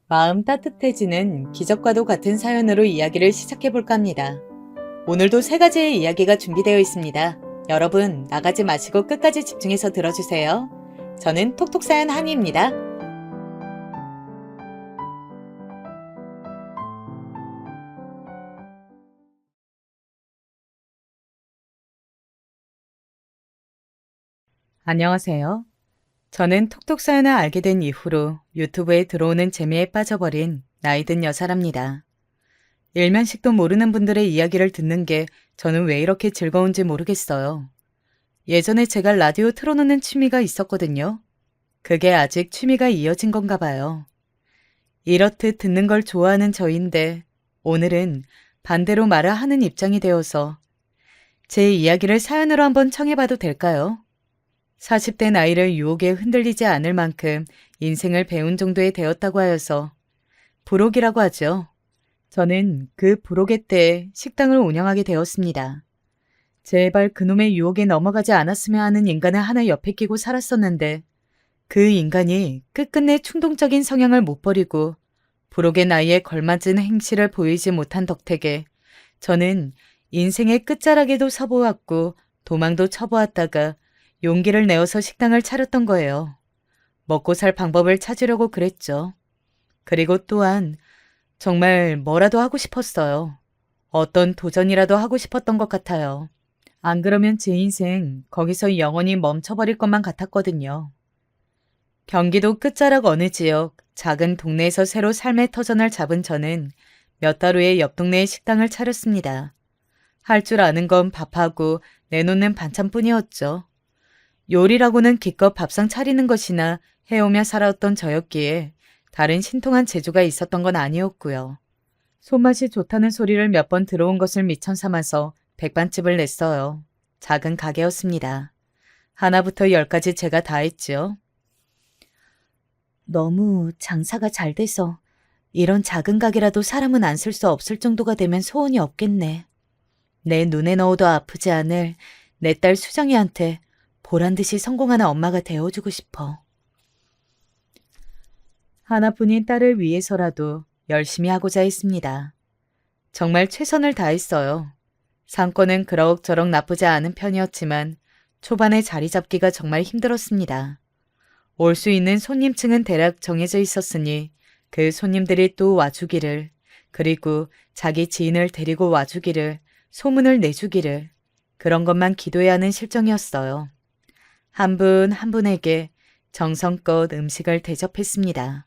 마음 따뜻해지는 기적과도 같은 사연으로 이야기를 시작해볼까 합니다. 오늘도 세 가지의 이야기가 준비되어 있습니다. 여러분, 나가지 마시고 끝까지 집중해서 들어주세요. 저는 톡톡사연 한이입니다. 안녕하세요. 저는 톡톡사연을 알게 된 이후로 유튜브에 들어오는 재미에 빠져버린 나이든 여사랍니다. 일면식도 모르는 분들의 이야기를 듣는 게 저는 왜 이렇게 즐거운지 모르겠어요. 예전에 제가 라디오 틀어놓는 취미가 있었거든요. 그게 아직 취미가 이어진 건가 봐요. 이렇듯 듣는 걸 좋아하는 저인데 오늘은 반대로 말을 하는 입장이 되어서 제 이야기를 사연으로 한번 청해봐도 될까요? 40대 나이를 유혹에 흔들리지 않을 만큼 인생을 배운 정도에 되었다고 하여서 부록이라고 하죠. 저는 그 부록의 때에 식당을 운영하게 되었습니다. 제발 그놈의 유혹에 넘어가지 않았으면 하는 인간을 하나 옆에 끼고 살았었는데 그 인간이 끝끝내 충동적인 성향을 못 버리고 부록의 나이에 걸맞은 행실을 보이지 못한 덕택에 저는 인생의 끝자락에도 서보았고 도망도 쳐보았다가 용기를 내어서 식당을 차렸던 거예요. 먹고 살 방법을 찾으려고 그랬죠. 그리고 또한 정말 뭐라도 하고 싶었어요. 어떤 도전이라도 하고 싶었던 것 같아요. 안 그러면 제 인생 거기서 영원히 멈춰버릴 것만 같았거든요. 경기도 끝자락 어느 지역 작은 동네에서 새로 삶의 터전을 잡은 저는 몇 달 후에 옆 동네에 식당을 차렸습니다. 할 줄 아는 건 밥하고 내놓는 반찬뿐이었죠. 요리라고는 기껏 밥상 차리는 것이나 해오며 살아왔던 저였기에 다른 신통한 재주가 있었던 건 아니었고요. 손맛이 좋다는 소리를 몇 번 들어온 것을 미천 삼아서 백반집을 냈어요. 작은 가게였습니다. 하나부터 열까지 제가 다 했죠. 너무 장사가 잘 돼서 이런 작은 가게라도 사람은 안 쓸 수 없을 정도가 되면 소원이 없겠네. 내 눈에 넣어도 아프지 않을 내 딸 수정이한테 보란듯이 성공하는 엄마가 되어주고 싶어. 하나뿐인 딸을 위해서라도 열심히 하고자 했습니다. 정말 최선을 다했어요. 상권은 그럭저럭 나쁘지 않은 편이었지만 초반에 자리 잡기가 정말 힘들었습니다. 올 수 있는 손님층은 대략 정해져 있었으니 그 손님들이 또 와주기를, 그리고 자기 지인을 데리고 와주기를, 소문을 내주기를, 그런 것만 기도해야 하는 실정이었어요. 한 분 한 분에게 정성껏 음식을 대접했습니다.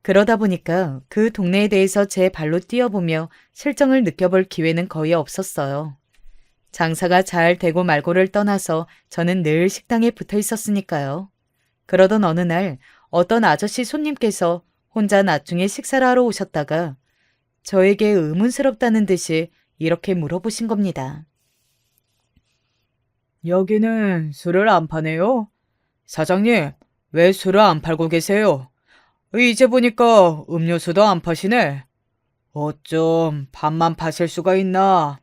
그러다 보니까 그 동네에 대해서 제 발로 뛰어보며 실정을 느껴볼 기회는 거의 없었어요. 장사가 잘 되고 말고를 떠나서 저는 늘 식당에 붙어 있었으니까요. 그러던 어느 날 어떤 아저씨 손님께서 혼자 나중에 식사를 하러 오셨다가 저에게 의문스럽다는 듯이 이렇게 물어보신 겁니다. 여기는 술을 안 파네요? 사장님, 왜 술을 안 팔고 계세요? 이제 보니까 음료수도 안 파시네. 어쩜 밥만 파실 수가 있나?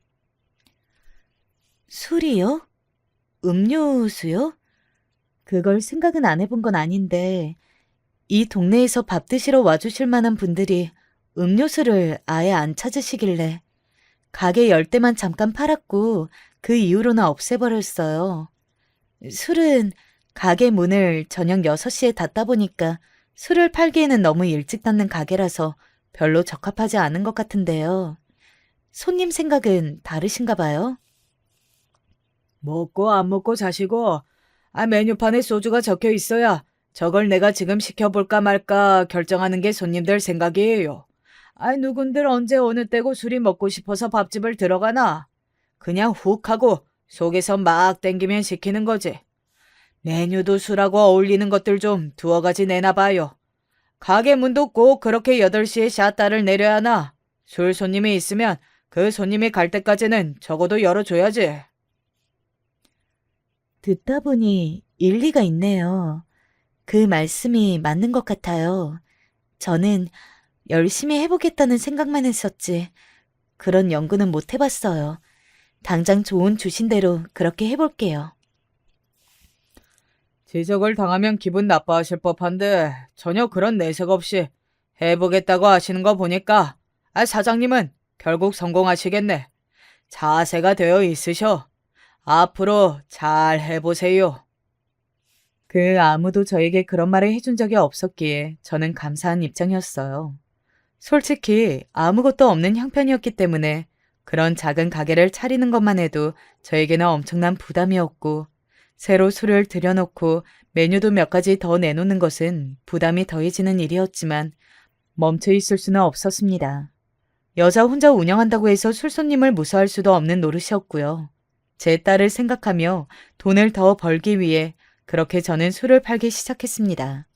술이요? 음료수요? 그걸 생각은 안 해본 건 아닌데 이 동네에서 밥 드시러 와주실 만한 분들이 음료수를 아예 안 찾으시길래 가게 열 때만 잠깐 팔았고 그 이후로는 없애버렸어요. 술은 가게 문을 저녁 6시에 닫다 보니까 술을 팔기에는 너무 일찍 닫는 가게라서 별로 적합하지 않은 것 같은데요. 손님 생각은 다르신가 봐요? 먹고 안 먹고 자시고, 메뉴판에 소주가 적혀 있어야 저걸 내가 지금 시켜볼까 말까 결정하는 게 손님들 생각이에요. 누군들 언제 어느 때고 술이 먹고 싶어서 밥집을 들어가나? 그냥 훅 하고 속에서 막 땡기면 시키는 거지. 메뉴도 술하고 어울리는 것들 좀 두어 가지 내놔봐요. 가게 문도 꼭 그렇게 8시에 샷다를 내려야 하나? 술 손님이 있으면 그 손님이 갈 때까지는 적어도 열어줘야지. 듣다 보니 일리가 있네요. 그 말씀이 맞는 것 같아요. 저는 열심히 해보겠다는 생각만 했었지. 그런 연구는 못 해봤어요. 당장 조언 주신 대로 그렇게 해볼게요. 지적을 당하면 기분 나빠하실 법한데 전혀 그런 내색 없이 해보겠다고 하시는 거 보니까 사장님은 결국 성공하시겠네. 자세가 되어 있으셔. 앞으로 잘 해보세요. 그 아무도 저에게 그런 말을 해준 적이 없었기에 저는 감사한 입장이었어요. 솔직히 아무것도 없는 형편이었기 때문에 그런 작은 가게를 차리는 것만 해도 저에게는 엄청난 부담이었고, 새로 술을 들여놓고 메뉴도 몇 가지 더 내놓는 것은 부담이 더해지는 일이었지만 멈춰 있을 수는 없었습니다. 여자 혼자 운영한다고 해서 술손님을 무서워할 수도 없는 노릇이었고요. 제 딸을 생각하며 돈을 더 벌기 위해 그렇게 저는 술을 팔기 시작했습니다.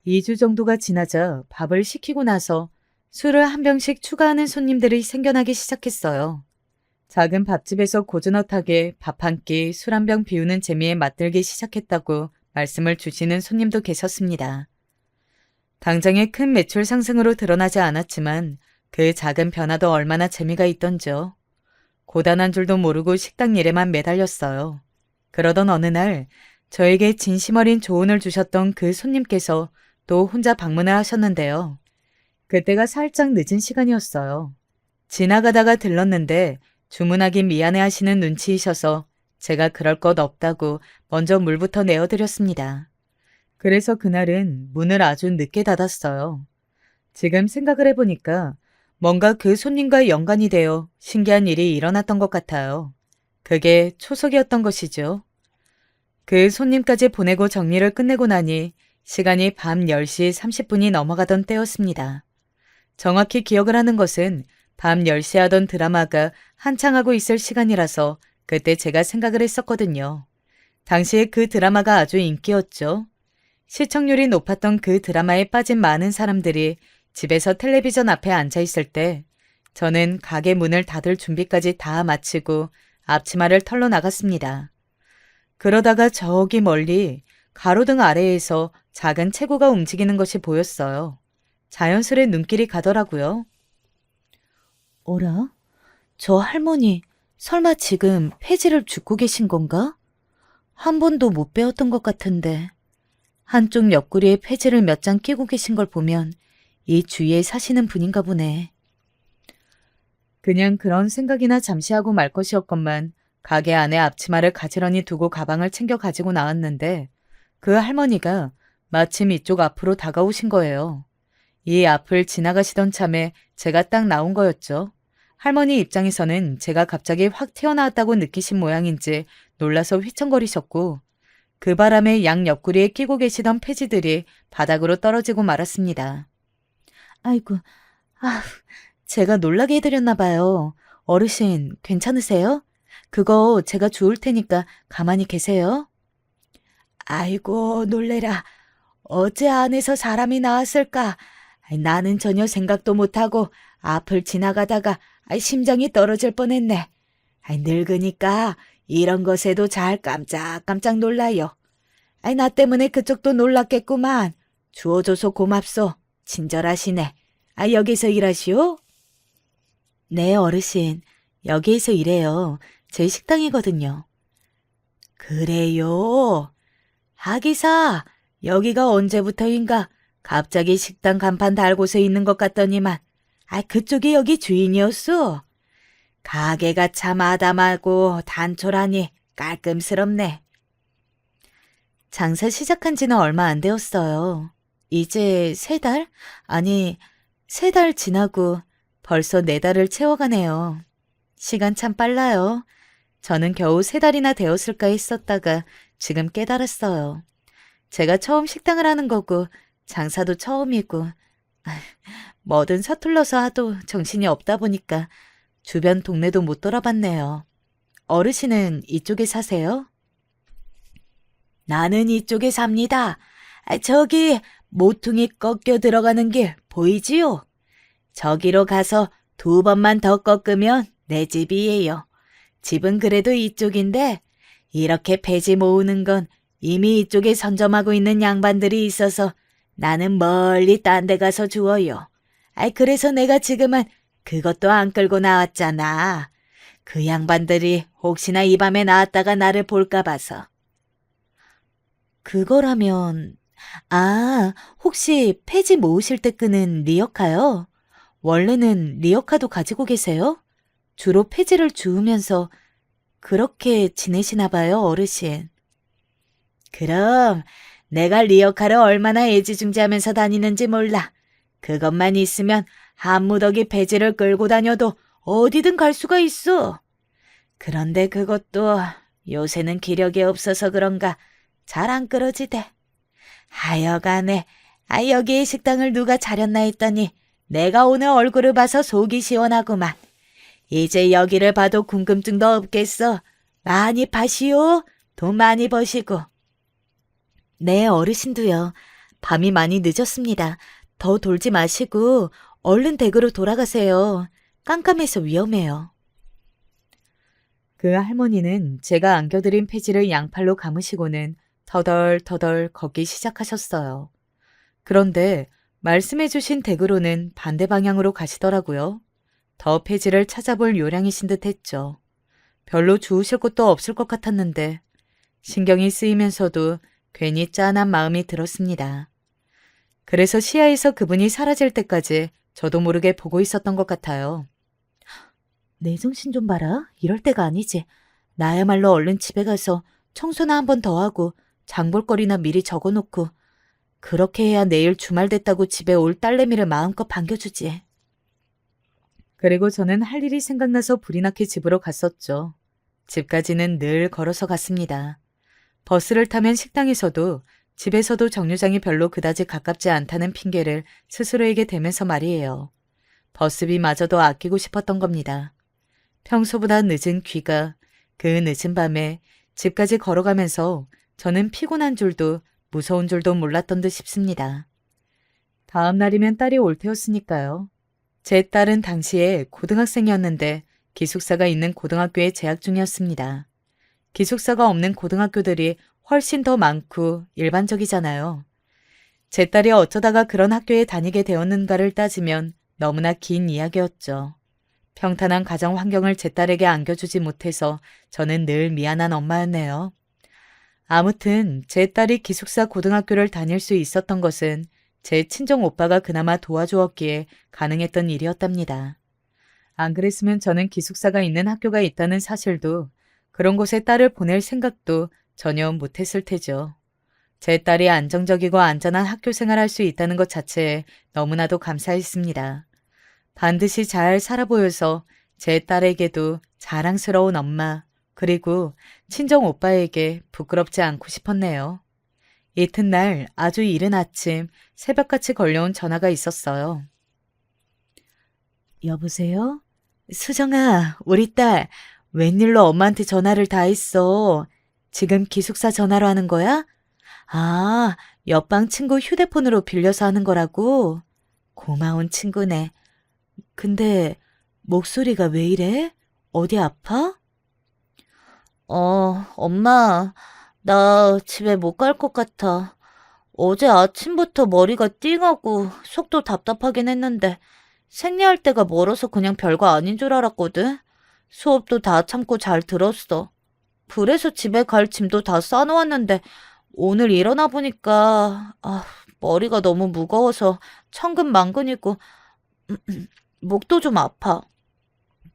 2주 정도가 지나자 밥을 시키고 나서 술을 한 병씩 추가하는 손님들이 생겨나기 시작했어요. 작은 밥집에서 고즈넉하게 밥 한 끼, 술 한 병 비우는 재미에 맛들기 시작했다고 말씀을 주시는 손님도 계셨습니다. 당장의 큰 매출 상승으로 드러나지 않았지만 그 작은 변화도 얼마나 재미가 있던지요. 고단한 줄도 모르고 식당 일에만 매달렸어요. 그러던 어느 날 저에게 진심 어린 조언을 주셨던 그 손님께서 또 혼자 방문을 하셨는데요. 그때가 살짝 늦은 시간이었어요. 지나가다가 들렀는데 주문하기 미안해 하시는 눈치이셔서 제가 그럴 것 없다고 먼저 물부터 내어드렸습니다. 그래서 그날은 문을 아주 늦게 닫았어요. 지금 생각을 해보니까 뭔가 그 손님과 연관이 되어 신기한 일이 일어났던 것 같아요. 그게 초석이었던 것이죠. 그 손님까지 보내고 정리를 끝내고 나니 시간이 밤 10시 30분이 넘어가던 때였습니다. 정확히 기억을 하는 것은 밤 10시에 하던 드라마가 한창 하고 있을 시간이라서 그때 제가 생각을 했었거든요. 당시에 그 드라마가 아주 인기였죠. 시청률이 높았던 그 드라마에 빠진 많은 사람들이 집에서 텔레비전 앞에 앉아 있을 때 저는 가게 문을 닫을 준비까지 다 마치고 앞치마를 털러 나갔습니다. 그러다가 저기 멀리 가로등 아래에서 작은 체구가 움직이는 것이 보였어요. 자연스레 눈길이 가더라고요. 어라? 저 할머니 설마 지금 폐지를 줍고 계신 건가? 한 번도 못 배웠던 것 같은데. 한쪽 옆구리에 폐지를 몇 장 끼고 계신 걸 보면 이 주위에 사시는 분인가 보네. 그냥 그런 생각이나 잠시 하고 말 것이었건만 가게 안에 앞치마를 가지런히 두고 가방을 챙겨 가지고 나왔는데 그 할머니가 마침 이쪽 앞으로 다가오신 거예요. 이 앞을 지나가시던 참에 제가 딱 나온 거였죠. 할머니 입장에서는 제가 갑자기 확 튀어나왔다고 느끼신 모양인지 놀라서 휘청거리셨고 그 바람에 양 옆구리에 끼고 계시던 폐지들이 바닥으로 떨어지고 말았습니다. 아이고, 제가 놀라게 해드렸나 봐요. 어르신, 괜찮으세요? 그거 제가 주울 테니까 가만히 계세요. 아이고, 놀래라. 어째 안에서 사람이 나왔을까? 나는 전혀 생각도 못하고 앞을 지나가다가 심장이 떨어질 뻔했네. 늙으니까 이런 것에도 잘 깜짝깜짝 놀라요. 나 때문에 그쪽도 놀랐겠구만. 주워줘서 고맙소. 친절하시네. 여기서 일하시오? 네, 어르신. 여기에서 일해요. 제 식당이거든요. 그래요? 하기사, 여기가 언제부터인가 갑자기 식당 간판 달고서 있는 것 같더니만, 그쪽이 여기 주인이었소? 가게가 참 아담하고 단촐하니 깔끔스럽네. 장사 시작한 지는 얼마 안 되었어요. 이제 3달? 아니, 3달 지나고 벌써 4달을 채워가네요. 시간 참 빨라요. 저는 겨우 3달이나 되었을까 했었다가 지금 깨달았어요. 제가 처음 식당을 하는 거고 장사도 처음이고 뭐든 서툴러서 하도 정신이 없다 보니까 주변 동네도 못 돌아봤네요. 어르신은 이쪽에 사세요? 나는 이쪽에 삽니다. 저기 모퉁이 꺾여 들어가는 길 보이지요? 저기로 가서 2번만 더 꺾으면 내 집이에요. 집은 그래도 이쪽인데 이렇게 폐지 모으는 건 이미 이쪽에 선점하고 있는 양반들이 있어서 나는 멀리 딴 데 가서 주워요. 그래서 내가 지금은 그것도 안 끌고 나왔잖아. 그 양반들이 혹시나 이 밤에 나왔다가 나를 볼까 봐서. 그거라면 아, 혹시 폐지 모으실 때 끄는 리어카요? 원래는 리어카도 가지고 계세요? 주로 폐지를 주우면서 그렇게 지내시나 봐요, 어르신. 그럼 내가 리어카를 얼마나 애지중지하면서 다니는지 몰라. 그것만 있으면 한 무더기 폐지를 끌고 다녀도 어디든 갈 수가 있어. 그런데 그것도 요새는 기력이 없어서 그런가 잘 안 끌어지대. 하여간에 여기에 식당을 누가 차렸나 했더니 내가 오늘 얼굴을 봐서 속이 시원하구만. 이제 여기를 봐도 궁금증도 없겠어. 많이 파시오. 돈 많이 버시고. 네, 어르신도요. 밤이 많이 늦었습니다. 더 돌지 마시고 얼른 댁으로 돌아가세요. 깜깜해서 위험해요. 그 할머니는 제가 안겨드린 폐지를 양팔로 감으시고는 터덜터덜 걷기 시작하셨어요. 그런데 말씀해주신 댁으로는 반대 방향으로 가시더라고요. 더 폐지를 찾아볼 요량이신 듯 했죠. 별로 주우실 곳도 없을 것 같았는데 신경이 쓰이면서도 괜히 짠한 마음이 들었습니다. 그래서 시야에서 그분이 사라질 때까지 저도 모르게 보고 있었던 것 같아요. 내 정신 좀 봐라. 이럴 때가 아니지. 나야말로 얼른 집에 가서 청소나 한 번 더 하고 장볼거리나 미리 적어놓고 그렇게 해야 내일 주말 됐다고 집에 올 딸내미를 마음껏 반겨주지. 그리고 저는 할 일이 생각나서 불이 나게 집으로 갔었죠. 집까지는 늘 걸어서 갔습니다. 버스를 타면 식당에서도 집에서도 정류장이 별로 그다지 가깝지 않다는 핑계를 스스로에게 대면서 말이에요. 버스비마저도 아끼고 싶었던 겁니다. 평소보다 늦은 귀가 그 늦은 밤에 집까지 걸어가면서 저는 피곤한 줄도 무서운 줄도 몰랐던 듯 싶습니다. 다음 날이면 딸이 올 테였으니까요. 제 딸은 당시에 고등학생이었는데 기숙사가 있는 고등학교에 재학 중이었습니다. 기숙사가 없는 고등학교들이 훨씬 더 많고 일반적이잖아요. 제 딸이 어쩌다가 그런 학교에 다니게 되었는가를 따지면 너무나 긴 이야기였죠. 평탄한 가정 환경을 제 딸에게 안겨주지 못해서 저는 늘 미안한 엄마였네요. 아무튼 제 딸이 기숙사 고등학교를 다닐 수 있었던 것은 제 친정 오빠가 그나마 도와주었기에 가능했던 일이었답니다. 안 그랬으면 저는 기숙사가 있는 학교가 있다는 사실도 그런 곳에 딸을 보낼 생각도 전혀 못했을 테죠. 제 딸이 안정적이고 안전한 학교 생활할 수 있다는 것 자체에 너무나도 감사했습니다. 반드시 잘 살아 보여서 제 딸에게도 자랑스러운 엄마, 그리고 친정 오빠에게 부끄럽지 않고 싶었네요. 이튿날 아주 이른 아침 새벽같이 걸려온 전화가 있었어요. 여보세요? 수정아, 우리 딸 웬일로 엄마한테 전화를 다 했어? 지금 기숙사 전화로 하는 거야? 아, 옆방 친구 휴대폰으로 빌려서 하는 거라고? 고마운 친구네. 근데 목소리가 왜 이래? 어디 아파? 엄마, 나 집에 못 갈 것 같아. 어제 아침부터 머리가 띵하고 속도 답답하긴 했는데 생리할 때가 멀어서 그냥 별거 아닌 줄 알았거든. 수업도 다 참고 잘 들었어. 그래서 집에 갈 짐도 다 싸놓았는데 오늘 일어나 보니까 머리가 너무 무거워서 천근만근이고 목도 좀 아파.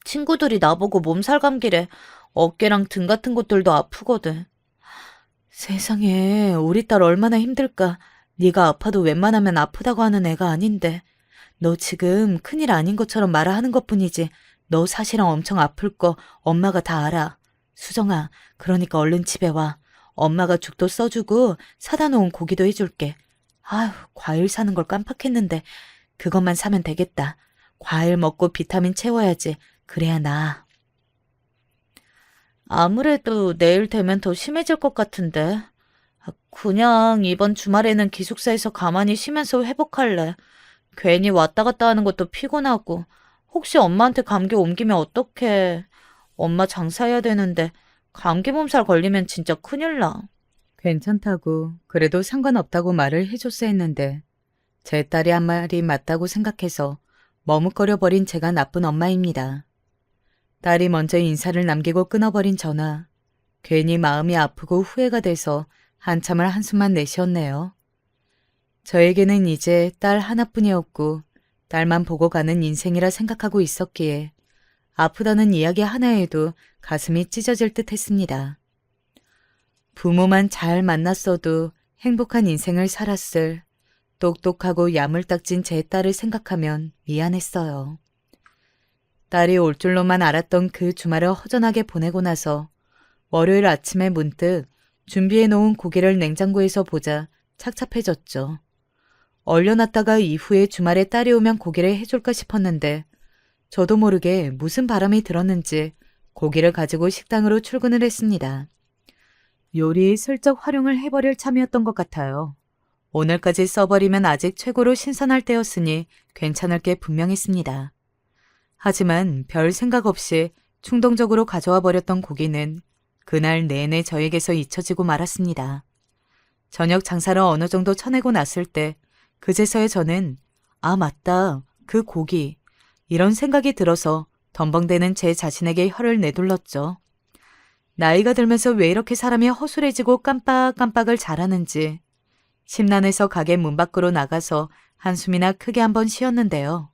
친구들이 나보고 몸살 감기래. 어깨랑 등 같은 곳들도 아프거든. 세상에 우리 딸 얼마나 힘들까. 네가 아파도 웬만하면 아프다고 하는 애가 아닌데. 너 지금 큰일 아닌 것처럼 말하는 것뿐이지. 너 사실은 엄청 아플 거 엄마가 다 알아. 수정아, 그러니까 얼른 집에 와. 엄마가 죽도 써주고 사다 놓은 고기도 해줄게. 아휴, 과일 사는 걸 깜빡했는데 그것만 사면 되겠다. 과일 먹고 비타민 채워야지. 그래야 나아. 아무래도 내일 되면 더 심해질 것 같은데. 그냥 이번 주말에는 기숙사에서 가만히 쉬면서 회복할래. 괜히 왔다 갔다 하는 것도 피곤하고. 혹시 엄마한테 감기 옮기면 어떡해. 엄마 장사해야 되는데 감기 몸살 걸리면 진짜 큰일 나. 괜찮다고, 그래도 상관없다고 말을 해줬어 했는데 제 딸이 한 말이 맞다고 생각해서 머뭇거려 버린 제가 나쁜 엄마입니다. 딸이 먼저 인사를 남기고 끊어버린 전화. 괜히 마음이 아프고 후회가 돼서 한참을 한숨만 내쉬었네요. 저에게는 이제 딸 하나뿐이었고 딸만 보고 가는 인생이라 생각하고 있었기에 아프다는 이야기 하나에도 가슴이 찢어질 듯 했습니다. 부모만 잘 만났어도 행복한 인생을 살았을 똑똑하고 야물딱진 제 딸을 생각하면 미안했어요. 딸이 올 줄로만 알았던 그 주말을 허전하게 보내고 나서 월요일 아침에 문득 준비해 놓은 고기를 냉장고에서 보자 착잡해졌죠. 얼려놨다가 이후에 주말에 딸이 오면 고기를 해줄까 싶었는데 저도 모르게 무슨 바람이 들었는지 고기를 가지고 식당으로 출근을 했습니다. 요리에 슬쩍 활용을 해버릴 참이었던 것 같아요. 오늘까지 써버리면 아직 최고로 신선할 때였으니 괜찮을 게 분명했습니다. 하지만 별 생각 없이 충동적으로 가져와 버렸던 고기는 그날 내내 저에게서 잊혀지고 말았습니다. 저녁 장사를 어느 정도 쳐내고 났을 때 그제서야 저는 아 맞다 그 고기 이런 생각이 들어서 덤벙대는 제 자신에게 혀를 내둘렀죠. 나이가 들면서 왜 이렇게 사람이 허술해지고 깜빡깜빡을 잘하는지 심란해서 가게 문 밖으로 나가서 한숨이나 크게 한번 쉬었는데요.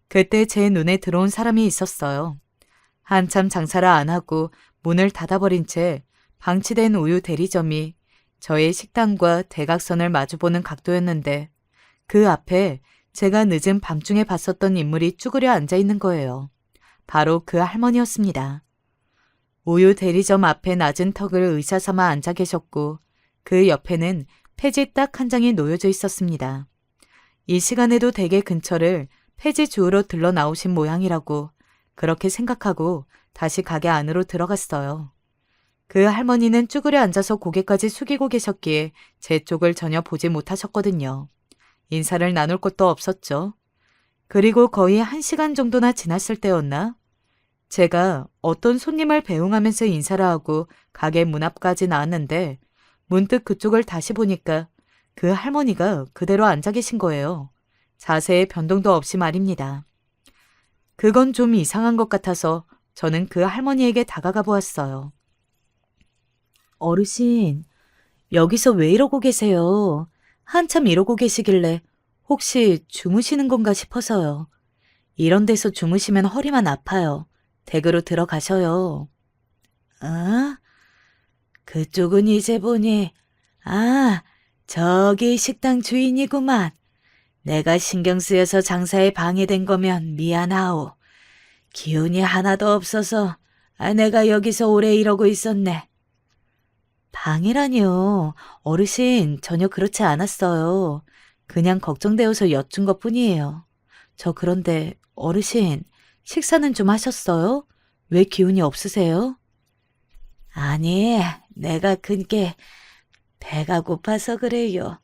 그때 제 눈에 들어온 사람이 있었어요. 한참 장사를 안 하고 문을 닫아버린 채 방치된 우유 대리점이 저의 식당과 대각선을 마주보는 각도였는데 그 앞에 제가 늦은 밤중에 봤었던 인물이 쭈그려 앉아있는 거예요. 바로 그 할머니였습니다. 우유 대리점 앞에 낮은 턱을 의자 삼아 앉아 계셨고 그 옆에는 폐지 딱 한 장이 놓여져 있었습니다. 이 시간에도 댁의 근처를 폐지 주우러 들러 나오신 모양이라고 그렇게 생각하고 다시 가게 안으로 들어갔어요. 그 할머니는 쭈그려 앉아서 고개까지 숙이고 계셨기에 제 쪽을 전혀 보지 못하셨거든요. 인사를 나눌 것도 없었죠. 그리고 거의 1시간 정도나 지났을 때였나? 제가 어떤 손님을 배웅하면서 인사를 하고 가게 문 앞까지 나왔는데 문득 그쪽을 다시 보니까 그 할머니가 그대로 앉아 계신 거예요. 자세에 변동도 없이 말입니다. 그건 좀 이상한 것 같아서 저는 그 할머니에게 다가가 보았어요. 어르신, 여기서 왜 이러고 계세요? 한참 이러고 계시길래 혹시 주무시는 건가 싶어서요. 이런 데서 주무시면 허리만 아파요. 댁으로 들어가셔요. 아? 그쪽은 이제 보니, 아, 저기 식당 주인이구만. 내가 신경 쓰여서 장사에 방해된 거면 미안하오. 기운이 하나도 없어서 내가 여기서 오래 이러고 있었네. 방해라니요. 어르신, 전혀 그렇지 않았어요. 그냥 걱정되어서 여쭌 것뿐이에요. 저 그런데 어르신, 식사는 좀 하셨어요? 왜 기운이 없으세요? 아니, 내가 그게 배가 고파서 그래요.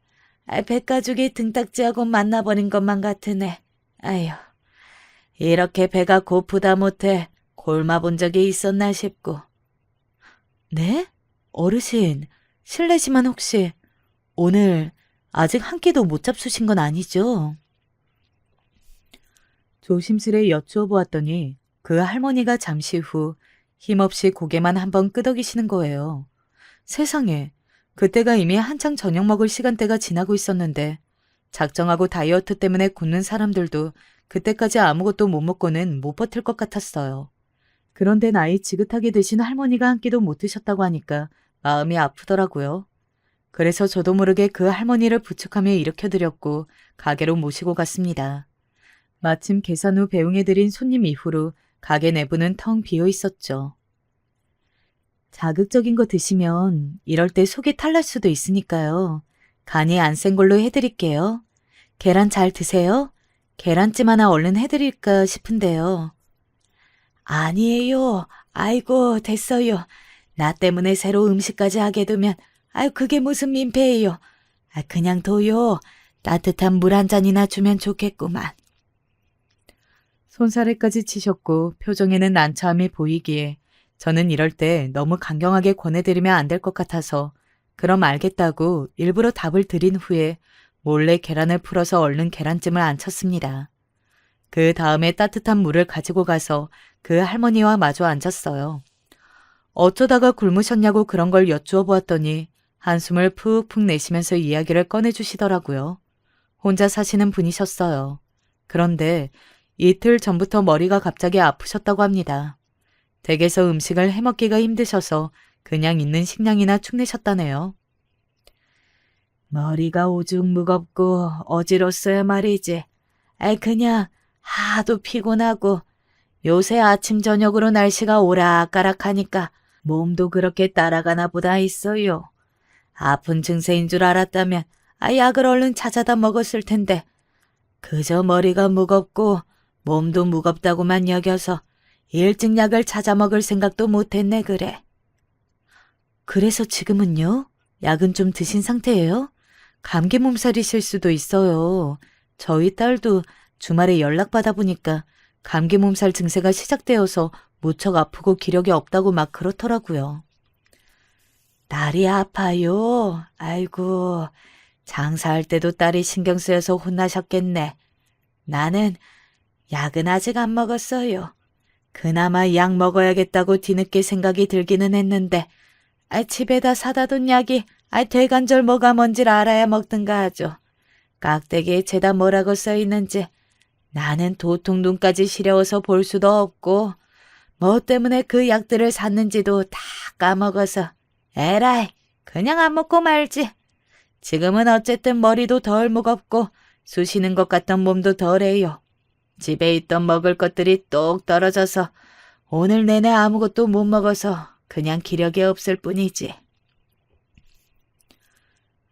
백가죽이 등딱지하고 만나버린 것만 같으네. 아휴, 이렇게 배가 고프다 못해 굶어 본 적이 있었나 싶고. 네? 어르신, 실례지만 혹시 오늘 아직 한 끼도 못 잡수신 건 아니죠? 조심스레 여쭈어 보았더니 그 할머니가 잠시 후 힘없이 고개만 한번 끄덕이시는 거예요. 세상에, 그때가 이미 한창 저녁 먹을 시간대가 지나고 있었는데 작정하고 다이어트 때문에 굶는 사람들도 그때까지 아무것도 못 먹고는 못 버틸 것 같았어요. 그런데 나이 지긋하게 드신 할머니가 한 끼도 못 드셨다고 하니까 마음이 아프더라고요. 그래서 저도 모르게 그 할머니를 부축하며 일으켜드렸고 가게로 모시고 갔습니다. 마침 계산 후 배웅해드린 손님 이후로 가게 내부는 텅 비어 있었죠. 자극적인 거 드시면 이럴 때 속이 탈날 수도 있으니까요. 간이 안 센 걸로 해드릴게요. 계란 잘 드세요? 계란찜 하나 얼른 해드릴까 싶은데요. 아니에요. 아이고 됐어요. 나 때문에 새로 음식까지 하게 되면 그게 무슨 민폐예요. 그냥 둬요. 따뜻한 물 한 잔이나 주면 좋겠구만. 손사래까지 치셨고 표정에는 난처함이 보이기에 저는 이럴 때 너무 강경하게 권해드리면 안 될 것 같아서 그럼 알겠다고 일부러 답을 드린 후에 몰래 계란을 풀어서 얼른 계란찜을 안쳤습니다. 그 다음에 따뜻한 물을 가지고 가서 그 할머니와 마주 앉았어요. 어쩌다가 굶으셨냐고 그런 걸 여쭈어 보았더니 한숨을 푹푹 내쉬면서 이야기를 꺼내주시더라고요. 혼자 사시는 분이셨어요. 그런데 이틀 전부터 머리가 갑자기 아프셨다고 합니다. 댁에서 음식을 해먹기가 힘드셔서 그냥 있는 식량이나 축내셨다네요. 머리가 오죽 무겁고 어지럽어야 말이지. 그냥 하도 피곤하고 요새 아침 저녁으로 날씨가 오락가락하니까 몸도 그렇게 따라가나 보다 있어요. 아픈 증세인 줄 알았다면 약을 얼른 찾아다 먹었을 텐데 그저 머리가 무겁고 몸도 무겁다고만 여겨서 일찍 약을 찾아 먹을 생각도 못했네 그래. 그래서 지금은요? 약은 좀 드신 상태예요? 감기 몸살이실 수도 있어요. 저희 딸도 주말에 연락받아 보니까 감기 몸살 증세가 시작되어서 무척 아프고 기력이 없다고 막 그렇더라고요. 딸이 아파요? 아이고, 장사할 때도 딸이 신경 쓰여서 혼나셨겠네. 나는 약은 아직 안 먹었어요. 그나마 약 먹어야겠다고 뒤늦게 생각이 들기는 했는데 집에다 사다 둔 약이 대관절 뭐가 뭔지를 알아야 먹든가 하죠. 깍대기에 죄다 뭐라고 써있는지 나는 도통 눈까지 시려워서 볼 수도 없고 뭐 때문에 그 약들을 샀는지도 다 까먹어서 에라이 그냥 안 먹고 말지. 지금은 어쨌든 머리도 덜 무겁고 쑤시는 것 같던 몸도 덜해요. 집에 있던 먹을 것들이 똑 떨어져서 오늘 내내 아무것도 못 먹어서 그냥 기력이 없을 뿐이지.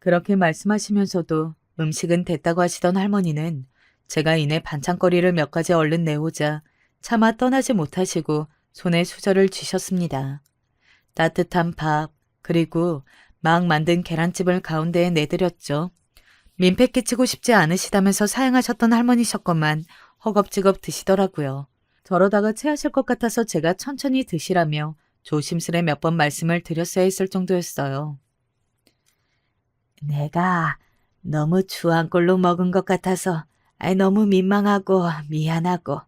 그렇게 말씀하시면서도 음식은 됐다고 하시던 할머니는 제가 이내 반찬거리를 몇 가지 얼른 내오자 차마 떠나지 못하시고 손에 수저를 쥐셨습니다. 따뜻한 밥 그리고 막 만든 계란찜을 가운데에 내드렸죠. 민폐 끼치고 싶지 않으시다면서 사양하셨던 할머니셨건만 허겁지겁 드시더라고요. 저러다가 체하실 것 같아서 제가 천천히 드시라며 조심스레 몇 번 말씀을 드렸어야 했을 정도였어요. 내가 너무 추한 꼴로 먹은 것 같아서 너무 민망하고 미안하고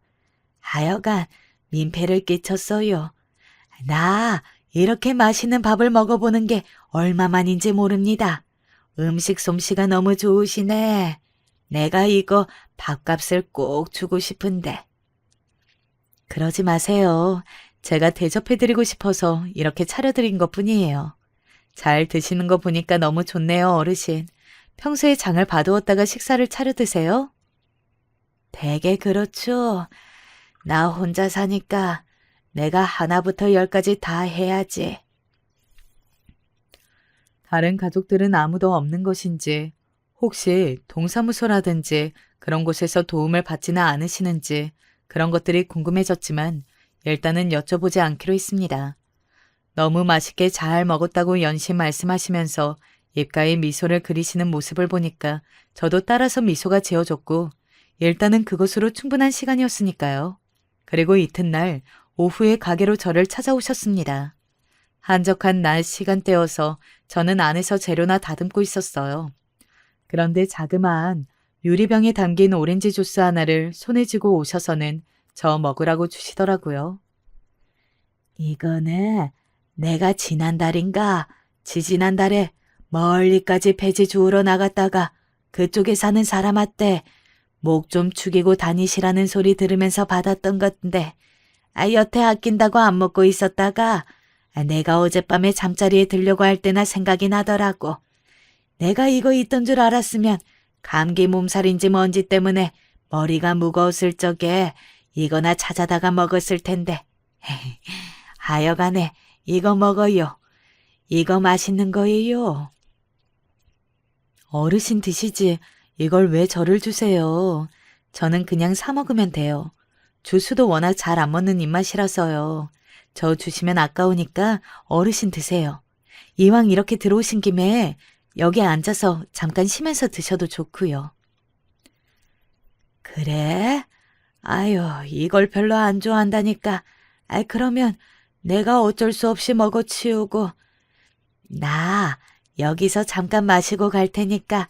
하여간 민폐를 끼쳤어요. 나 이렇게 맛있는 밥을 먹어보는 게 얼마만인지 모릅니다. 음식 솜씨가 너무 좋으시네. 내가 이거 밥값을 꼭 주고 싶은데. 그러지 마세요. 제가 대접해드리고 싶어서 이렇게 차려드린 것뿐이에요. 잘 드시는 거 보니까 너무 좋네요, 어르신. 평소에 장을 봐두었다가 식사를 차려 드세요? 되게 그렇죠. 나 혼자 사니까 내가 하나부터 열까지 다 해야지. 다른 가족들은 아무도 없는 것인지, 혹시 동사무소라든지 그런 곳에서 도움을 받지는 않으시는지 그런 것들이 궁금해졌지만 일단은 여쭤보지 않기로 했습니다. 너무 맛있게 잘 먹었다고 연신 말씀하시면서 입가에 미소를 그리시는 모습을 보니까 저도 따라서 미소가 지어졌고 일단은 그것으로 충분한 시간이었으니까요. 그리고 이튿날 오후에 가게로 저를 찾아오셨습니다. 한적한 낮 시간대여서 저는 안에서 재료나 다듬고 있었어요. 그런데 자그마한 유리병에 담긴 오렌지 주스 하나를 손에 쥐고 오셔서는 저 먹으라고 주시더라고요. 이거는 내가 지난달인가 지지난달에 멀리까지 폐지 주우러 나갔다가 그쪽에 사는 사람한테 목 좀 축이고 다니시라는 소리 들으면서 받았던 건데 여태 아낀다고 안 먹고 있었다가 내가 어젯밤에 잠자리에 들려고 할 때나 생각이 나더라고. 내가 이거 있던 줄 알았으면 감기 몸살인지 뭔지 때문에 머리가 무거웠을 적에 이거나 찾아다가 먹었을 텐데. 하여간에 이거 먹어요. 이거 맛있는 거예요. 어르신 드시지. 이걸 왜 저를 주세요. 저는 그냥 사 먹으면 돼요. 주스도 워낙 잘 안 먹는 입맛이라서요. 저 주시면 아까우니까 어르신 드세요. 이왕 이렇게 들어오신 김에 여기 앉아서 잠깐 쉬면서 드셔도 좋고요. 그래? 아유, 이걸 별로 안 좋아한다니까. 그러면 내가 어쩔 수 없이 먹어치우고 나 여기서 잠깐 마시고 갈 테니까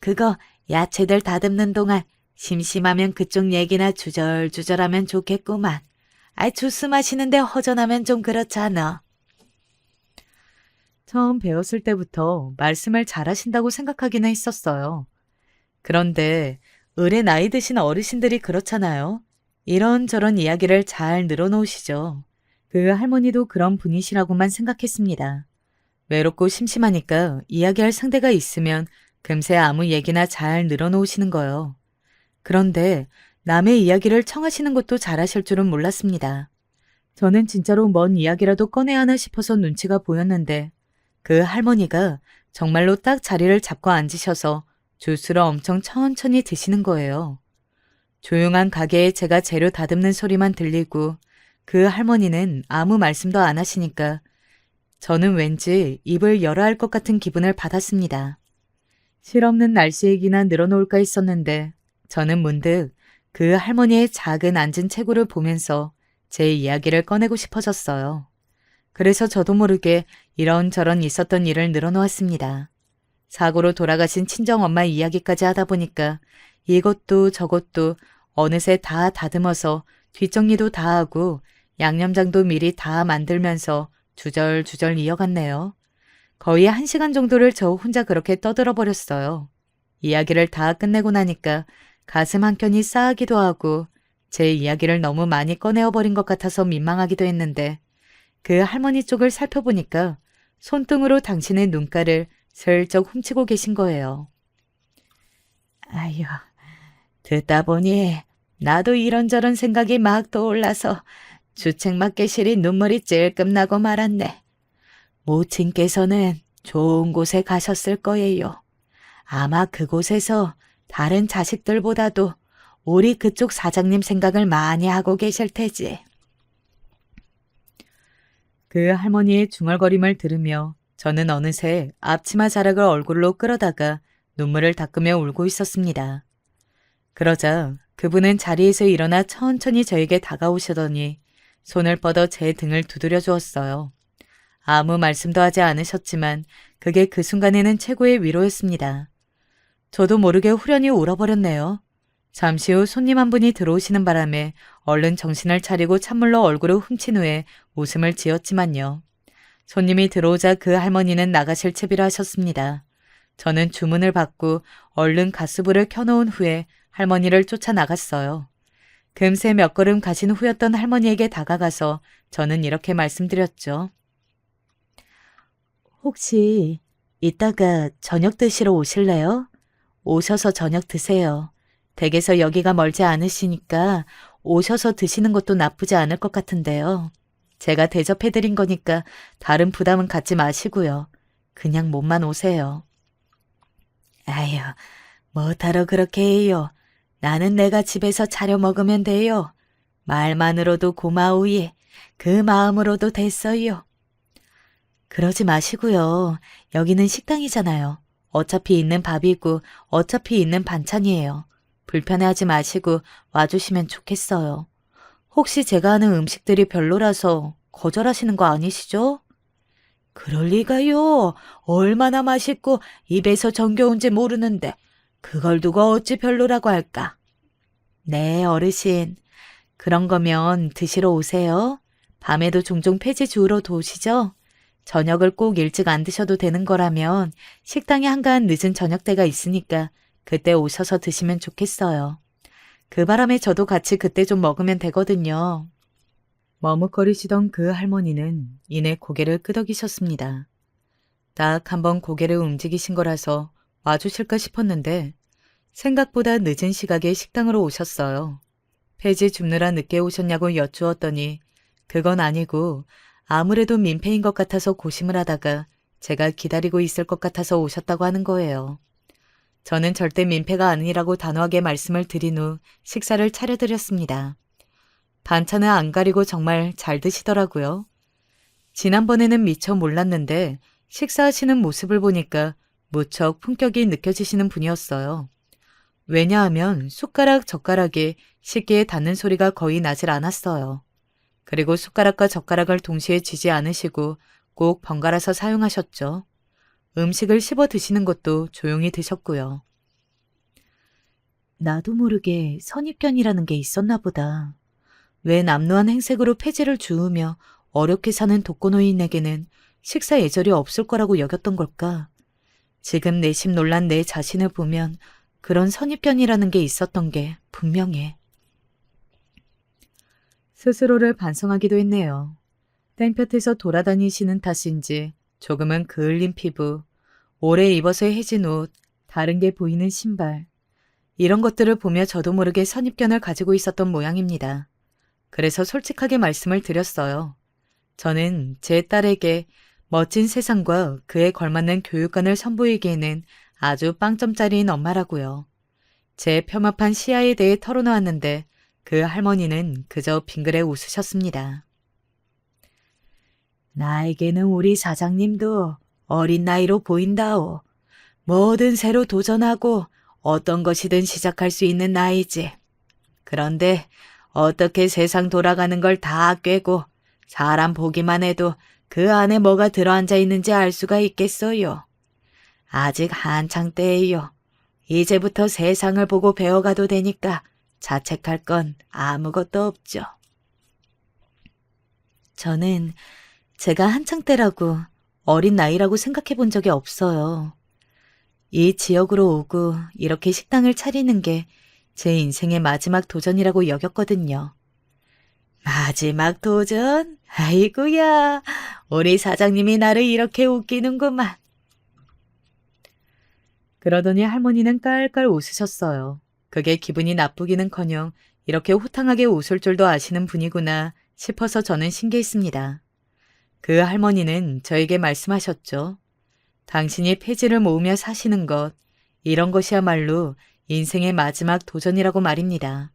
그거 야채들 다듬는 동안 심심하면 그쪽 얘기나 주절주절하면 좋겠구만. 주스 마시는데 허전하면 좀 그렇잖아. 처음 배웠을 때부터 말씀을 잘하신다고 생각하기는 했었어요. 그런데 을에 나이 드신 어르신들이 그렇잖아요. 이런저런 이야기를 잘 늘어놓으시죠. 그 할머니도 그런 분이시라고만 생각했습니다. 외롭고 심심하니까 이야기할 상대가 있으면 금세 아무 얘기나 잘 늘어놓으시는 거요. 그런데 남의 이야기를 청하시는 것도 잘하실 줄은 몰랐습니다. 저는 진짜로 뭔 이야기라도 꺼내야 하나 싶어서 눈치가 보였는데 그 할머니가 정말로 딱 자리를 잡고 앉으셔서 주스를 엄청 천천히 드시는 거예요. 조용한 가게에 제가 재료 다듬는 소리만 들리고 그 할머니는 아무 말씀도 안 하시니까 저는 왠지 입을 열어야 할 것 같은 기분을 받았습니다. 실없는 날씨 얘기나 늘어놓을까 했었는데 저는 문득 그 할머니의 작은 앉은 체구를 보면서 제 이야기를 꺼내고 싶어졌어요. 그래서 저도 모르게 이런저런 있었던 일을 늘어놓았습니다. 사고로 돌아가신 친정엄마 이야기까지 하다 보니까 이것도 저것도 어느새 다 다듬어서 뒷정리도 다 하고 양념장도 미리 다 만들면서 주절주절 이어갔네요. 거의 1시간 정도를 저 혼자 그렇게 떠들어 버렸어요. 이야기를 다 끝내고 나니까 가슴 한켠이 싸하기도 하고 제 이야기를 너무 많이 꺼내어 버린 것 같아서 민망하기도 했는데 그 할머니 쪽을 살펴보니까 손등으로 당신의 눈가를 슬쩍 훔치고 계신 거예요. 아휴, 듣다 보니 나도 이런저런 생각이 막 떠올라서 주책맞게 시린 눈물이 찔끔 나고 말았네. 모친께서는 좋은 곳에 가셨을 거예요. 아마 그곳에서 다른 자식들보다도 우리 그쪽 사장님 생각을 많이 하고 계실 테지. 그 할머니의 중얼거림을 들으며 저는 어느새 앞치마 자락을 얼굴로 끌어다가 눈물을 닦으며 울고 있었습니다. 그러자 그분은 자리에서 일어나 천천히 저에게 다가오시더니 손을 뻗어 제 등을 두드려 주었어요. 아무 말씀도 하지 않으셨지만 그게 그 순간에는 최고의 위로였습니다. 저도 모르게 후련히 울어버렸네요. 잠시 후 손님 한 분이 들어오시는 바람에 얼른 정신을 차리고 찬물로 얼굴을 훔친 후에 웃음을 지었지만요. 손님이 들어오자 그 할머니는 나가실 채비를 하셨습니다. 저는 주문을 받고 얼른 가스불을 켜놓은 후에 할머니를 쫓아나갔어요. 금세 몇 걸음 가신 후였던 할머니에게 다가가서 저는 이렇게 말씀드렸죠. 혹시 이따가 저녁 드시러 오실래요? 오셔서 저녁 드세요. 댁에서 여기가 멀지 않으시니까 오셔서 드시는 것도 나쁘지 않을 것 같은데요. 제가 대접해드린 거니까 다른 부담은 갖지 마시고요. 그냥 몸만 오세요. 아유, 뭐하러 그렇게 해요. 나는 내가 집에서 차려 먹으면 돼요. 말만으로도 고마우이. 그 마음으로도 됐어요. 그러지 마시고요. 여기는 식당이잖아요. 어차피 있는 밥이고 어차피 있는 반찬이에요. 불편해하지 마시고 와주시면 좋겠어요. 혹시 제가 하는 음식들이 별로라서 거절하시는 거 아니시죠? 그럴 리가요. 얼마나 맛있고 입에서 정겨운지 모르는데 그걸 두고 어찌 별로라고 할까? 네, 어르신. 그런 거면 드시러 오세요. 밤에도 종종 폐지 주우러 도시죠? 저녁을 꼭 일찍 안 드셔도 되는 거라면 식당에 한가한 늦은 저녁 때가 있으니까 그때 오셔서 드시면 좋겠어요. 그 바람에 저도 같이 그때 좀 먹으면 되거든요. 머뭇거리시던 그 할머니는 이내 고개를 끄덕이셨습니다. 딱 한번 고개를 움직이신 거라서 와주실까 싶었는데 생각보다 늦은 시각에 식당으로 오셨어요. 폐지 줍느라 늦게 오셨냐고 여쭈었더니 그건 아니고 아무래도 민폐인 것 같아서 고심을 하다가 제가 기다리고 있을 것 같아서 오셨다고 하는 거예요. 저는 절대 민폐가 아니라고 단호하게 말씀을 드린 후 식사를 차려드렸습니다. 반찬은 안 가리고 정말 잘 드시더라고요. 지난번에는 미처 몰랐는데 식사하시는 모습을 보니까 무척 품격이 느껴지시는 분이었어요. 왜냐하면 숟가락, 젓가락이 식기에 닿는 소리가 거의 나질 않았어요. 그리고 숟가락과 젓가락을 동시에 쥐지 않으시고 꼭 번갈아서 사용하셨죠. 음식을 씹어 드시는 것도 조용히 드셨고요. 나도 모르게 선입견이라는 게 있었나 보다. 왜 남루한 행색으로 폐지를 주우며 어렵게 사는 독거노인에게는 식사 예절이 없을 거라고 여겼던 걸까? 지금 내심 놀란 내 자신을 보면 그런 선입견이라는 게 있었던 게 분명해. 스스로를 반성하기도 했네요. 땡볕에서 돌아다니시는 탓인지 조금은 그을린 피부, 오래 입어서 해진 옷, 다른 게 보이는 신발. 이런 것들을 보며 저도 모르게 선입견을 가지고 있었던 모양입니다. 그래서 솔직하게 말씀을 드렸어요. 저는 제 딸에게 멋진 세상과 그에 걸맞는 교육관을 선보이기에는 아주 빵점짜리인 엄마라고요. 제 폄합한 시야에 대해 털어놓았는데 그 할머니는 그저 빙그레 웃으셨습니다. 나에게는 우리 사장님도 어린 나이로 보인다오. 뭐든 새로 도전하고 어떤 것이든 시작할 수 있는 나이지. 그런데 어떻게 세상 돌아가는 걸 다 꿰고 사람 보기만 해도 그 안에 뭐가 들어앉아 있는지 알 수가 있겠어요. 아직 한창 때예요. 이제부터 세상을 보고 배워가도 되니까 자책할 건 아무것도 없죠. 저는 제가 한창 때라고 어린 나이라고 생각해 본 적이 없어요. 이 지역으로 오고 이렇게 식당을 차리는 게 제 인생의 마지막 도전이라고 여겼거든요. 마지막 도전? 아이고야, 우리 사장님이 나를 이렇게 웃기는구만. 그러더니 할머니는 깔깔 웃으셨어요. 그게 기분이 나쁘기는커녕 이렇게 호탕하게 웃을 줄도 아시는 분이구나 싶어서 저는 신기했습니다. 그 할머니는 저에게 말씀하셨죠. 당신이 폐지를 모으며 사시는 것, 이런 것이야말로 인생의 마지막 도전이라고 말입니다.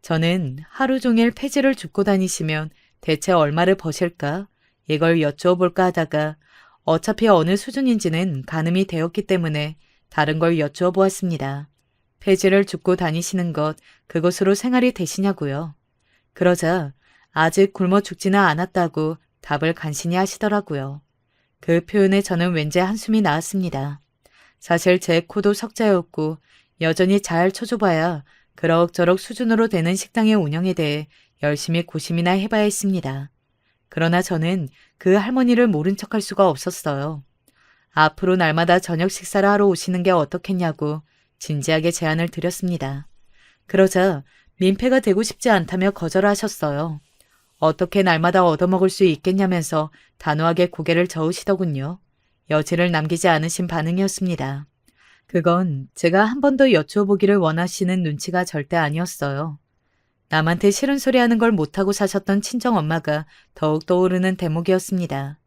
저는 하루 종일 폐지를 줍고 다니시면 대체 얼마를 버실까? 이걸 여쭈어볼까 하다가 어차피 어느 수준인지는 가늠이 되었기 때문에 다른 걸 여쭈어 보았습니다. 폐지를 줍고 다니시는 것, 그것으로 생활이 되시냐고요. 그러자 아직 굶어 죽지는 않았다고 답을 간신히 하시더라고요. 그 표현에 저는 왠지 한숨이 나왔습니다. 사실 제 코도 석자였고 여전히 잘 쳐줘봐야 그럭저럭 수준으로 되는 식당의 운영에 대해 열심히 고심이나 해봐야 했습니다. 그러나 저는 그 할머니를 모른 척할 수가 없었어요. 앞으로 날마다 저녁 식사를 하러 오시는 게 어떻겠냐고 진지하게 제안을 드렸습니다. 그러자 민폐가 되고 싶지 않다며 거절하셨어요. 어떻게 날마다 얻어먹을 수 있겠냐면서 단호하게 고개를 저으시더군요. 여지를 남기지 않으신 반응이었습니다. 그건 제가 한 번 더 여쭈어보기를 원하시는 눈치가 절대 아니었어요. 남한테 싫은 소리 하는 걸 못하고 사셨던 친정엄마가 더욱 떠오르는 대목이었습니다.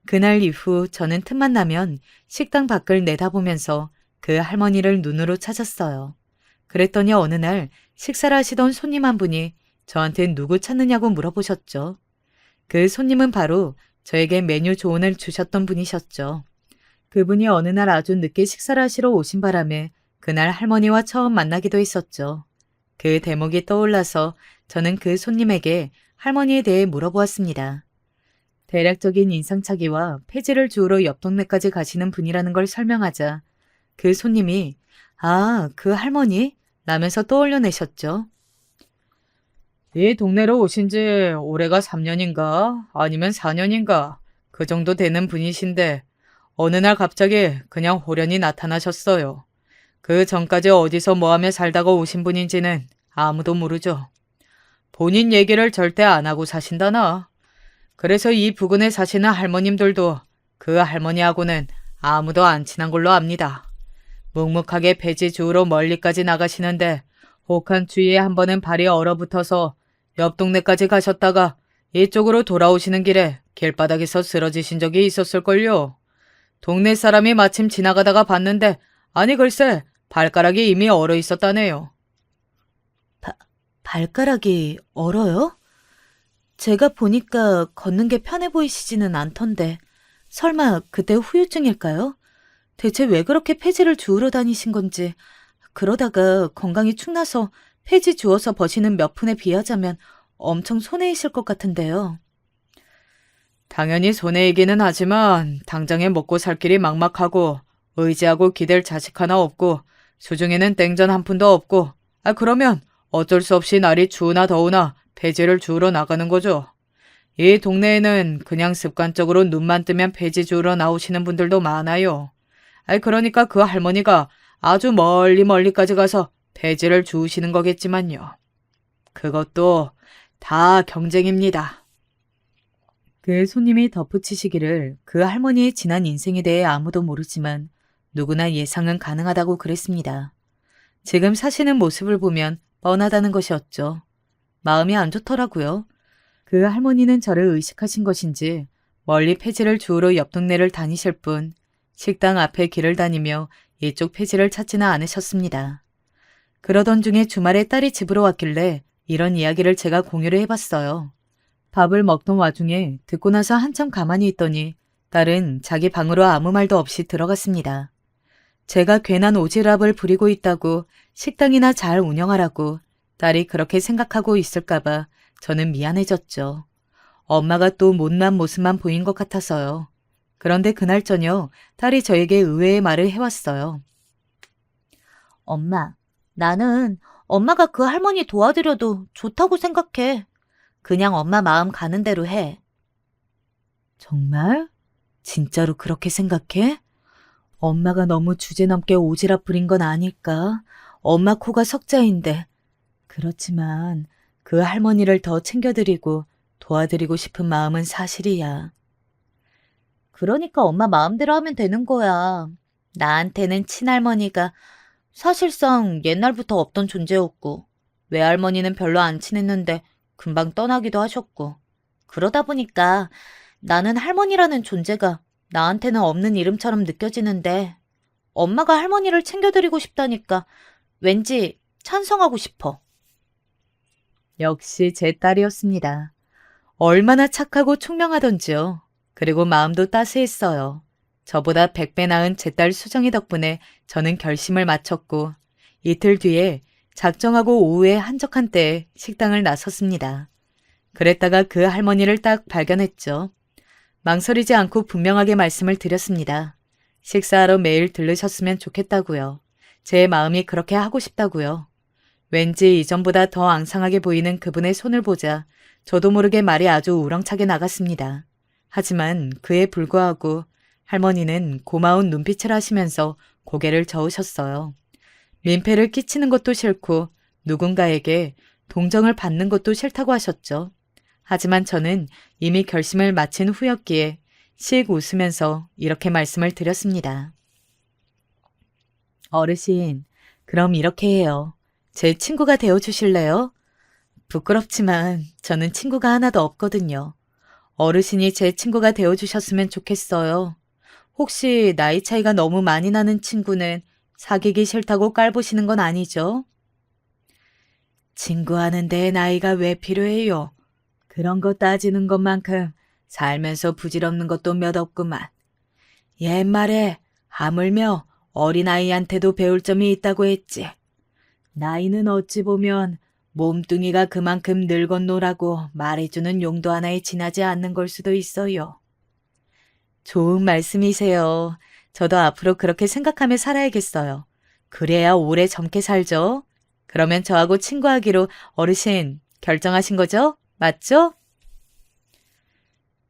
그날 이후 저는 틈만 나면 식당 밖을 내다보면서 그 할머니를 눈으로 찾았어요. 그랬더니 어느 날 식사를 하시던 손님 한 분이 저한테 누구 찾느냐고 물어보셨죠. 그 손님은 바로 저에게 메뉴 조언을 주셨던 분이셨죠. 그분이 어느 날 아주 늦게 식사를 하시러 오신 바람에 그날 할머니와 처음 만나기도 했었죠. 그 대목이 떠올라서 저는 그 손님에게 할머니에 대해 물어보았습니다. 대략적인 인상착의와 폐지를 주우러 옆 동네까지 가시는 분이라는 걸 설명하자 그 손님이 아, 그 할머니? 라면서 떠올려내셨죠. 이 동네로 오신 지 올해가 3년인가 아니면 4년인가 그 정도 되는 분이신데 어느 날 갑자기 그냥 호련히 나타나셨어요. 그 전까지 어디서 뭐하며 살다가 오신 분인지는 아무도 모르죠. 본인 얘기를 절대 안 하고 사신다나. 그래서 이 부근에 사시는 할머님들도 그 할머니하고는 아무도 안 친한 걸로 압니다. 묵묵하게 폐지 주우러 멀리까지 나가시는데 혹한 주위에 한 번은 발이 얼어붙어서 옆 동네까지 가셨다가 이쪽으로 돌아오시는 길에 길바닥에서 쓰러지신 적이 있었을걸요. 동네 사람이 마침 지나가다가 봤는데 아니 글쎄 발가락이 이미 얼어 있었다네요. 발가락이 얼어요? 제가 보니까 걷는 게 편해 보이시지는 않던데 설마 그때 후유증일까요? 대체 왜 그렇게 폐지를 주우러 다니신 건지 그러다가 건강이 축나서 폐지 주워서 버시는 몇 푼에 비하자면 엄청 손해이실 것 같은데요. 당연히 손해이기는 하지만 당장에 먹고 살 길이 막막하고 의지하고 기댈 자식 하나 없고 수중에는 땡전 한 푼도 없고 그러면 어쩔 수 없이 날이 추우나 더우나 폐지를 주우러 나가는 거죠. 이 동네에는 그냥 습관적으로 눈만 뜨면 폐지 주우러 나오시는 분들도 많아요. 그러니까 그 할머니가 아주 멀리까지 가서 폐지를 주우시는 거겠지만요. 그것도 다 경쟁입니다. 그 손님이 덧붙이시기를 그 할머니의 지난 인생에 대해 아무도 모르지만 누구나 예상은 가능하다고 그랬습니다. 지금 사시는 모습을 보면 뻔하다는 것이었죠. 마음이 안 좋더라고요. 그 할머니는 저를 의식하신 것인지 멀리 폐지를 주우러 옆 동네를 다니실 뿐 식당 앞에 길을 다니며 이쪽 폐지를 찾지는 않으셨습니다. 그러던 중에 주말에 딸이 집으로 왔길래 이런 이야기를 제가 공유를 해봤어요. 밥을 먹던 와중에 듣고 나서 한참 가만히 있더니 딸은 자기 방으로 아무 말도 없이 들어갔습니다. 제가 괜한 오지랖을 부리고 있다고 식당이나 잘 운영하라고 딸이 그렇게 생각하고 있을까봐 저는 미안해졌죠. 엄마가 또 못난 모습만 보인 것 같아서요. 그런데 그날 저녁 딸이 저에게 의외의 말을 해왔어요. 엄마, 나는 엄마가 그 할머니 도와드려도 좋다고 생각해. 그냥 엄마 마음 가는 대로 해. 정말? 진짜로 그렇게 생각해? 엄마가 너무 주제넘게 오지랖 부린 건 아닐까? 엄마 코가 석자인데. 그렇지만 그 할머니를 더 챙겨드리고 도와드리고 싶은 마음은 사실이야. 그러니까 엄마 마음대로 하면 되는 거야. 나한테는 친할머니가 사실상 옛날부터 없던 존재였고, 외할머니는 별로 안 친했는데 금방 떠나기도 하셨고, 그러다 보니까 나는 할머니라는 존재가 나한테는 없는 이름처럼 느껴지는데, 엄마가 할머니를 챙겨드리고 싶다니까 왠지 찬성하고 싶어. 역시 제 딸이었습니다. 얼마나 착하고 총명하던지요. 그리고 마음도 따스했어요. 저보다 100배 나은 제 딸 수정이 덕분에 저는 결심을 마쳤고 이틀 뒤에 작정하고 오후에 한적한 때에 식당을 나섰습니다. 그랬다가 그 할머니를 딱 발견했죠. 망설이지 않고 분명하게 말씀을 드렸습니다. 식사하러 매일 들르셨으면 좋겠다고요. 제 마음이 그렇게 하고 싶다고요. 왠지 이전보다 더 앙상하게 보이는 그분의 손을 보자 저도 모르게 말이 아주 우렁차게 나갔습니다. 하지만 그에 불구하고 할머니는 고마운 눈빛을 하시면서 고개를 저으셨어요. 민폐를 끼치는 것도 싫고 누군가에게 동정을 받는 것도 싫다고 하셨죠. 하지만 저는 이미 결심을 마친 후였기에 씩 웃으면서 이렇게 말씀을 드렸습니다. 어르신, 그럼 이렇게 해요. 제 친구가 되어주실래요? 부끄럽지만 저는 친구가 하나도 없거든요. 어르신이 제 친구가 되어주셨으면 좋겠어요. 혹시 나이 차이가 너무 많이 나는 친구는 사귀기 싫다고 깔보시는 건 아니죠? 친구하는데 나이가 왜 필요해요? 그런 거 따지는 것만큼 살면서 부질없는 것도 몇 없구만. 옛말에 하물며 어린아이한테도 배울 점이 있다고 했지. 나이는 어찌 보면 몸뚱이가 그만큼 늙었노라고 말해주는 용도 하나에 지나지 않는 걸 수도 있어요. 좋은 말씀이세요. 저도 앞으로 그렇게 생각하며 살아야겠어요. 그래야 오래 젊게 살죠. 그러면 저하고 친구하기로 어르신 결정하신 거죠? 맞죠?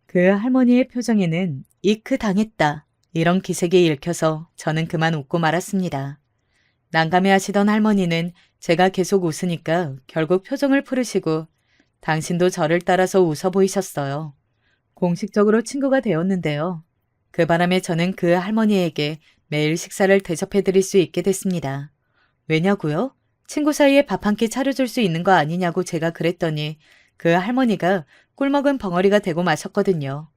그 할머니의 표정에는 이크 당했다. 이런 기색이 읽혀서 저는 그만 웃고 말았습니다. 난감해하시던 할머니는 제가 계속 웃으니까 결국 표정을 푸르시고 당신도 저를 따라서 웃어 보이셨어요. 공식적으로 친구가 되었는데요. 그 바람에 저는 그 할머니에게 매일 식사를 대접해 드릴 수 있게 됐습니다. 왜냐고요? 친구 사이에 밥 한 끼 차려줄 수 있는 거 아니냐고 제가 그랬더니 그 할머니가 꿀먹은 벙어리가 되고 마셨거든요.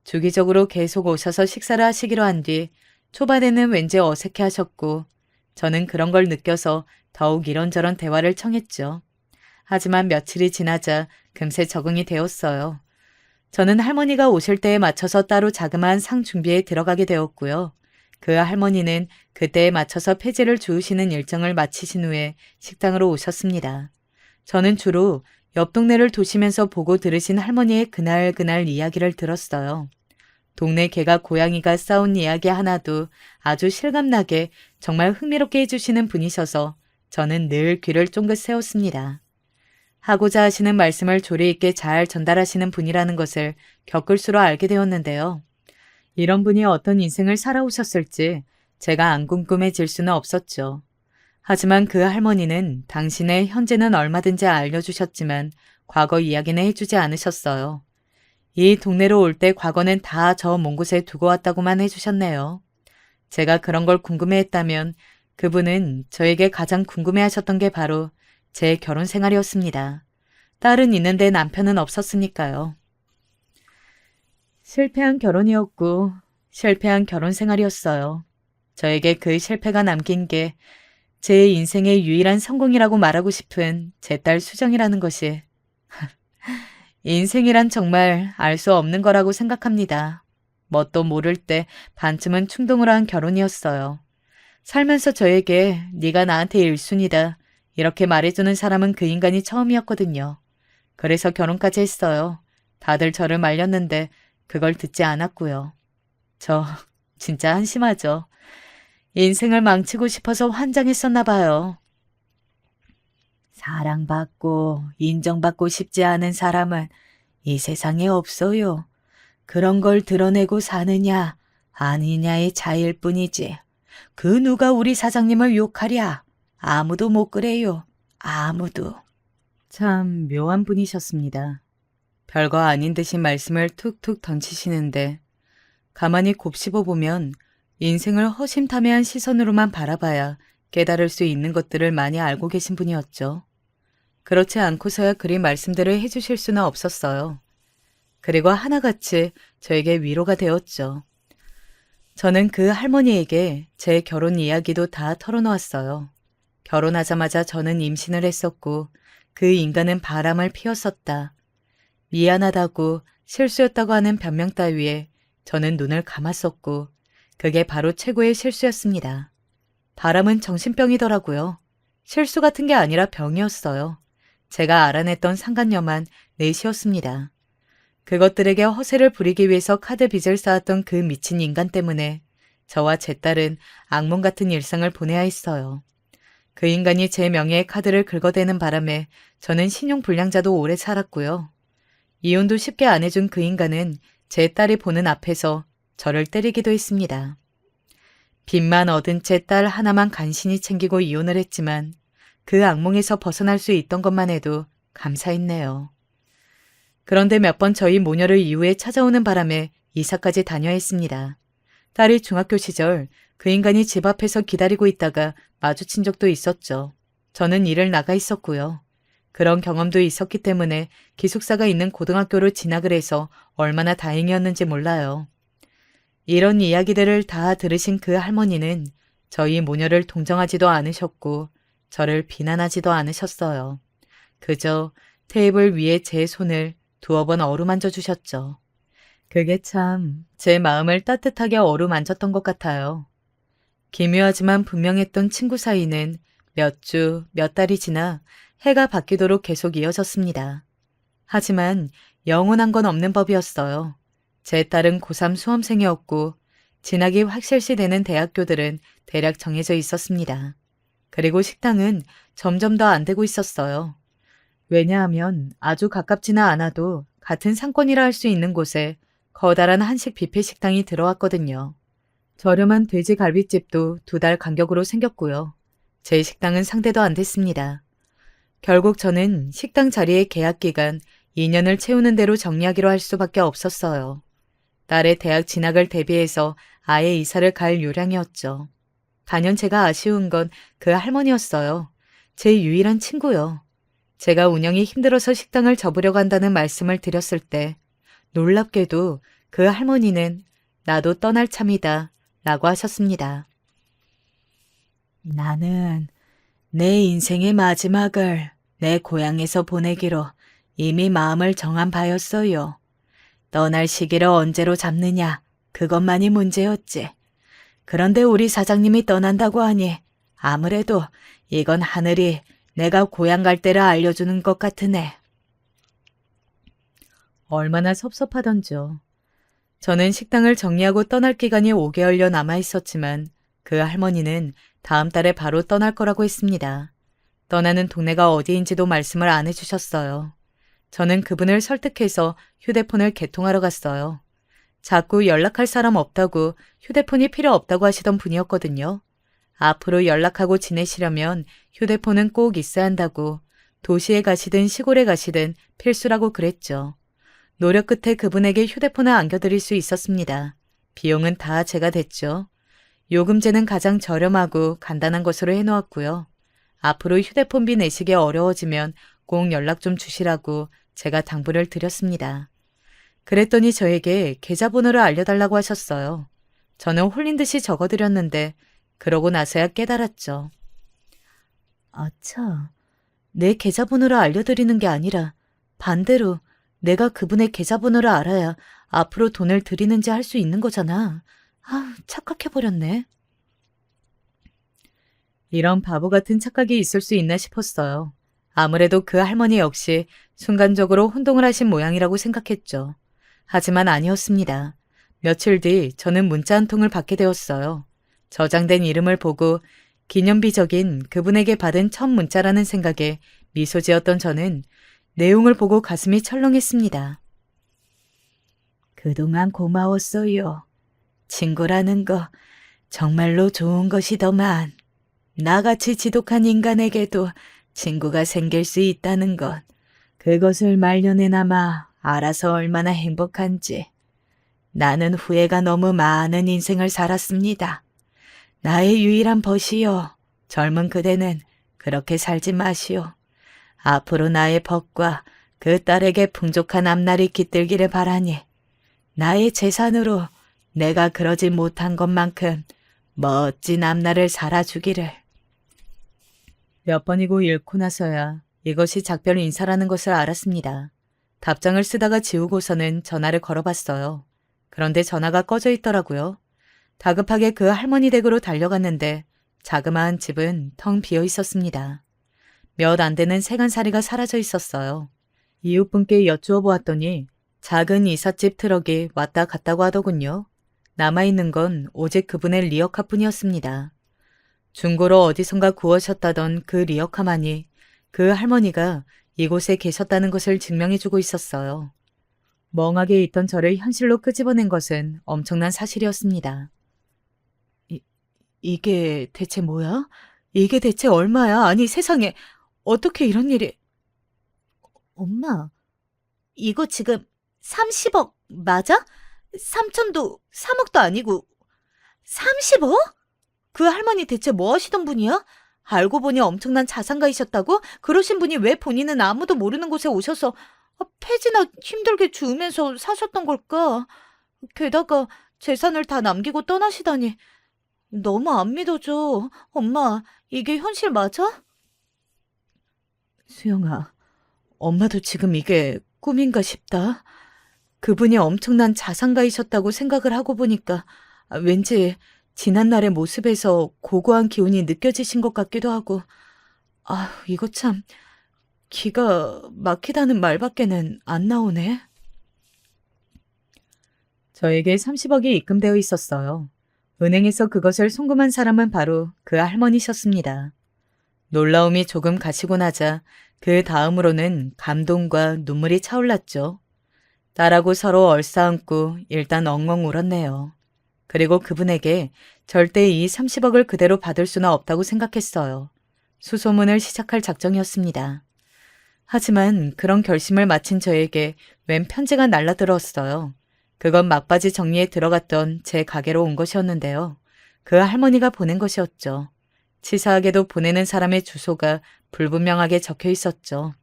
주기적으로 계속 오셔서 식사를 하시기로 한 뒤 초반에는 왠지 어색해 하셨고 저는 그런 걸 느껴서 더욱 이런저런 대화를 청했죠. 하지만 며칠이 지나자 금세 적응이 되었어요. 저는 할머니가 오실 때에 맞춰서 따로 자그마한 상 준비에 들어가게 되었고요. 그 할머니는 그때에 맞춰서 폐지를 주우시는 일정을 마치신 후에 식당으로 오셨습니다. 저는 주로 옆 동네를 도시면서 보고 들으신 할머니의 그날 이야기를 들었어요. 동네 개가 고양이가 싸운 이야기 하나도 아주 실감나게 정말 흥미롭게 해주시는 분이셔서 저는 늘 귀를 쫑긋 세웠습니다. 하고자 하시는 말씀을 조리 있게 잘 전달하시는 분이라는 것을 겪을수록 알게 되었는데요. 이런 분이 어떤 인생을 살아오셨을지 제가 안 궁금해질 수는 없었죠. 하지만 그 할머니는 당신의 현재는 얼마든지 알려주셨지만 과거 이야기는 해주지 않으셨어요. 이 동네로 올 때 과거는 다 저 먼 곳에 두고 왔다고만 해주셨네요. 제가 그런 걸 궁금해했다면 그분은 저에게 가장 궁금해하셨던 게 바로 제 결혼 생활이었습니다. 딸은 있는데 남편은 없었으니까요. 실패한 결혼이었고 실패한 결혼 생활이었어요. 저에게 그 실패가 남긴 게 제 인생의 유일한 성공이라고 말하고 싶은 제 딸 수정이라는 것이 인생이란 정말 알 수 없는 거라고 생각합니다. 뭣도 모를 때 반쯤은 충동으로 한 결혼이었어요. 살면서 저에게 네가 나한테 1순위다 이렇게 말해주는 사람은 그 인간이 처음이었거든요. 그래서 결혼까지 했어요. 다들 저를 말렸는데 그걸 듣지 않았고요. 저 진짜 한심하죠. 인생을 망치고 싶어서 환장했었나 봐요. 사랑받고 인정받고 싶지 않은 사람은 이 세상에 없어요. 그런 걸 드러내고 사느냐 아니냐의 차이일 뿐이지. 그 누가 우리 사장님을 욕하랴. 아무도 못 그래요. 아무도. 참 묘한 분이셨습니다. 별거 아닌 듯이 말씀을 툭툭 던지시는데 가만히 곱씹어 보면 인생을 허심탄회한 시선으로만 바라봐야 깨달을 수 있는 것들을 많이 알고 계신 분이었죠. 그렇지 않고서야 그리 말씀들을 해주실 수는 없었어요. 그리고 하나같이 저에게 위로가 되었죠. 저는 그 할머니에게 제 결혼 이야기도 다 털어놓았어요. 결혼하자마자 저는 임신을 했었고 그 인간은 바람을 피웠었다. 미안하다고 실수였다고 하는 변명 따위에 저는 눈을 감았었고 그게 바로 최고의 실수였습니다. 바람은 정신병이더라고요. 실수 같은 게 아니라 병이었어요. 제가 알아냈던 상간녀만 넷이었습니다. 그것들에게 허세를 부리기 위해서 카드 빚을 쌓았던 그 미친 인간 때문에 저와 제 딸은 악몽 같은 일상을 보내야 했어요. 그 인간이 제 명예의 카드를 긁어대는 바람에 저는 신용불량자도 오래 살았고요. 이혼도 쉽게 안 해준 그 인간은 제 딸이 보는 앞에서 저를 때리기도 했습니다. 빚만 얻은 채 딸 하나만 간신히 챙기고 이혼을 했지만 그 악몽에서 벗어날 수 있던 것만 해도 감사했네요. 그런데 몇 번 저희 모녀를 이후에 찾아오는 바람에 이사까지 다녀야 했습니다. 딸이 중학교 시절 그 인간이 집 앞에서 기다리고 있다가 마주친 적도 있었죠. 저는 일을 나가 있었고요. 그런 경험도 있었기 때문에 기숙사가 있는 고등학교로 진학을 해서 얼마나 다행이었는지 몰라요. 이런 이야기들을 다 들으신 그 할머니는 저희 모녀를 동정하지도 않으셨고 저를 비난하지도 않으셨어요. 그저 테이블 위에 제 손을 두어 번 어루만져 주셨죠. 그게 참 제 마음을 따뜻하게 어루만졌던 것 같아요. 기묘하지만 분명했던 친구 사이는 몇 주, 몇 달이 지나 해가 바뀌도록 계속 이어졌습니다. 하지만 영원한 건 없는 법이었어요. 제 딸은 고3 수험생이었고 진학이 확실시 되는 대학교들은 대략 정해져 있었습니다. 그리고 식당은 점점 더 안 되고 있었어요. 왜냐하면 아주 가깝지는 않아도 같은 상권이라 할 수 있는 곳에 커다란 한식 뷔페 식당이 들어왔거든요. 저렴한 돼지 갈비집도 2달 간격으로 생겼고요. 제 식당은 상대도 안 됐습니다. 결국 저는 식당 자리의 계약 기간 2년을 채우는 대로 정리하기로 할 수밖에 없었어요. 딸의 대학 진학을 대비해서 아예 이사를 갈 요량이었죠. 단연 제가 아쉬운 건 그 할머니였어요. 제 유일한 친구요. 제가 운영이 힘들어서 식당을 접으려고 한다는 말씀을 드렸을 때 놀랍게도 그 할머니는 나도 떠날 참이다 라고 하셨습니다. 나는 내 인생의 마지막을 내 고향에서 보내기로 이미 마음을 정한 바였어요. 떠날 시기를 언제로 잡느냐 그것만이 문제였지. 그런데 우리 사장님이 떠난다고 하니 아무래도 이건 하늘이 내가 고향 갈 때를 알려주는 것 같으네. 얼마나 섭섭하던지요. 저는 식당을 정리하고 떠날 기간이 5개월여 남아 있었지만 그 할머니는 다음 달에 바로 떠날 거라고 했습니다. 떠나는 동네가 어디인지도 말씀을 안 해주셨어요. 저는 그분을 설득해서 휴대폰을 개통하러 갔어요. 자꾸 연락할 사람 없다고 휴대폰이 필요 없다고 하시던 분이었거든요. 앞으로 연락하고 지내시려면 휴대폰은 꼭 있어야 한다고 도시에 가시든 시골에 가시든 필수라고 그랬죠. 노력 끝에 그분에게 휴대폰을 안겨드릴 수 있었습니다. 비용은 다 제가 댔죠. 요금제는 가장 저렴하고 간단한 것으로 해놓았고요. 앞으로 휴대폰비 내시기 어려워지면 꼭 연락 좀 주시라고 제가 당부를 드렸습니다. 그랬더니 저에게 계좌번호를 알려달라고 하셨어요. 저는 홀린 듯이 적어드렸는데 그러고 나서야 깨달았죠. 아차, 내 계좌번호를 알려드리는 게 아니라 반대로 내가 그분의 계좌번호를 알아야 앞으로 돈을 드리는지 할 수 있는 거잖아. 아, 착각해버렸네. 이런 바보 같은 착각이 있을 수 있나 싶었어요. 아무래도 그 할머니 역시 순간적으로 혼동을 하신 모양이라고 생각했죠. 하지만 아니었습니다. 며칠 뒤 저는 문자 한 통을 받게 되었어요. 저장된 이름을 보고 기념비적인 그분에게 받은 첫 문자라는 생각에 미소 지었던 저는 내용을 보고 가슴이 철렁했습니다. 그동안 고마웠어요. 친구라는 거 정말로 좋은 것이더만. 나같이 지독한 인간에게도 친구가 생길 수 있다는 것. 그것을 말년에나마 알아서 얼마나 행복한지. 나는 후회가 너무 많은 인생을 살았습니다. 나의 유일한 벗이요. 젊은 그대는 그렇게 살지 마시오. 앞으로 나의 벗과 그 딸에게 풍족한 앞날이 깃들기를 바라니 나의 재산으로 내가 그러지 못한 것만큼 멋진 앞날을 살아주기를. 몇 번이고 읽고 나서야 이것이 작별 인사라는 것을 알았습니다. 답장을 쓰다가 지우고서는 전화를 걸어봤어요. 그런데 전화가 꺼져 있더라고요. 다급하게 그 할머니 댁으로 달려갔는데 자그마한 집은 텅 비어 있었습니다. 몇 안 되는 세간살이가 사라져 있었어요. 이웃분께 여쭈어 보았더니 작은 이삿집 트럭이 왔다 갔다고 하더군요. 남아있는 건 오직 그분의 리어카뿐이었습니다. 중고로 어디선가 구워셨다던 그 리어카만이 그 할머니가 이곳에 계셨다는 것을 증명해주고 있었어요. 멍하게 있던 저를 현실로 끄집어낸 것은 엄청난 사실이었습니다. 이게 대체 뭐야? 이게 대체 얼마야? 아니 세상에 어떻게 이런 일이... 엄마, 이거 지금 30억 맞아? 3천도 3억도 아니고 30억? 그 할머니 대체 뭐 하시던 분이야? 알고 보니 엄청난 자산가이셨다고? 그러신 분이 왜 본인은 아무도 모르는 곳에 오셔서 폐지나 힘들게 주우면서 사셨던 걸까? 게다가 재산을 다 남기고 떠나시다니 너무 안 믿어져. 엄마, 이게 현실 맞아? 수영아, 엄마도 지금 이게 꿈인가 싶다. 그분이 엄청난 자산가이셨다고 생각을 하고 보니까 왠지 지난날의 모습에서 고고한 기운이 느껴지신 것 같기도 하고, 아, 이거 참 기가 막히다는 말밖에는 안 나오네. 저에게 30억이 입금되어 있었어요. 은행에서 그것을 송금한 사람은 바로 그 할머니셨습니다. 놀라움이 조금 가시고 나자 그 다음으로는 감동과 눈물이 차올랐죠. 딸하고 서로 얼싸안고 일단 엉엉 울었네요. 그리고 그분에게 절대 이 30억을 그대로 받을 수는 없다고 생각했어요. 수소문을 시작할 작정이었습니다. 하지만 그런 결심을 마친 저에게 웬 편지가 날라들었어요. 그건 막바지 정리에 들어갔던 제 가게로 온 것이었는데요. 그 할머니가 보낸 것이었죠. 치사하게도 보내는 사람의 주소가 불분명하게 적혀 있었죠.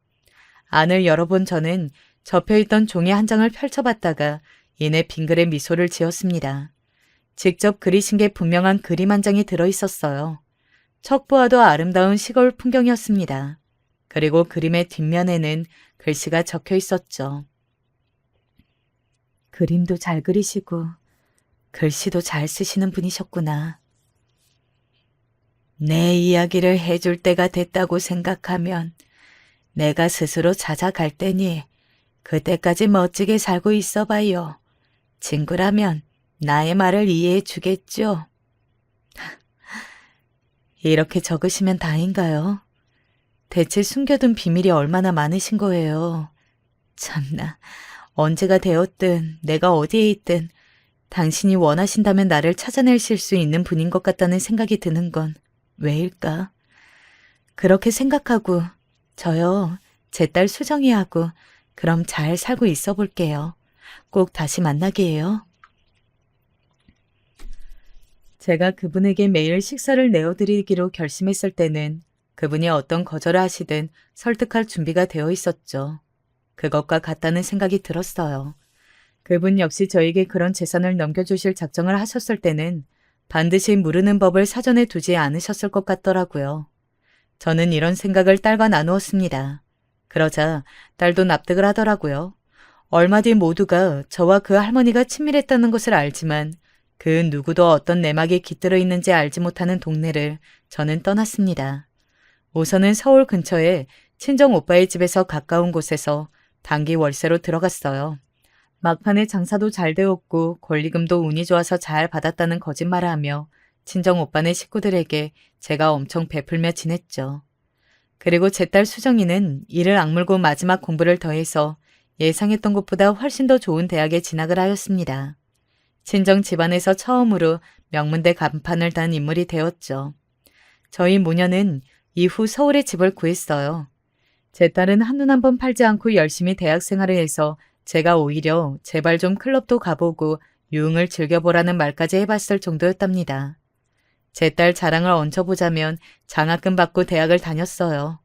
안을 열어본 저는 접혀있던 종이 한 장을 펼쳐봤다가 이내 빙그레 미소를 지었습니다. 직접 그리신 게 분명한 그림 한 장이 들어있었어요. 척 보아도 아름다운 시골 풍경이었습니다. 그리고 그림의 뒷면에는 글씨가 적혀 있었죠. 그림도 잘 그리시고 글씨도 잘 쓰시는 분이셨구나. 내 이야기를 해줄 때가 됐다고 생각하면 내가 스스로 찾아갈 테니 그때까지 멋지게 살고 있어봐요. 친구라면 나의 말을 이해해 주겠죠? 이렇게 적으시면 다인가요? 대체 숨겨둔 비밀이 얼마나 많으신 거예요. 참나, 언제가 되었든 내가 어디에 있든 당신이 원하신다면 나를 찾아내실 수 있는 분인 것 같다는 생각이 드는 건 왜일까? 그렇게 생각하고 저요, 제 딸 수정이하고 그럼 잘 살고 있어 볼게요. 꼭 다시 만나게요. 제가 그분에게 매일 식사를 내어드리기로 결심했을 때는 그분이 어떤 거절을 하시든 설득할 준비가 되어 있었죠. 그것과 같다는 생각이 들었어요. 그분 역시 저에게 그런 재산을 넘겨주실 작정을 하셨을 때는 반드시 무르는 법을 사전에 두지 않으셨을 것 같더라고요. 저는 이런 생각을 딸과 나누었습니다. 그러자 딸도 납득을 하더라고요. 얼마 뒤 모두가 저와 그 할머니가 친밀했다는 것을 알지만 그 누구도 어떤 내막이 깃들어 있는지 알지 못하는 동네를 저는 떠났습니다. 우선은 서울 근처에 친정 오빠의 집에서 가까운 곳에서 단기 월세로 들어갔어요. 막판에 장사도 잘 되었고 권리금도 운이 좋아서 잘 받았다는 거짓말을 하며 친정 오빠네 식구들에게 제가 엄청 베풀며 지냈죠. 그리고 제 딸 수정이는 이를 악물고 마지막 공부를 더해서 예상했던 것보다 훨씬 더 좋은 대학에 진학을 하였습니다. 친정 집안에서 처음으로 명문대 간판을 단 인물이 되었죠. 저희 모녀는 이후 서울에 집을 구했어요. 제 딸은 한눈 한번 팔지 않고 열심히 대학 생활을 해서 제가 오히려 제발 좀 클럽도 가보고 유흥을 즐겨보라는 말까지 해봤을 정도였답니다. 제 딸 자랑을 얹어보자면 장학금 받고 대학을 다녔어요.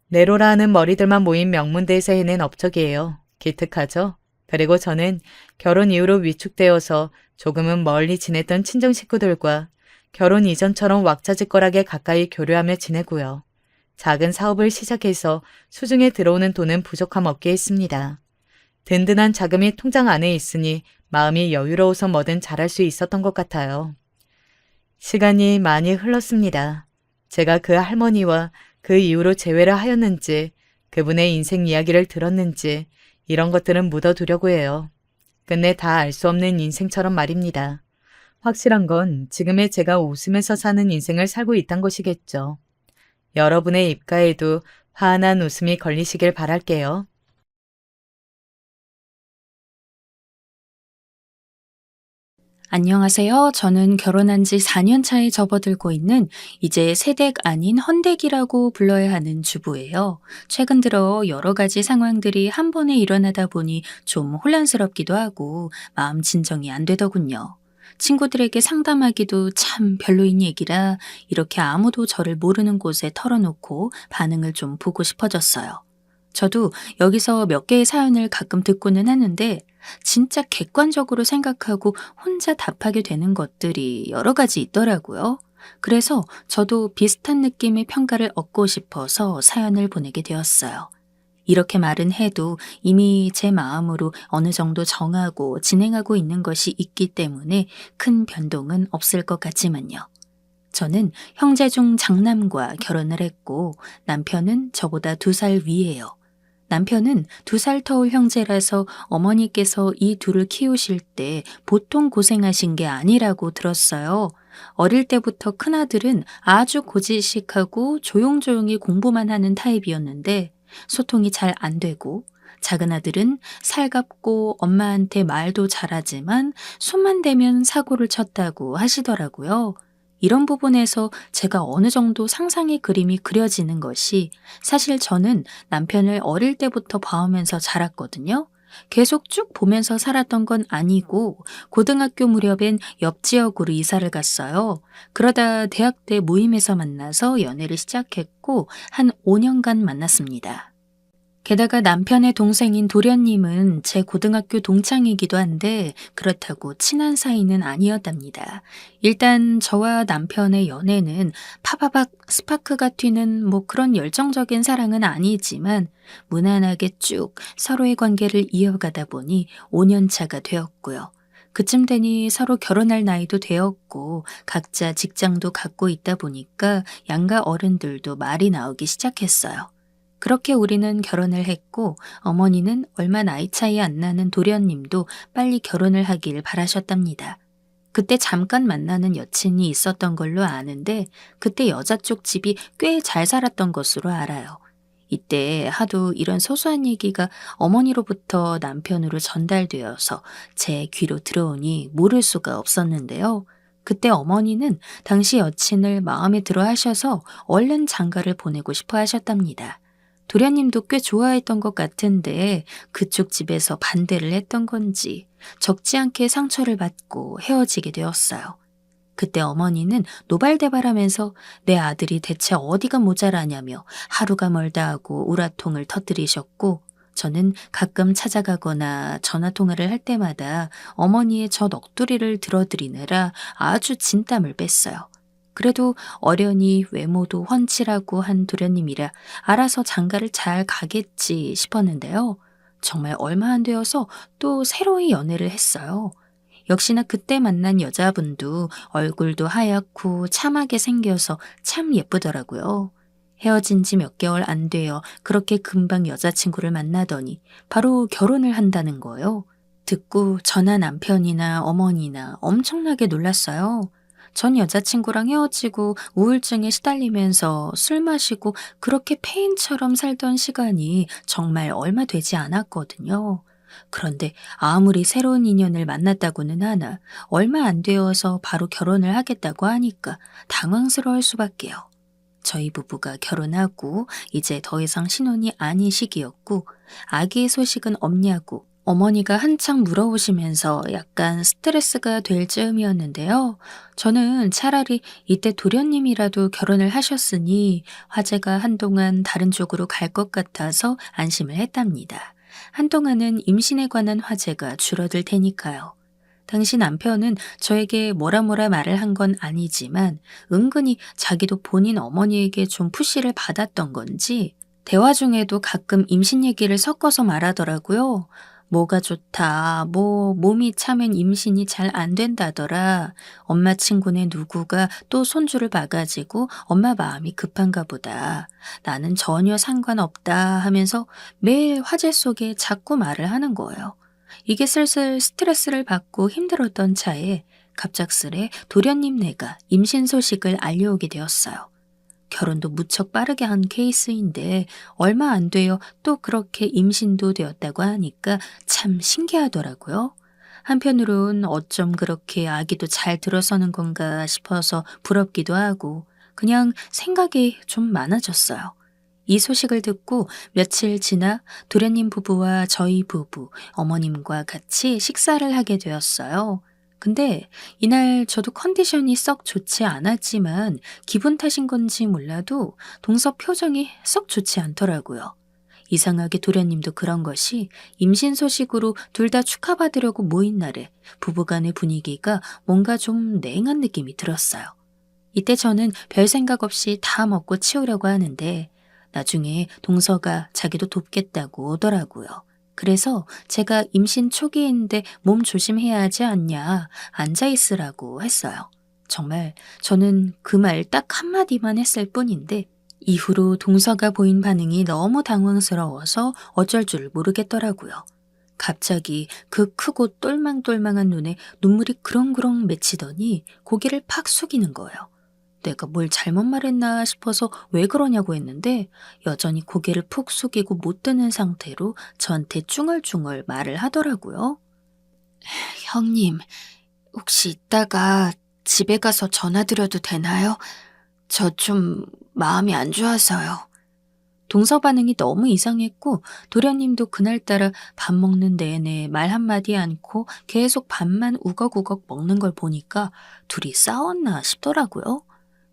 네로라 하는 머리들만 모인 명문대에서 해낸 업적이에요. 기특하죠? 그리고 저는 결혼 이후로 위축되어서 조금은 멀리 지냈던 친정 식구들과 결혼 이전처럼 왁자지껄하게 가까이 교류하며 지내고요. 작은 사업을 시작해서 수중에 들어오는 돈은 부족함 없게 했습니다. 든든한 자금이 통장 안에 있으니 마음이 여유로워서 뭐든 잘할 수 있었던 것 같아요. 시간이 많이 흘렀습니다. 제가 그 할머니와 그 이후로 재회를 하였는지 그분의 인생 이야기를 들었는지 이런 것들은 묻어두려고 해요. 끝내 다 알 수 없는 인생처럼 말입니다. 확실한 건 지금의 제가 웃으면서 사는 인생을 살고 있단 것이겠죠. 여러분의 입가에도 환한 웃음이 걸리시길 바랄게요. 안녕하세요. 저는 결혼한 지 4년 차에 접어들고 있는 이제 새댁 아닌 헌댁이라고 불러야 하는 주부예요. 최근 들어 여러 가지 상황들이 한 번에 일어나다 보니 좀 혼란스럽기도 하고 마음 진정이 안 되더군요. 친구들에게 상담하기도 참 별로인 얘기라 이렇게 아무도 저를 모르는 곳에 털어놓고 반응을 좀 보고 싶어졌어요. 저도 여기서 몇 개의 사연을 가끔 듣고는 하는데 진짜 객관적으로 생각하고 혼자 답하게 되는 것들이 여러 가지 있더라고요. 그래서 저도 비슷한 느낌의 평가를 얻고 싶어서 사연을 보내게 되었어요. 이렇게 말은 해도 이미 제 마음으로 어느 정도 정하고 진행하고 있는 것이 있기 때문에 큰 변동은 없을 것 같지만요. 저는 형제 중 장남과 결혼을 했고 남편은 저보다 2살 위예요. 남편은 2살 터울 형제라서 어머니께서 이 둘을 키우실 때 보통 고생하신 게 아니라고 들었어요. 어릴 때부터 큰아들은 아주 고지식하고 조용조용히 공부만 하는 타입이었는데 소통이 잘 안 되고 작은아들은 살갑고 엄마한테 말도 잘하지만 손만 대면 사고를 쳤다고 하시더라고요. 이런 부분에서 제가 어느 정도 상상의 그림이 그려지는 것이 사실 저는 남편을 어릴 때부터 봐오면서 자랐거든요. 계속 쭉 보면서 살았던 건 아니고 고등학교 무렵엔 옆 지역으로 이사를 갔어요. 그러다 대학 때 모임에서 만나서 연애를 시작했고 한 5년간 만났습니다. 게다가 남편의 동생인 도련님은 제 고등학교 동창이기도 한데 그렇다고 친한 사이는 아니었답니다. 일단 저와 남편의 연애는 파바박 스파크가 튀는 뭐 그런 열정적인 사랑은 아니지만 무난하게 쭉 서로의 관계를 이어가다 보니 5년 차가 되었고요. 그쯤 되니 서로 결혼할 나이도 되었고 각자 직장도 갖고 있다 보니까 양가 어른들도 말이 나오기 시작했어요. 그렇게 우리는 결혼을 했고 어머니는 얼마 나이 차이 안 나는 도련님도 빨리 결혼을 하길 바라셨답니다. 그때 잠깐 만나는 여친이 있었던 걸로 아는데 그때 여자 쪽 집이 꽤 잘 살았던 것으로 알아요. 이때 하도 이런 소소한 얘기가 어머니로부터 남편으로 전달되어서 제 귀로 들어오니 모를 수가 없었는데요. 그때 어머니는 당시 여친을 마음에 들어 하셔서 얼른 장가를 보내고 싶어 하셨답니다. 도련님도 꽤 좋아했던 것 같은데 그쪽 집에서 반대를 했던 건지 적지 않게 상처를 받고 헤어지게 되었어요. 그때 어머니는 노발대발하면서 내 아들이 대체 어디가 모자라냐며 하루가 멀다 하고 우라통을 터뜨리셨고, 저는 가끔 찾아가거나 전화통화를 할 때마다 어머니의 저 넋두리를 들어드리느라 아주 진땀을 뺐어요. 그래도 어련히 외모도 훤칠하고 한 도련님이라 알아서 장가를 잘 가겠지 싶었는데요. 정말 얼마 안 되어서 또 새로이 연애를 했어요. 역시나 그때 만난 여자분도 얼굴도 하얗고 참하게 생겨서 참 예쁘더라고요. 헤어진 지 몇 개월 안 되어 그렇게 금방 여자친구를 만나더니 바로 결혼을 한다는 거예요. 듣고 저나 남편이나 어머니나 엄청나게 놀랐어요. 전 여자친구랑 헤어지고 우울증에 시달리면서 술 마시고 그렇게 폐인처럼 살던 시간이 정말 얼마 되지 않았거든요. 그런데 아무리 새로운 인연을 만났다고는 하나 얼마 안 되어서 바로 결혼을 하겠다고 하니까 당황스러울 수밖에요. 저희 부부가 결혼하고 이제 더 이상 신혼이 아닌 시기였고 아기의 소식은 없냐고 어머니가 한창 물어보시면서 약간 스트레스가 될 즈음이었는데요. 저는 차라리 이때 도련님이라도 결혼을 하셨으니 화제가 한동안 다른 쪽으로 갈 것 같아서 안심을 했답니다. 한동안은 임신에 관한 화제가 줄어들 테니까요. 당시 남편은 저에게 뭐라 말을 한 건 아니지만 은근히 자기도 본인 어머니에게 좀 푸시를 받았던 건지 대화 중에도 가끔 임신 얘기를 섞어서 말하더라고요. 뭐가 좋다, 몸이 차면 임신이 잘 안 된다더라. 엄마 친구네 누구가 또 손주를 봐가지고 엄마 마음이 급한가 보다. 나는 전혀 상관없다 하면서 매일 화제 속에 자꾸 말을 하는 거예요. 이게 슬슬 스트레스를 받고 힘들었던 차에 갑작스레 도련님네가 임신 소식을 알려오게 되었어요. 결혼도 무척 빠르게 한 케이스인데 얼마 안 되어 또 그렇게 임신도 되었다고 하니까 참 신기하더라고요. 한편으론 어쩜 그렇게 아기도 잘 들어서는 건가 싶어서 부럽기도 하고 그냥 생각이 좀 많아졌어요. 이 소식을 듣고 며칠 지나 도련님 부부와 저희 부부, 어머님과 같이 식사를 하게 되었어요. 근데 이날 저도 컨디션이 썩 좋지 않았지만 기분 탓인 건지 몰라도 동서 표정이 썩 좋지 않더라고요. 이상하게 도련님도 그런 것이 임신 소식으로 둘 다 축하받으려고 모인 날에 부부간의 분위기가 뭔가 좀 냉한 느낌이 들었어요. 이때 저는 별 생각 없이 다 먹고 치우려고 하는데 나중에 동서가 자기도 돕겠다고 오더라고요. 그래서 제가 임신 초기인데 몸 조심해야 하지 않냐, 앉아있으라고 했어요. 정말 저는 그 말 딱 한마디만 했을 뿐인데 이후로 동서가 보인 반응이 너무 당황스러워서 어쩔 줄 모르겠더라고요. 갑자기 그 크고 똘망똘망한 눈에 눈물이 그렁그렁 맺히더니 고개를 팍 숙이는 거예요. 내가 뭘 잘못 말했나 싶어서 왜 그러냐고 했는데 여전히 고개를 푹 숙이고 못 드는 상태로 저한테 쭝얼쭝얼 말을 하더라고요. 형님, 혹시 이따가 집에 가서 전화드려도 되나요? 저 좀 마음이 안 좋아서요. 동서 반응이 너무 이상했고 도련님도 그날따라 밥 먹는 내내 말 한마디 않고 계속 밥만 우걱우걱 먹는 걸 보니까 둘이 싸웠나 싶더라고요.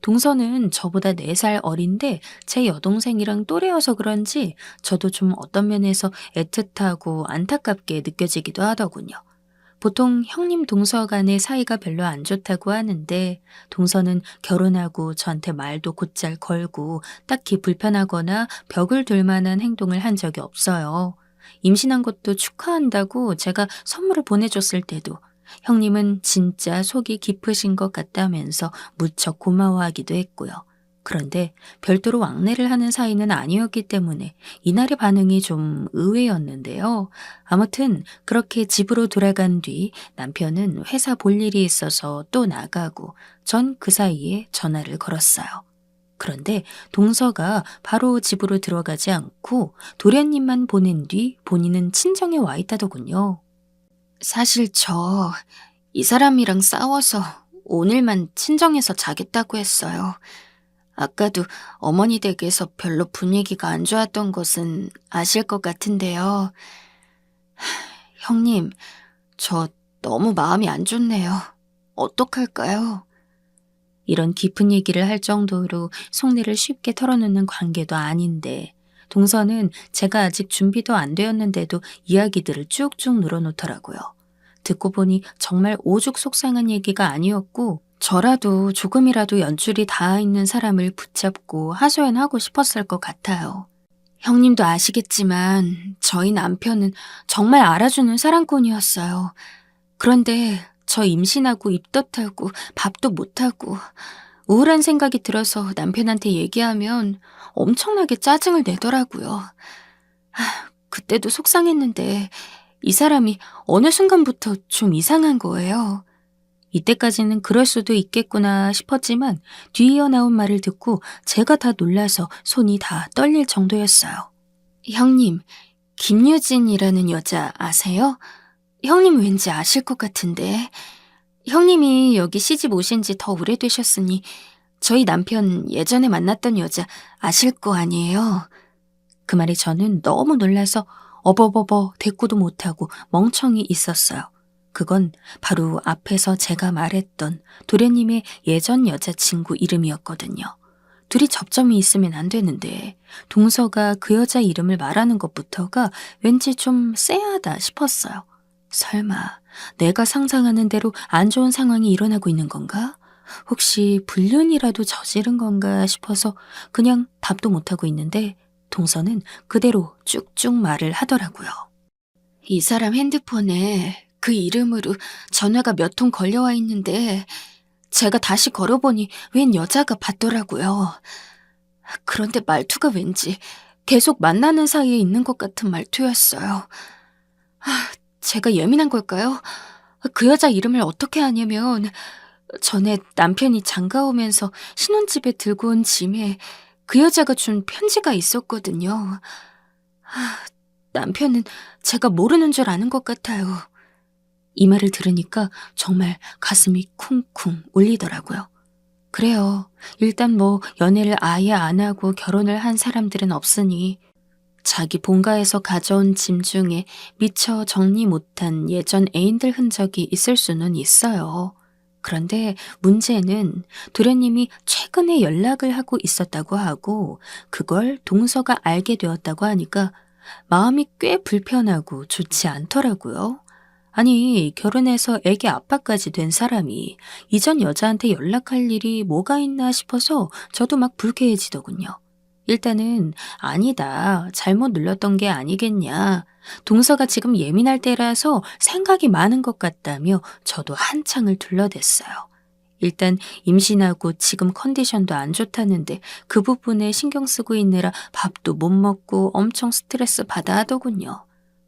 동서는 저보다 4살 어린데 제 여동생이랑 또래여서 그런지 저도 좀 어떤 면에서 애틋하고 안타깝게 느껴지기도 하더군요. 보통 형님 동서 간의 사이가 별로 안 좋다고 하는데 동서는 결혼하고 저한테 말도 곧잘 걸고 딱히 불편하거나 벽을 둘 만한 행동을 한 적이 없어요. 임신한 것도 축하한다고 제가 선물을 보내줬을 때도 형님은 진짜 속이 깊으신 것 같다면서 무척 고마워하기도 했고요. 그런데 별도로 왕래를 하는 사이는 아니었기 때문에 이날의 반응이 좀 의외였는데요. 아무튼 그렇게 집으로 돌아간 뒤 남편은 회사 볼 일이 있어서 또 나가고 전 그 사이에 전화를 걸었어요. 그런데 동서가 바로 집으로 들어가지 않고 도련님만 보낸 뒤 본인은 친정에 와 있다더군요. 사실 이 사람이랑 싸워서 오늘만 친정에서 자겠다고 했어요. 아까도 어머니 댁에서 별로 분위기가 안 좋았던 것은 아실 것 같은데요. 형님, 저 너무 마음이 안 좋네요. 어떡할까요? 이런 깊은 얘기를 할 정도로 속내를 쉽게 털어놓는 관계도 아닌데 동서는 제가 아직 준비도 안 되었는데도 이야기들을 쭉쭉 늘어놓더라고요. 듣고 보니 정말 오죽 속상한 얘기가 아니었고 저라도 조금이라도 연줄이 닿아 있는 사람을 붙잡고 하소연하고 싶었을 것 같아요. 형님도 아시겠지만 저희 남편은 정말 알아주는 사랑꾼이었어요. 그런데 저 임신하고 입덧하고 밥도 못하고 우울한 생각이 들어서 남편한테 얘기하면 엄청나게 짜증을 내더라고요. 그때도 속상했는데 이 사람이 어느 순간부터 좀 이상한 거예요. 이때까지는 그럴 수도 있겠구나 싶었지만 뒤이어 나온 말을 듣고 제가 다 놀라서 손이 다 떨릴 정도였어요. 형님, 김유진이라는 여자 아세요? 형님 왠지 아실 것 같은데. 형님이 여기 시집 오신 지 더 오래되셨으니 저희 남편 예전에 만났던 여자 아실 거 아니에요? 그 말에 저는 너무 놀라서 어버버버 대꾸도 못하고 멍청이 있었어요. 그건 바로 앞에서 제가 말했던 도련님의 예전 여자친구 이름이었거든요. 둘이 접점이 있으면 안 되는데 동서가 그 여자 이름을 말하는 것부터가 왠지 좀 쎄하다 싶었어요. 설마 내가 상상하는 대로 안 좋은 상황이 일어나고 있는 건가? 혹시 불륜이라도 저지른 건가 싶어서 그냥 답도 못하고 있는데 동서는 그대로 쭉쭉 말을 하더라고요. 이 사람 핸드폰에 그 이름으로 전화가 몇 통 걸려와 있는데 제가 다시 걸어보니 웬 여자가 받더라고요. 그런데 말투가 왠지 계속 만나는 사이에 있는 것 같은 말투였어요. 제가 예민한 걸까요? 그 여자 이름을 어떻게 아냐면 전에 남편이 장가 오면서 신혼집에 들고 온 짐에 그 여자가 준 편지가 있었거든요. 남편은 제가 모르는 줄 아는 것 같아요. 이 말을 들으니까 정말 가슴이 쿵쿵 울리더라고요. 그래요. 일단 연애를 아예 안 하고 결혼을 한 사람들은 없으니 자기 본가에서 가져온 짐 중에 미처 정리 못한 예전 애인들 흔적이 있을 수는 있어요. 그런데 문제는 도련님이 최근에 연락을 하고 있었다고 하고 그걸 동서가 알게 되었다고 하니까 마음이 꽤 불편하고 좋지 않더라고요. 아니, 결혼해서 애기 아빠까지 된 사람이 이전 여자한테 연락할 일이 뭐가 있나 싶어서 저도 막 불쾌해지더군요. 일단은 아니다, 잘못 눌렀던 게 아니겠냐. 동서가 지금 예민할 때라서 생각이 많은 것 같다며 저도 한창을 둘러댔어요. 일단 임신하고 지금 컨디션도 안 좋다는데 그 부분에 신경 쓰고 있느라 밥도 못 먹고 엄청 스트레스 받아 하더군요.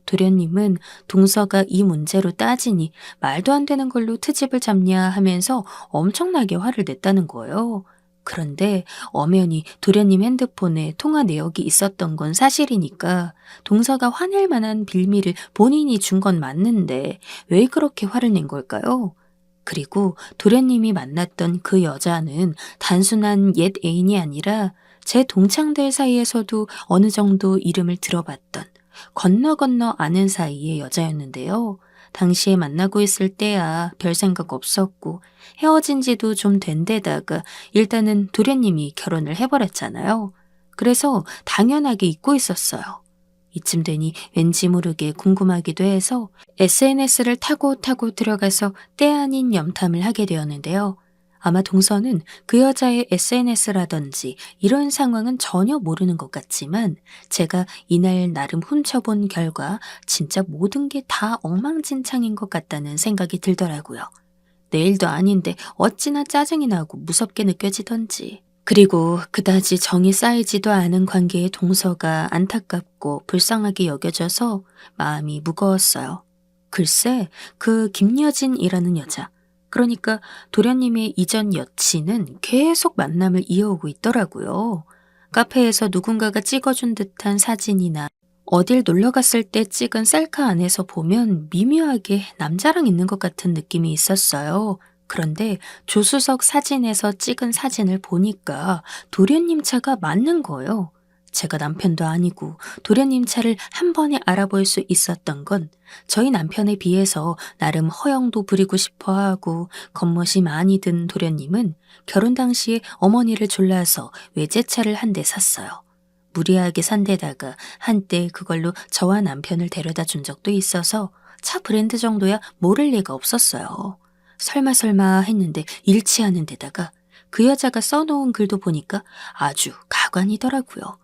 도련님은 동서가 이 문제로 따지니 말도 안 되는 걸로 트집을 잡냐 하면서 엄청나게 화를 냈다는 거예요. 그런데 엄연히 도련님 핸드폰에 통화 내역이 있었던 건 사실이니까 동서가 화낼 만한 빌미를 본인이 준 건 맞는데 왜 그렇게 화를 낸 걸까요? 그리고 도련님이 만났던 그 여자는 단순한 옛 애인이 아니라 제 동창들 사이에서도 어느 정도 이름을 들어봤던 건너 아는 사이의 여자였는데요. 당시에 만나고 있을 때야 별 생각 없었고 헤어진 지도 좀 된 데다가 일단은 도련님이 결혼을 해버렸잖아요. 그래서 당연하게 잊고 있었어요. 이쯤 되니 왠지 모르게 궁금하기도 해서 SNS를 타고 들어가서 때 아닌 염탐을 하게 되었는데요. 아마 동서는 그 여자의 SNS라든지 이런 상황은 전혀 모르는 것 같지만 제가 이날 나름 훔쳐본 결과 진짜 모든 게 다 엉망진창인 것 같다는 생각이 들더라고요. 내일도 아닌데 어찌나 짜증이 나고 무섭게 느껴지던지. 그리고 그다지 정이 쌓이지도 않은 관계의 동서가 안타깝고 불쌍하게 여겨져서 마음이 무거웠어요. 글쎄, 그 김여진이라는 여자. 그러니까 도련님의 이전 여친은 계속 만남을 이어오고 있더라고요. 카페에서 누군가가 찍어준 듯한 사진이나 어딜 놀러 갔을 때 찍은 셀카 안에서 보면 미묘하게 남자랑 있는 것 같은 느낌이 있었어요. 그런데 조수석 사진에서 찍은 사진을 보니까 도련님 차가 맞는 거예요. 제가 남편도 아니고 도련님 차를 한 번에 알아볼 수 있었던 건 저희 남편에 비해서 나름 허영도 부리고 싶어 하고 겉멋이 많이 든 도련님은 결혼 당시에 어머니를 졸라서 외제차를 한 대 샀어요. 무리하게 산 데다가 한때 그걸로 저와 남편을 데려다 준 적도 있어서 차 브랜드 정도야 모를 리가 없었어요. 설마 했는데 일치하는 데다가 그 여자가 써놓은 글도 보니까 아주 가관이더라고요.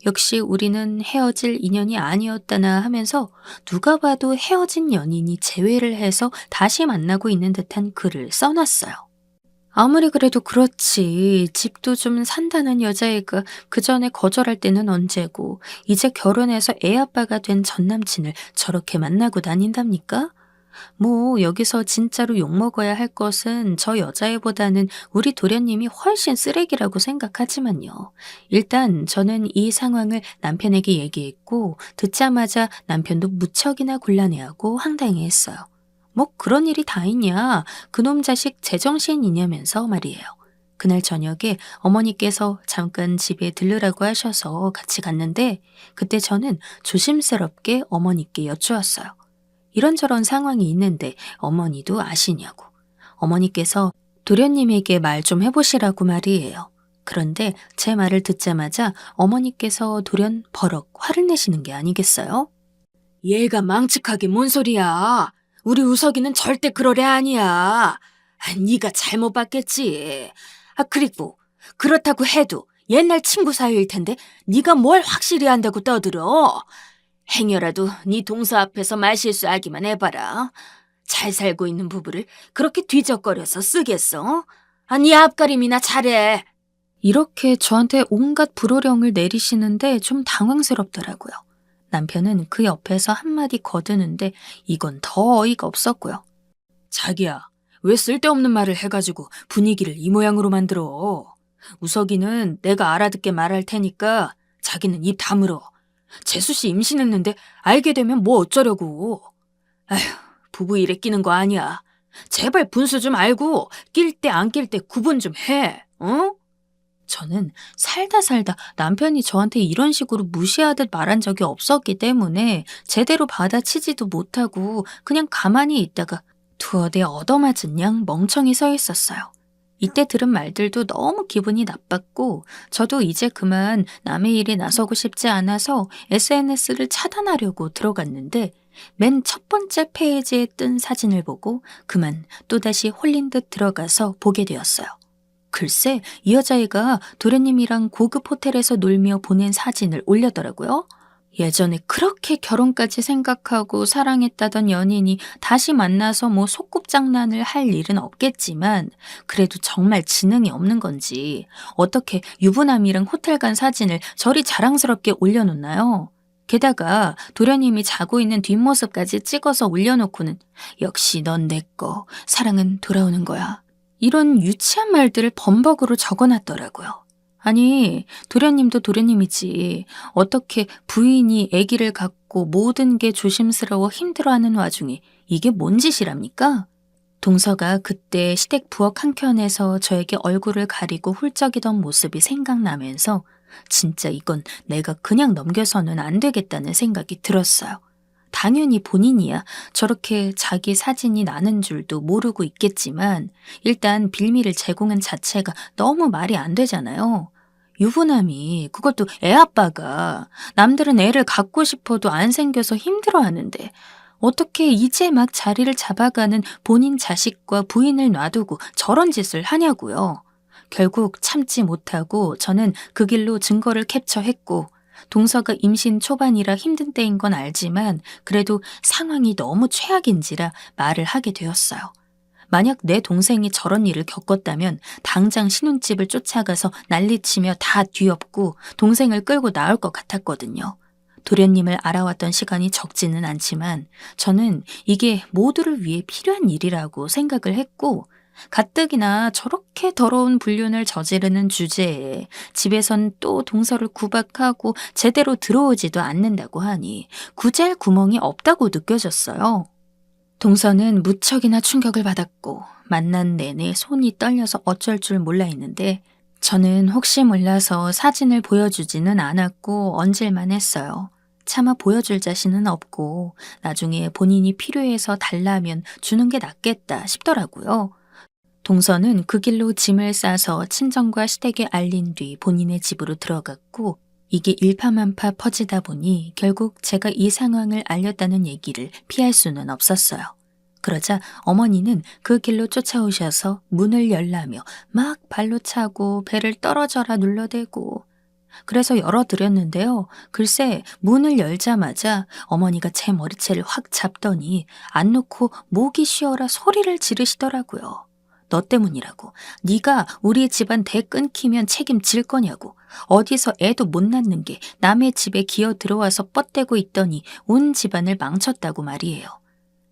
역시 우리는 헤어질 인연이 아니었다나 하면서 누가 봐도 헤어진 연인이 재회를 해서 다시 만나고 있는 듯한 글을 써놨어요. 아무리 그래도 그렇지. 집도 좀 산다는 여자애가 그 전에 거절할 때는 언제고 이제 결혼해서 애 아빠가 된 전 남친을 저렇게 만나고 다닌답니까? 여기서 진짜로 욕먹어야 할 것은 저 여자애보다는 우리 도련님이 훨씬 쓰레기라고 생각하지만요. 일단 저는 이 상황을 남편에게 얘기했고 듣자마자 남편도 무척이나 곤란해하고 황당해했어요. 그런 일이 다 있냐? 그놈 자식 제정신이냐면서 말이에요. 그날 저녁에 어머니께서 잠깐 집에 들르라고 하셔서 같이 갔는데 그때 저는 조심스럽게 어머니께 여쭈었어요. 이런저런 상황이 있는데 어머니도 아시냐고. 어머니께서 도련님에게 말 좀 해보시라고 말이에요. 그런데 제 말을 듣자마자 어머니께서 돌연 버럭 화를 내시는 게 아니겠어요? 얘가 망측하게 뭔 소리야. 우리 우석이는 절대 그럴 애 아니야. 네가 잘못 봤겠지. 그리고 그렇다고 해도 옛날 친구 사이일 텐데 네가 뭘 확실히 한다고 떠들어. 행여라도 네 동서 앞에서 말실수하기만 해봐라. 잘 살고 있는 부부를 그렇게 뒤적거려서 쓰겠어? 네 앞가림이나 잘해. 이렇게 저한테 온갖 불호령을 내리시는데 좀 당황스럽더라고요. 남편은 그 옆에서 한마디 거드는데 이건 더 어이가 없었고요. 자기야, 왜 쓸데없는 말을 해가지고 분위기를 이 모양으로 만들어? 우석이는 내가 알아듣게 말할 테니까 자기는 입 다물어. 재수씨 임신했는데 알게 되면 뭐 어쩌려고. 아휴, 부부 일에 끼는 거 아니야. 제발 분수 좀 알고 낄 때 안 낄 때 구분 좀 해. 어? 저는 살다 남편이 저한테 이런 식으로 무시하듯 말한 적이 없었기 때문에 제대로 받아치지도 못하고 그냥 가만히 있다가 두어 대 얻어맞은 양 멍청이 서 있었어요. 이때 들은 말들도 너무 기분이 나빴고 저도 이제 그만 남의 일에 나서고 싶지 않아서 SNS를 차단하려고 들어갔는데 맨 첫 번째 페이지에 뜬 사진을 보고 그만 또다시 홀린 듯 들어가서 보게 되었어요. 글쎄 이 여자애가 도련님이랑 고급 호텔에서 놀며 보낸 사진을 올렸더라고요. 예전에 그렇게 결혼까지 생각하고 사랑했다던 연인이 다시 만나서 소꿉장난을 할 일은 없겠지만 그래도 정말 지능이 없는 건지 어떻게 유부남이랑 호텔 간 사진을 저리 자랑스럽게 올려놓나요? 게다가 도련님이 자고 있는 뒷모습까지 찍어서 올려놓고는 역시 넌 내 거, 사랑은 돌아오는 거야. 이런 유치한 말들을 범벅으로 적어놨더라고요. 아니, 도련님도 도련님이지. 어떻게 부인이 아기를 갖고 모든 게 조심스러워 힘들어하는 와중에 이게 뭔 짓이랍니까? 동서가 그때 시댁 부엌 한켠에서 저에게 얼굴을 가리고 훌쩍이던 모습이 생각나면서 진짜 이건 내가 그냥 넘겨서는 안 되겠다는 생각이 들었어요. 당연히 본인이야 저렇게 자기 사진이 나는 줄도 모르고 있겠지만 일단 빌미를 제공한 자체가 너무 말이 안 되잖아요. 유부남이 그것도 애 아빠가 남들은 애를 갖고 싶어도 안 생겨서 힘들어하는데 어떻게 이제 막 자리를 잡아가는 본인 자식과 부인을 놔두고 저런 짓을 하냐고요. 결국 참지 못하고 저는 그 길로 증거를 캡처했고 동서가 임신 초반이라 힘든 때인 건 알지만 그래도 상황이 너무 최악인지라 말을 하게 되었어요. 만약 내 동생이 저런 일을 겪었다면 당장 신혼집을 쫓아가서 난리치며 다 뒤엎고 동생을 끌고 나올 것 같았거든요. 도련님을 알아왔던 시간이 적지는 않지만 저는 이게 모두를 위해 필요한 일이라고 생각을 했고, 가뜩이나 저렇게 더러운 불륜을 저지르는 주제에 집에선 또 동서를 구박하고 제대로 들어오지도 않는다고 하니 구제할 구멍이 없다고 느껴졌어요. 동서는 무척이나 충격을 받았고 만난 내내 손이 떨려서 어쩔 줄 몰라 했는데, 저는 혹시 몰라서 사진을 보여주지는 않았고 얹을만 했어요. 차마 보여줄 자신은 없고 나중에 본인이 필요해서 달라면 주는 게 낫겠다 싶더라고요. 동서는 그 길로 짐을 싸서 친정과 시댁에 알린 뒤 본인의 집으로 들어갔고, 이게 일파만파 퍼지다 보니 결국 제가 이 상황을 알렸다는 얘기를 피할 수는 없었어요. 그러자 어머니는 그 길로 쫓아오셔서 문을 열라며 막 발로 차고 배를 떨어져라 눌러대고, 그래서 열어드렸는데요. 글쎄 문을 열자마자 어머니가 제 머리채를 확 잡더니 안 놓고 목이 쉬어라 소리를 지르시더라고요. 너 때문이라고. 네가 우리 집안 대 끊기면 책임질 거냐고. 어디서 애도 못 낳는 게 남의 집에 기어 들어와서 뻗대고 있더니 온 집안을 망쳤다고 말이에요.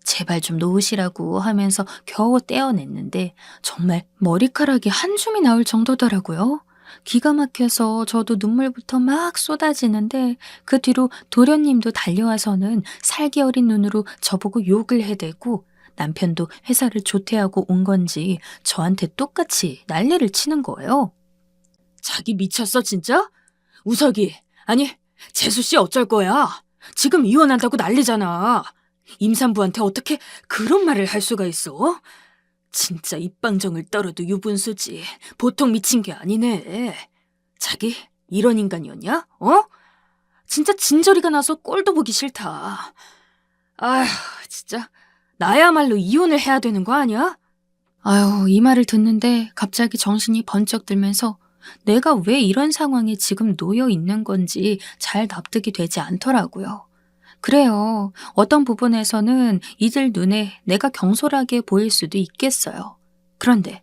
제발 좀 놓으시라고 하면서 겨우 떼어냈는데 정말 머리카락이 한 줌이 나올 정도더라고요. 기가 막혀서 저도 눈물부터 막 쏟아지는데, 그 뒤로 도련님도 달려와서는 살기 어린 눈으로 저보고 욕을 해대고, 남편도 회사를 조퇴하고 온 건지 저한테 똑같이 난리를 치는 거예요. 자기 미쳤어 진짜? 우석이, 아니 재수씨 어쩔 거야? 지금 이혼한다고 난리잖아. 임산부한테 어떻게 그런 말을 할 수가 있어? 진짜 입방정을 떨어도 유분수지. 보통 미친 게 아니네. 자기 이런 인간이었냐? 어? 진짜 진저리가 나서 꼴도 보기 싫다. 아휴 진짜 나야말로 이혼을 해야 되는 거 아니야? 아유, 이 말을 듣는데 갑자기 정신이 번쩍 들면서 내가 왜 이런 상황에 지금 놓여 있는 건지 잘 납득이 되지 않더라고요. 그래요. 어떤 부분에서는 이들 눈에 내가 경솔하게 보일 수도 있겠어요. 그런데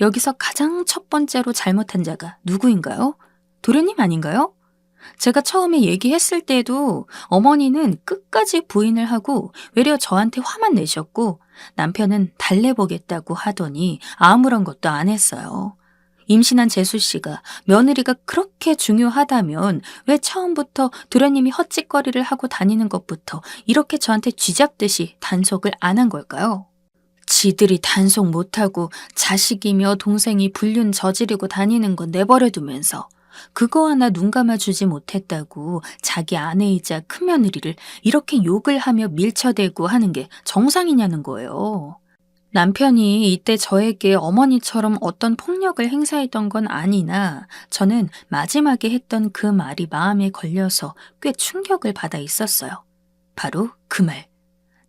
여기서 가장 첫 번째로 잘못한 자가 누구인가요? 도련님 아닌가요? 제가 처음에 얘기했을 때도 어머니는 끝까지 부인을 하고 외려 저한테 화만 내셨고, 남편은 달래보겠다고 하더니 아무런 것도 안 했어요. 임신한 재수 씨가 며느리가 그렇게 중요하다면 왜 처음부터 도련님이 헛짓거리를 하고 다니는 것부터 이렇게 저한테 쥐잡듯이 단속을 안 한 걸까요? 지들이 단속 못하고 자식이며 동생이 불륜 저지르고 다니는 건 내버려두면서 그거 하나 눈 감아주지 못했다고 자기 아내이자 큰며느리를 이렇게 욕을 하며 밀쳐대고 하는 게 정상이냐는 거예요. 남편이 이때 저에게 어머니처럼 어떤 폭력을 행사했던 건 아니나 저는 마지막에 했던 그 말이 마음에 걸려서 꽤 충격을 받아 있었어요. 바로 그 말.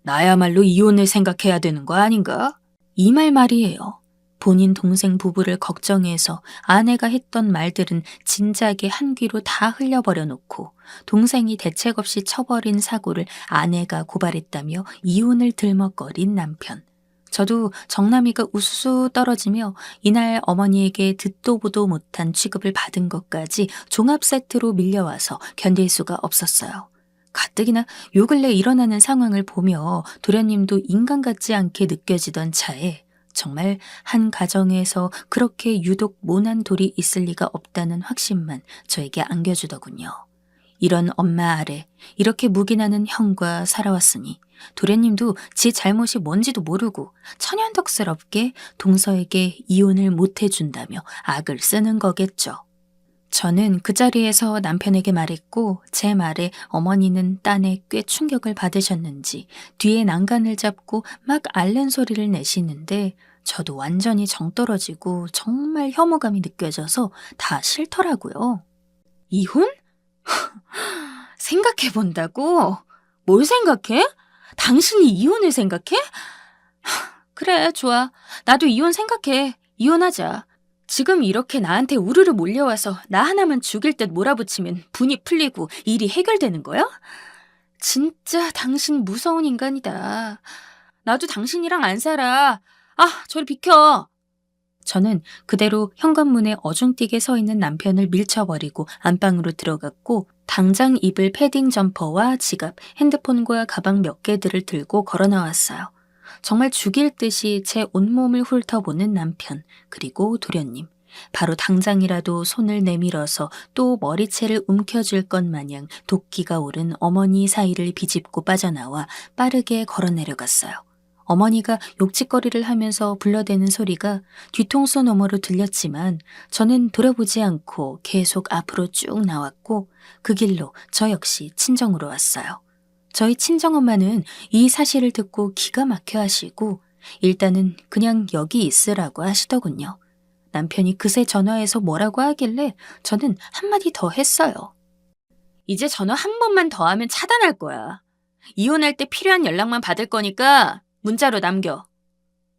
나야말로 이혼을 생각해야 되는 거 아닌가? 이 말 말이에요. 본인 동생 부부를 걱정해서 아내가 했던 말들은 진작에 한 귀로 다 흘려버려 놓고 동생이 대책 없이 쳐버린 사고를 아내가 고발했다며 이혼을 들먹거린 남편. 저도 정남이가 우수수 떨어지며 이날 어머니에게 듣도 보도 못한 취급을 받은 것까지 종합 세트로 밀려와서 견딜 수가 없었어요. 가뜩이나 요 근래 일어나는 상황을 보며 도련님도 인간 같지 않게 느껴지던 차에 정말 한 가정에서 그렇게 유독 모난 돌이 있을 리가 없다는 확신만 저에게 안겨주더군요. 이런 엄마 아래 이렇게 묵인하는 형과 살아왔으니 도련님도 지 잘못이 뭔지도 모르고 천연덕스럽게 동서에게 이혼을 못해준다며 악을 쓰는 거겠죠. 저는 그 자리에서 남편에게 말했고 제 말에 어머니는 딴에 꽤 충격을 받으셨는지 뒤에 난간을 잡고 막 앓는 소리를 내시는데 저도 완전히 정 떨어지고 정말 혐오감이 느껴져서 다 싫더라고요. 이혼? 생각해본다고? 뭘 생각해? 당신이 이혼을 생각해? 그래, 좋아. 나도 이혼 생각해. 이혼하자. 지금 이렇게 나한테 우르르 몰려와서 나 하나만 죽일 듯 몰아붙이면 분이 풀리고 일이 해결되는 거야? 진짜 당신 무서운 인간이다. 나도 당신이랑 안 살아. 아, 저리 비켜. 저는 그대로 현관문에 어중뛰게 서 있는 남편을 밀쳐버리고 안방으로 들어갔고 당장 입을 패딩 점퍼와 지갑, 핸드폰과 가방 몇 개들을 들고 걸어 나왔어요. 정말 죽일 듯이 제 온몸을 훑어보는 남편, 그리고 도련님. 바로 당장이라도 손을 내밀어서 또 머리채를 움켜쥘 것 마냥 도끼가 오른 어머니 사이를 비집고 빠져나와 빠르게 걸어 내려갔어요. 어머니가 욕짓거리를 하면서 불러대는 소리가 뒤통수 너머로 들렸지만 저는 돌아보지 않고 계속 앞으로 쭉 나왔고 그 길로 저 역시 친정으로 왔어요. 저희 친정엄마는 이 사실을 듣고 기가 막혀 하시고 일단은 그냥 여기 있으라고 하시더군요. 남편이 그새 전화해서 뭐라고 하길래 저는 한마디 더 했어요. 이제 전화 한 번만 더 하면 차단할 거야. 이혼할 때 필요한 연락만 받을 거니까 문자로 남겨.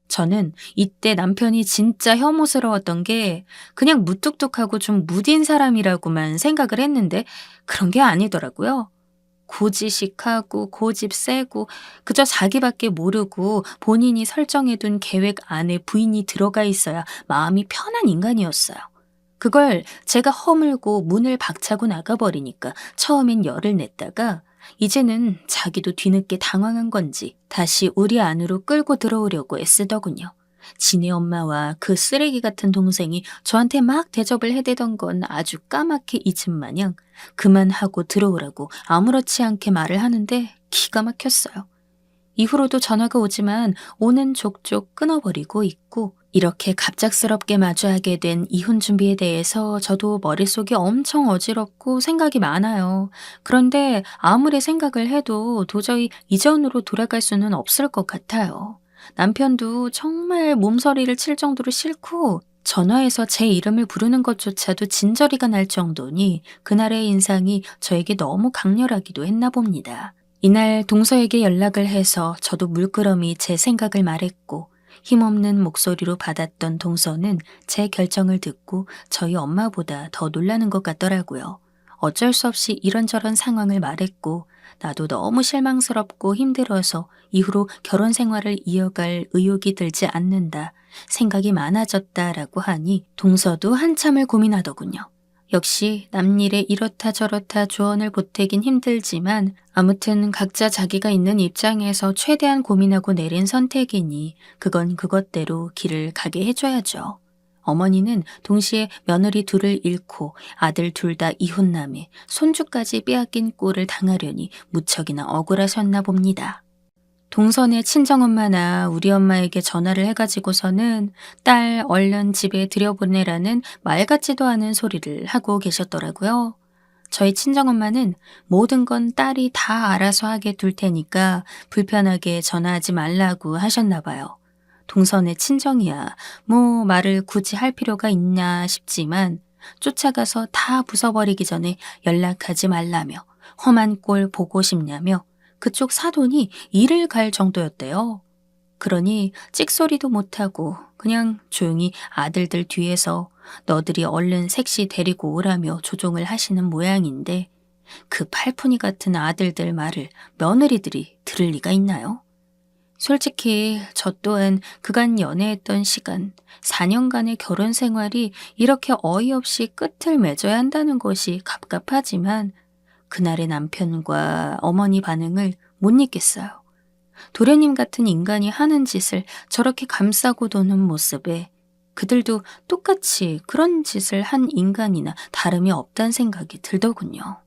저는 이때 남편이 진짜 혐오스러웠던 게 그냥 무뚝뚝하고 좀 무딘 사람이라고만 생각을 했는데 그런 게 아니더라고요. 고지식하고 고집 세고 그저 자기밖에 모르고 본인이 설정해둔 계획 안에 부인이 들어가 있어야 마음이 편한 인간이었어요. 그걸 제가 허물고 문을 박차고 나가버리니까 처음엔 열을 냈다가 이제는 자기도 뒤늦게 당황한 건지 다시 우리 안으로 끌고 들어오려고 애쓰더군요. 지네 엄마와 그 쓰레기 같은 동생이 저한테 막 대접을 해대던 건 아주 까맣게 잊은 마냥 그만하고 들어오라고 아무렇지 않게 말을 하는데 기가 막혔어요. 이후로도 전화가 오지만 오는 족족 끊어버리고 있고 이렇게 갑작스럽게 마주하게 된 이혼 준비에 대해서 저도 머릿속이 엄청 어지럽고 생각이 많아요. 그런데 아무리 생각을 해도 도저히 이전으로 돌아갈 수는 없을 것 같아요. 남편도 정말 몸서리를 칠 정도로 싫고 전화해서 제 이름을 부르는 것조차도 진저리가 날 정도니 그날의 인상이 저에게 너무 강렬하기도 했나 봅니다. 이날 동서에게 연락을 해서 저도 물끄러미 제 생각을 말했고 힘없는 목소리로 받았던 동서는 제 결정을 듣고 저희 엄마보다 더 놀라는 것 같더라고요. 어쩔 수 없이 이런저런 상황을 말했고 나도 너무 실망스럽고 힘들어서 이후로 결혼 생활을 이어갈 의욕이 들지 않는다, 생각이 많아졌다라고 하니 동서도 한참을 고민하더군요. 역시 남일에 이렇다 저렇다 조언을 보태긴 힘들지만 아무튼 각자 자기가 있는 입장에서 최대한 고민하고 내린 선택이니 그건 그것대로 길을 가게 해줘야죠. 어머니는 동시에 며느리 둘을 잃고 아들 둘 다 이혼남에 손주까지 빼앗긴 꼴을 당하려니 무척이나 억울하셨나 봅니다. 동선의 친정엄마나 우리 엄마에게 전화를 해가지고서는 딸 얼른 집에 들여보내라는 말 같지도 않은 소리를 하고 계셨더라고요. 저희 친정엄마는 모든 건 딸이 다 알아서 하게 둘 테니까 불편하게 전화하지 말라고 하셨나 봐요. 동선의 친정이야 뭐 말을 굳이 할 필요가 있냐 싶지만 쫓아가서 다 부숴버리기 전에 연락하지 말라며 험한 꼴 보고 싶냐며 그쪽 사돈이 이를 갈 정도였대요. 그러니 찍소리도 못하고 그냥 조용히 아들들 뒤에서 너들이 얼른 색시 데리고 오라며 조종을 하시는 모양인데 그 팔푼이 같은 아들들 말을 며느리들이 들을 리가 있나요? 솔직히 저 또한 그간 연애했던 시간, 4년간의 결혼 생활이 이렇게 어이없이 끝을 맺어야 한다는 것이 갑갑하지만 그날의 남편과 어머니 반응을 못 잊겠어요. 도련님 같은 인간이 하는 짓을 저렇게 감싸고 도는 모습에 그들도 똑같이 그런 짓을 한 인간이나 다름이 없다는 생각이 들더군요.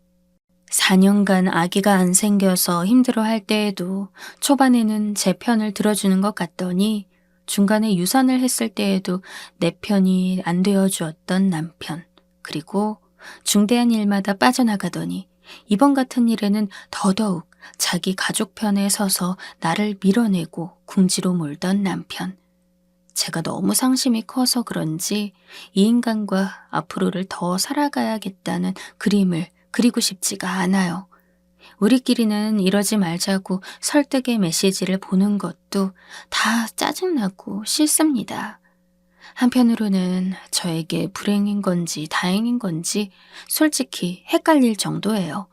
4년간 아기가 안 생겨서 힘들어할 때에도 초반에는 제 편을 들어주는 것 같더니 중간에 유산을 했을 때에도 내 편이 안 되어주었던 남편, 그리고 중대한 일마다 빠져나가더니 이번 같은 일에는 더더욱 자기 가족 편에 서서 나를 밀어내고 궁지로 몰던 남편. 제가 너무 상심이 커서 그런지 이 인간과 앞으로를 더 살아가야겠다는 그림을 그리고 싶지가 않아요. 우리끼리는 이러지 말자고 설득의 메시지를 보는 것도 다 짜증나고 싫습니다. 한편으로는 저에게 불행인 건지 다행인 건지 솔직히 헷갈릴 정도예요.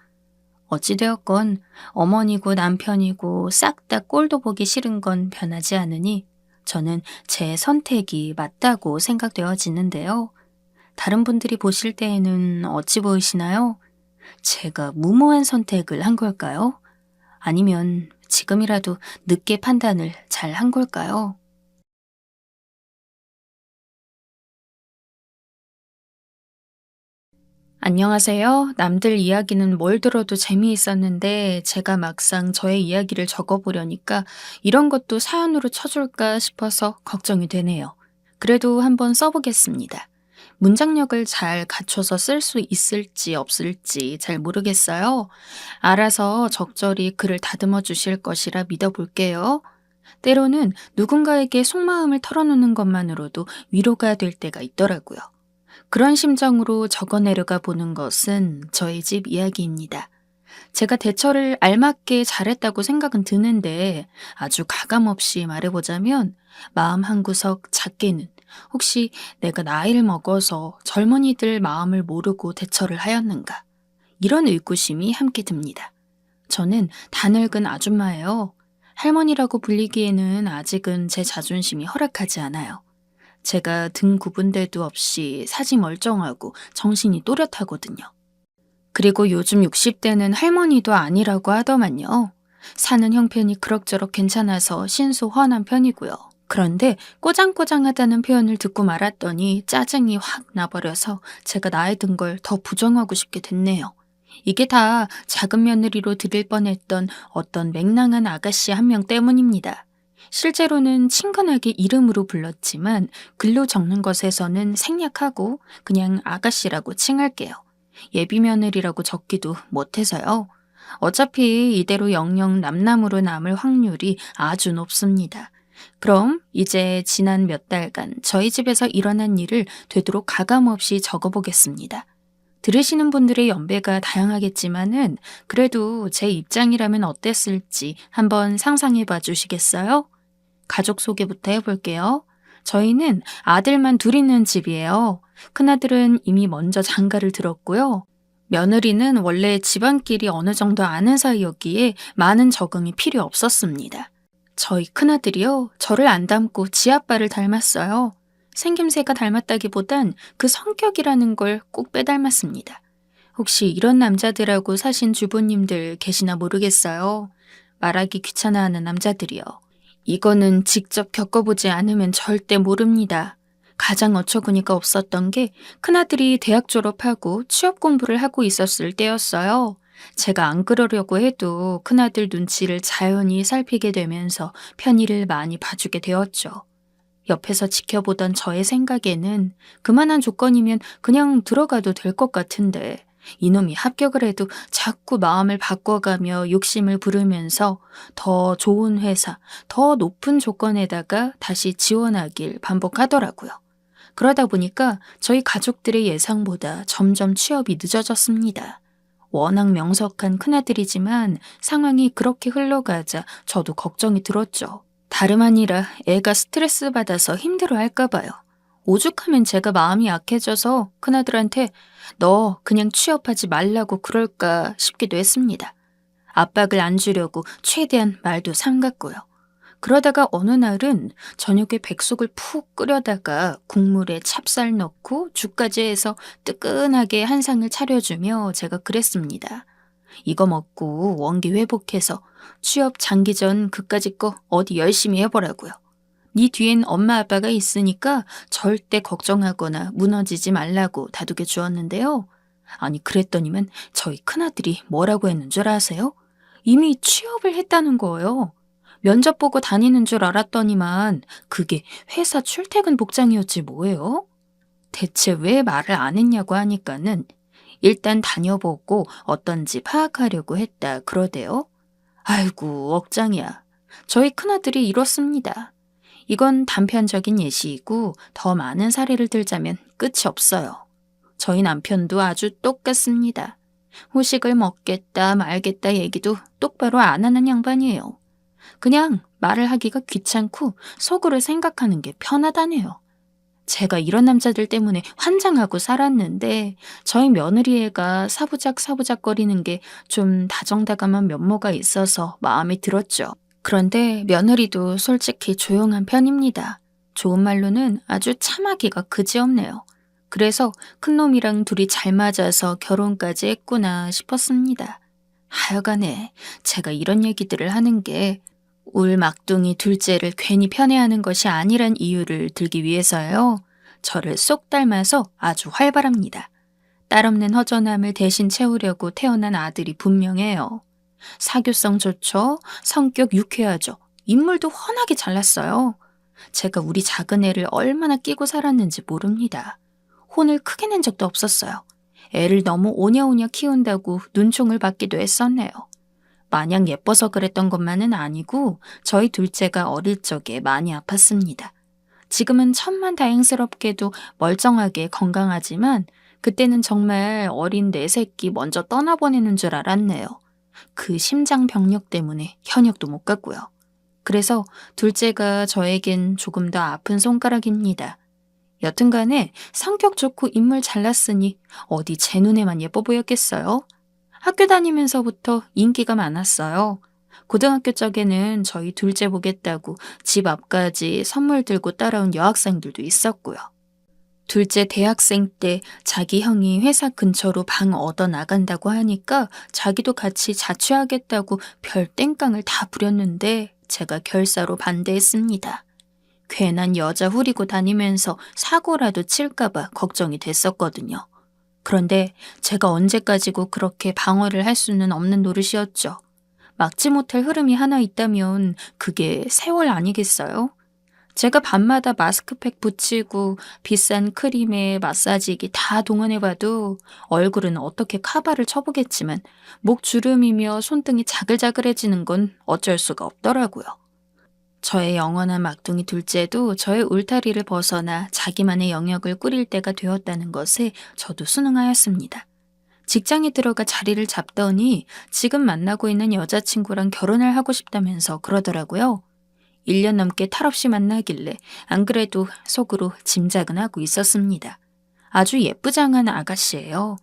어찌되었건 어머니고 남편이고 싹 다 꼴도 보기 싫은 건 변하지 않으니 저는 제 선택이 맞다고 생각되어지는데요. 다른 분들이 보실 때에는 어찌 보이시나요? 제가 무모한 선택을 한 걸까요? 아니면 지금이라도 늦게 판단을 잘 한 걸까요? 안녕하세요. 남들 이야기는 뭘 들어도 재미있었는데 제가 막상 저의 이야기를 적어보려니까 이런 것도 사연으로 쳐줄까 싶어서 걱정이 되네요. 그래도 한번 써보겠습니다. 문장력을 잘 갖춰서 쓸 수 있을지 없을지 잘 모르겠어요. 알아서 적절히 글을 다듬어 주실 것이라 믿어볼게요. 때로는 누군가에게 속마음을 털어놓는 것만으로도 위로가 될 때가 있더라고요. 그런 심정으로 적어내려가 보는 것은 저희 집 이야기입니다. 제가 대처를 알맞게 잘했다고 생각은 드는데 아주 가감없이 말해보자면 마음 한구석 작게는 혹시 내가 나이를 먹어서 젊은이들 마음을 모르고 대처를 하였는가? 이런 의구심이 함께 듭니다. 저는 다 늙은 아줌마예요. 할머니라고 불리기에는 아직은 제 자존심이 허락하지 않아요. 제가 등 굽은 데도 없이 사지 멀쩡하고 정신이 또렷하거든요. 그리고 요즘 60대는 할머니도 아니라고 하더만요. 사는 형편이 그럭저럭 괜찮아서 신소헌한 편이고요. 그런데 꼬장꼬장하다는 표현을 듣고 말았더니 짜증이 확 나버려서 제가 나이 든 걸 더 부정하고 싶게 됐네요. 이게 다 작은 며느리로 들일 뻔했던 어떤 맹랑한 아가씨 한 명 때문입니다. 실제로는 친근하게 이름으로 불렀지만 글로 적는 것에서는 생략하고 그냥 아가씨라고 칭할게요. 예비 며느리라고 적기도 못해서요. 어차피 이대로 영영 남남으로 남을 확률이 아주 높습니다. 그럼 이제 지난 몇 달간 저희 집에서 일어난 일을 되도록 가감없이 적어보겠습니다. 들으시는 분들의 연배가 다양하겠지만은 그래도 제 입장이라면 어땠을지 한번 상상해 봐 주시겠어요? 가족 소개부터 해볼게요. 저희는 아들만 둘 있는 집이에요. 큰아들은 이미 먼저 장가를 들었고요. 며느리는 원래 집안끼리 어느 정도 아는 사이였기에 많은 적응이 필요 없었습니다. 저희 큰아들이요, 저를 안 닮고 지아빠를 닮았어요. 생김새가 닮았다기보단 그 성격이라는 걸 꼭 빼닮았습니다. 혹시 이런 남자들하고 사신 주부님들 계시나 모르겠어요. 말하기 귀찮아하는 남자들이요. 이거는 직접 겪어보지 않으면 절대 모릅니다. 가장 어처구니가 없었던 게 큰아들이 대학 졸업하고 취업 공부를 하고 있었을 때였어요. 제가 안 그러려고 해도 큰아들 눈치를 자연히 살피게 되면서 편의를 많이 봐주게 되었죠. 옆에서 지켜보던 저의 생각에는 그만한 조건이면 그냥 들어가도 될 것 같은데 이놈이 합격을 해도 자꾸 마음을 바꿔가며 욕심을 부르면서 더 좋은 회사, 더 높은 조건에다가 다시 지원하길 반복하더라고요. 그러다 보니까 저희 가족들의 예상보다 점점 취업이 늦어졌습니다. 워낙 명석한 큰아들이지만 상황이 그렇게 흘러가자 저도 걱정이 들었죠. 다름 아니라 애가 스트레스 받아서 힘들어 할까 봐요. 오죽하면 제가 마음이 약해져서 큰아들한테 너 그냥 취업하지 말라고 그럴까 싶기도 했습니다. 압박을 안 주려고 최대한 말도 삼갔고요. 그러다가 어느 날은 저녁에 백숙을 푹 끓여다가 국물에 찹쌀 넣고 죽까지 해서 뜨끈하게 한 상을 차려주며 제가 그랬습니다. 이거 먹고 원기 회복해서 취업 장기 전 그까짓 거 어디 열심히 해보라고요. 네 뒤엔 엄마 아빠가 있으니까 절대 걱정하거나 무너지지 말라고 다독여 주었는데요. 아니 그랬더니만 저희 큰아들이 뭐라고 했는 줄 아세요? 이미 취업을 했다는 거예요. 면접 보고 다니는 줄 알았더니만 그게 회사 출퇴근 복장이었지 뭐예요? 대체 왜 말을 안 했냐고 하니까는 일단 다녀보고 어떤지 파악하려고 했다 그러대요. 아이고 억장이야. 저희 큰아들이 이렇습니다. 이건 단편적인 예시이고 더 많은 사례를 들자면 끝이 없어요. 저희 남편도 아주 똑같습니다. 후식을 먹겠다 말겠다 얘기도 똑바로 안 하는 양반이에요. 그냥 말을 하기가 귀찮고 속으로 생각하는 게 편하다네요. 제가 이런 남자들 때문에 환장하고 살았는데 저희 며느리 애가 사부작사부작거리는 게 좀 다정다감한 면모가 있어서 마음에 들었죠. 그런데 며느리도 솔직히 조용한 편입니다. 좋은 말로는 아주 참하기가 그지없네요. 그래서 큰놈이랑 둘이 잘 맞아서 결혼까지 했구나 싶었습니다. 하여간에 제가 이런 얘기들을 하는 게 울 막둥이 둘째를 괜히 편애하는 것이 아니란 이유를 들기 위해서요. 저를 쏙 닮아서 아주 활발합니다. 딸 없는 허전함을 대신 채우려고 태어난 아들이 분명해요. 사교성 좋죠. 성격 유쾌하죠. 인물도 훤하게 잘났어요. 제가 우리 작은 애를 얼마나 끼고 살았는지 모릅니다. 혼을 크게 낸 적도 없었어요. 애를 너무 오냐오냐 키운다고 눈총을 받기도 했었네요. 마냥 예뻐서 그랬던 것만은 아니고 저희 둘째가 어릴 적에 많이 아팠습니다. 지금은 천만다행스럽게도 멀쩡하게 건강하지만 그때는 정말 어린 내 새끼 먼저 떠나보내는 줄 알았네요. 그 심장병력 때문에 현역도 못 갔고요. 그래서 둘째가 저에겐 조금 더 아픈 손가락입니다. 여튼간에 성격 좋고 인물 잘났으니 어디 제 눈에만 예뻐 보였겠어요? 학교 다니면서부터 인기가 많았어요. 고등학교 쪽에는 저희 둘째 보겠다고 집 앞까지 선물 들고 따라온 여학생들도 있었고요. 둘째 대학생 때 자기 형이 회사 근처로 방 얻어 나간다고 하니까 자기도 같이 자취하겠다고 별 땡깡을 다 부렸는데 제가 결사로 반대했습니다. 괜한 여자 후리고 다니면서 사고라도 칠까봐 걱정이 됐었거든요. 그런데 제가 언제까지고 그렇게 방어를 할 수는 없는 노릇이었죠. 막지 못할 흐름이 하나 있다면 그게 세월 아니겠어요? 제가 밤마다 마스크팩 붙이고 비싼 크림에 마사지기 다 동원해봐도 얼굴은 어떻게 카바를 쳐보겠지만 목 주름이며 손등이 자글자글해지는 건 어쩔 수가 없더라고요. 저의 영원한 막둥이 둘째도 저의 울타리를 벗어나 자기만의 영역을 꾸릴 때가 되었다는 것에 저도 순응하였습니다. 직장에 들어가 자리를 잡더니 지금 만나고 있는 여자친구랑 결혼을 하고 싶다면서 그러더라고요. 1년 넘게 탈없이 만나길래 안 그래도 속으로 짐작은 하고 있었습니다. 아주 예쁘장한 아가씨예요.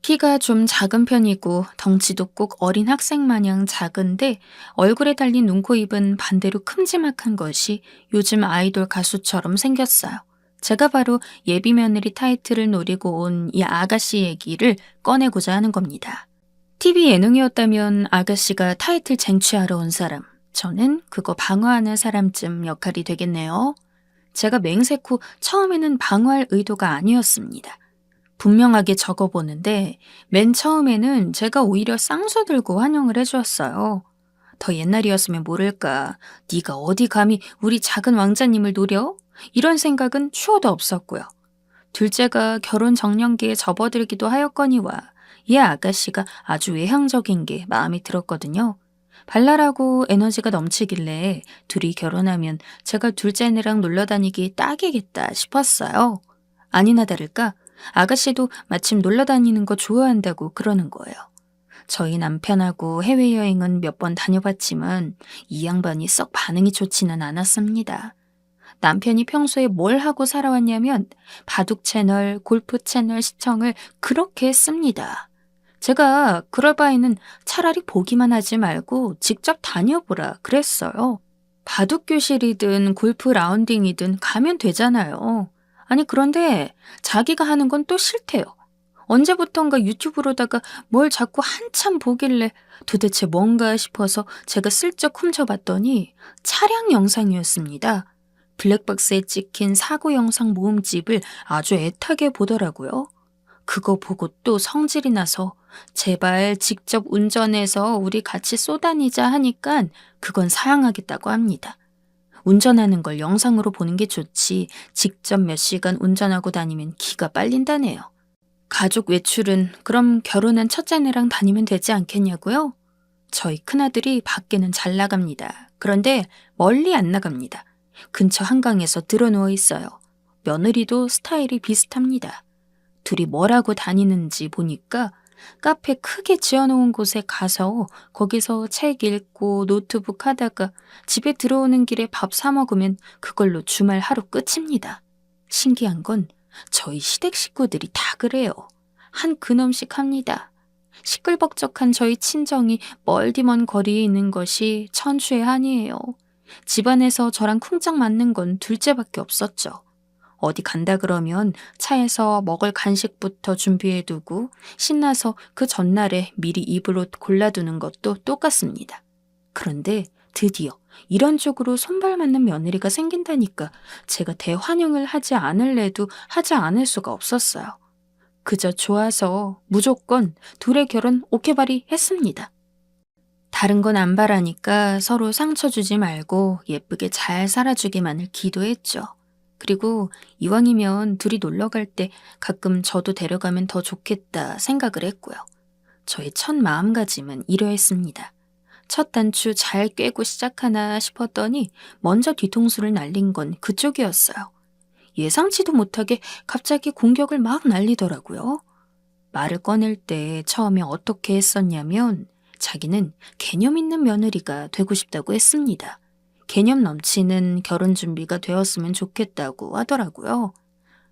키가 좀 작은 편이고 덩치도 꼭 어린 학생 마냥 작은데 얼굴에 달린 눈, 코, 입은 반대로 큼지막한 것이 요즘 아이돌 가수처럼 생겼어요. 제가 바로 예비 며느리 타이틀을 노리고 온 이 아가씨 얘기를 꺼내고자 하는 겁니다. TV 예능이었다면 아가씨가 타이틀 쟁취하러 온 사람, 저는 그거 방어하는 사람쯤 역할이 되겠네요. 제가 맹세코 처음에는 방어할 의도가 아니었습니다. 분명하게 적어보는데 맨 처음에는 제가 오히려 쌍수 들고 환영을 해주었어요. 더 옛날이었으면 모를까. 네가 어디 감히 우리 작은 왕자님을 노려? 이런 생각은 추호도 없었고요. 둘째가 결혼 정년기에 접어들기도 하였거니와 이 아가씨가 아주 외향적인 게 마음에 들었거든요. 발랄하고 에너지가 넘치길래 둘이 결혼하면 제가 둘째네랑 놀러 다니기 딱이겠다 싶었어요. 아니나 다를까 아가씨도 마침 놀러 다니는 거 좋아한다고 그러는 거예요. 저희 남편하고 해외여행은 몇 번 다녀봤지만 이 양반이 썩 반응이 좋지는 않았습니다. 남편이 평소에 뭘 하고 살아왔냐면 바둑 채널, 골프 채널 시청을 그렇게 했습니다. 제가 그럴 바에는 차라리 보기만 하지 말고 직접 다녀보라 그랬어요. 바둑 교실이든 골프 라운딩이든 가면 되잖아요. 아니 그런데 자기가 하는 건 또 싫대요. 언제부턴가 유튜브로다가 뭘 자꾸 한참 보길래 도대체 뭔가 싶어서 제가 슬쩍 훔쳐봤더니 차량 영상이었습니다. 블랙박스에 찍힌 사고 영상 모음집을 아주 애타게 보더라고요. 그거 보고 또 성질이 나서 제발 직접 운전해서 우리 같이 쏘다니자 하니까 그건 사양하겠다고 합니다. 운전하는 걸 영상으로 보는 게 좋지 직접 몇 시간 운전하고 다니면 기가 빨린다네요. 가족 외출은 그럼 결혼한 첫째네랑 다니면 되지 않겠냐고요? 저희 큰아들이 밖에는 잘 나갑니다. 그런데 멀리 안 나갑니다. 근처 한강에서 드러누워 있어요. 며느리도 스타일이 비슷합니다. 둘이 뭘 하고 다니는지 보니까 카페 크게 지어놓은 곳에 가서 거기서 책 읽고 노트북 하다가 집에 들어오는 길에 밥 사 먹으면 그걸로 주말 하루 끝입니다. 신기한 건 저희 시댁 식구들이 다 그래요. 한 근엄씩 합니다. 시끌벅적한 저희 친정이 멀디먼 거리에 있는 것이 천추의 한이에요. 집안에서 저랑 쿵짝 맞는 건 둘째밖에 없었죠. 어디 간다 그러면 차에서 먹을 간식부터 준비해두고 신나서 그 전날에 미리 입을 옷 골라두는 것도 똑같습니다. 그런데 드디어 이런 쪽으로 손발맞는 며느리가 생긴다니까 제가 대환영을 하지 않을래도 하지 않을 수가 없었어요. 그저 좋아서 무조건 둘의 결혼 오케바리 했습니다. 다른 건 안 바라니까 서로 상처 주지 말고 예쁘게 잘 살아주기만을 기도했죠. 그리고 이왕이면 둘이 놀러 갈 때 가끔 저도 데려가면 더 좋겠다 생각을 했고요. 저의 첫 마음가짐은 이러했습니다. 첫 단추 잘 꿰고 시작하나 싶었더니 먼저 뒤통수를 날린 건 그쪽이었어요. 예상치도 못하게 갑자기 공격을 막 날리더라고요. 말을 꺼낼 때 처음에 어떻게 했었냐면 자기는 개념 있는 며느리가 되고 싶다고 했습니다. 개념 넘치는 결혼 준비가 되었으면 좋겠다고 하더라고요.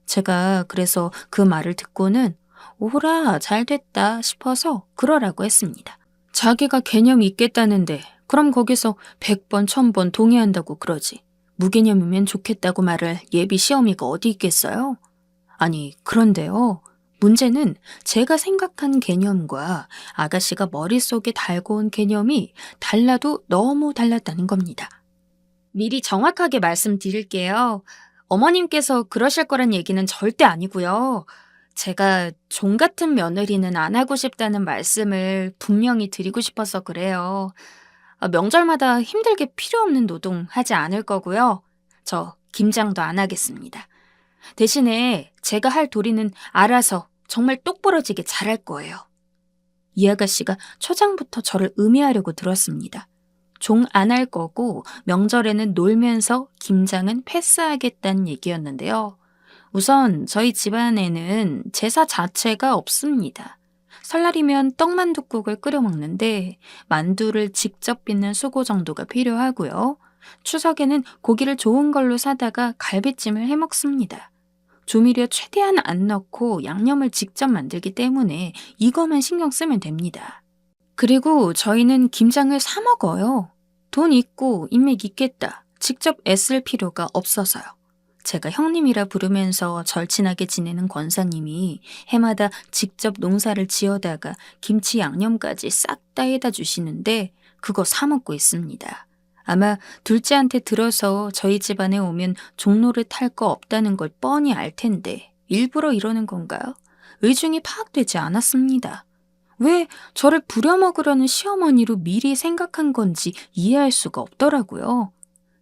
제가 그래서 그 말을 듣고는 오라 잘 됐다 싶어서 그러라고 했습니다. 자기가 개념 있겠다는데 그럼 거기서 100번 1000번 동의한다고 그러지. 무개념이면 좋겠다고 말을 예비 시어미가 어디 있겠어요? 아니 그런데요. 문제는 제가 생각한 개념과 아가씨가 머릿속에 달고 온 개념이 달라도 너무 달랐다는 겁니다. 미리 정확하게 말씀드릴게요. 어머님께서 그러실 거란 얘기는 절대 아니고요. 제가 종 같은 며느리는 안 하고 싶다는 말씀을 분명히 드리고 싶어서 그래요. 명절마다 힘들게 필요 없는 노동 하지 않을 거고요. 저 김장도 안 하겠습니다. 대신에 제가 할 도리는 알아서 정말 똑부러지게 잘할 거예요. 이 아가씨가 초장부터 저를 음해하려고 들었습니다. 종 안 할 거고 명절에는 놀면서 김장은 패스하겠다는 얘기였는데요. 우선 저희 집안에는 제사 자체가 없습니다. 설날이면 떡만둣국을 끓여 먹는데 만두를 직접 빚는 수고 정도가 필요하고요. 추석에는 고기를 좋은 걸로 사다가 갈비찜을 해 먹습니다. 조미료 최대한 안 넣고 양념을 직접 만들기 때문에 이거만 신경 쓰면 됩니다. 그리고 저희는 김장을 사 먹어요. 돈 있고 인맥 있겠다. 직접 애쓸 필요가 없어서요. 제가 형님이라 부르면서 절친하게 지내는 권사님이 해마다 직접 농사를 지어다가 김치 양념까지 싹 다 해다 주시는데 그거 사 먹고 있습니다. 아마 둘째한테 들어서 저희 집안에 오면 종노릇 할 거 없다는 걸 뻔히 알 텐데 일부러 이러는 건가요? 의중이 파악되지 않았습니다. 왜 저를 부려먹으려는 시어머니로 미리 생각한 건지 이해할 수가 없더라고요.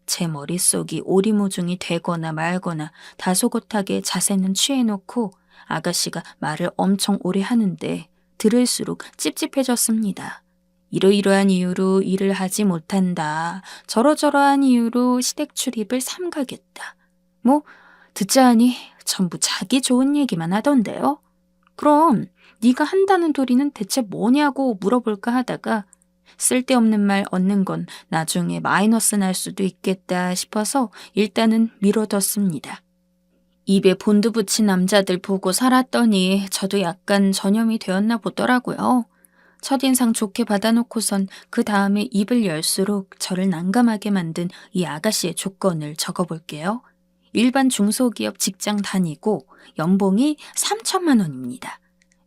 제 머릿속이 오리무중이 되거나 말거나 다소곳하게 자세는 취해놓고 아가씨가 말을 엄청 오래 하는데 들을수록 찝찝해졌습니다. 이러이러한 이유로 일을 하지 못한다. 저러저러한 이유로 시댁 출입을 삼가겠다. 뭐 듣자 하니 전부 자기 좋은 얘기만 하던데요. 그럼 네가 한다는 도리는 대체 뭐냐고 물어볼까 하다가 쓸데없는 말 얻는 건 나중에 마이너스 날 수도 있겠다 싶어서 일단은 미뤄뒀습니다. 입에 본드 붙인 남자들 보고 살았더니 저도 약간 전염이 되었나 보더라고요. 첫인상 좋게 받아놓고선 그 다음에 입을 열수록 저를 난감하게 만든 이 아가씨의 조건을 적어볼게요. 일반 중소기업 직장 다니고 연봉이 3천만 원입니다.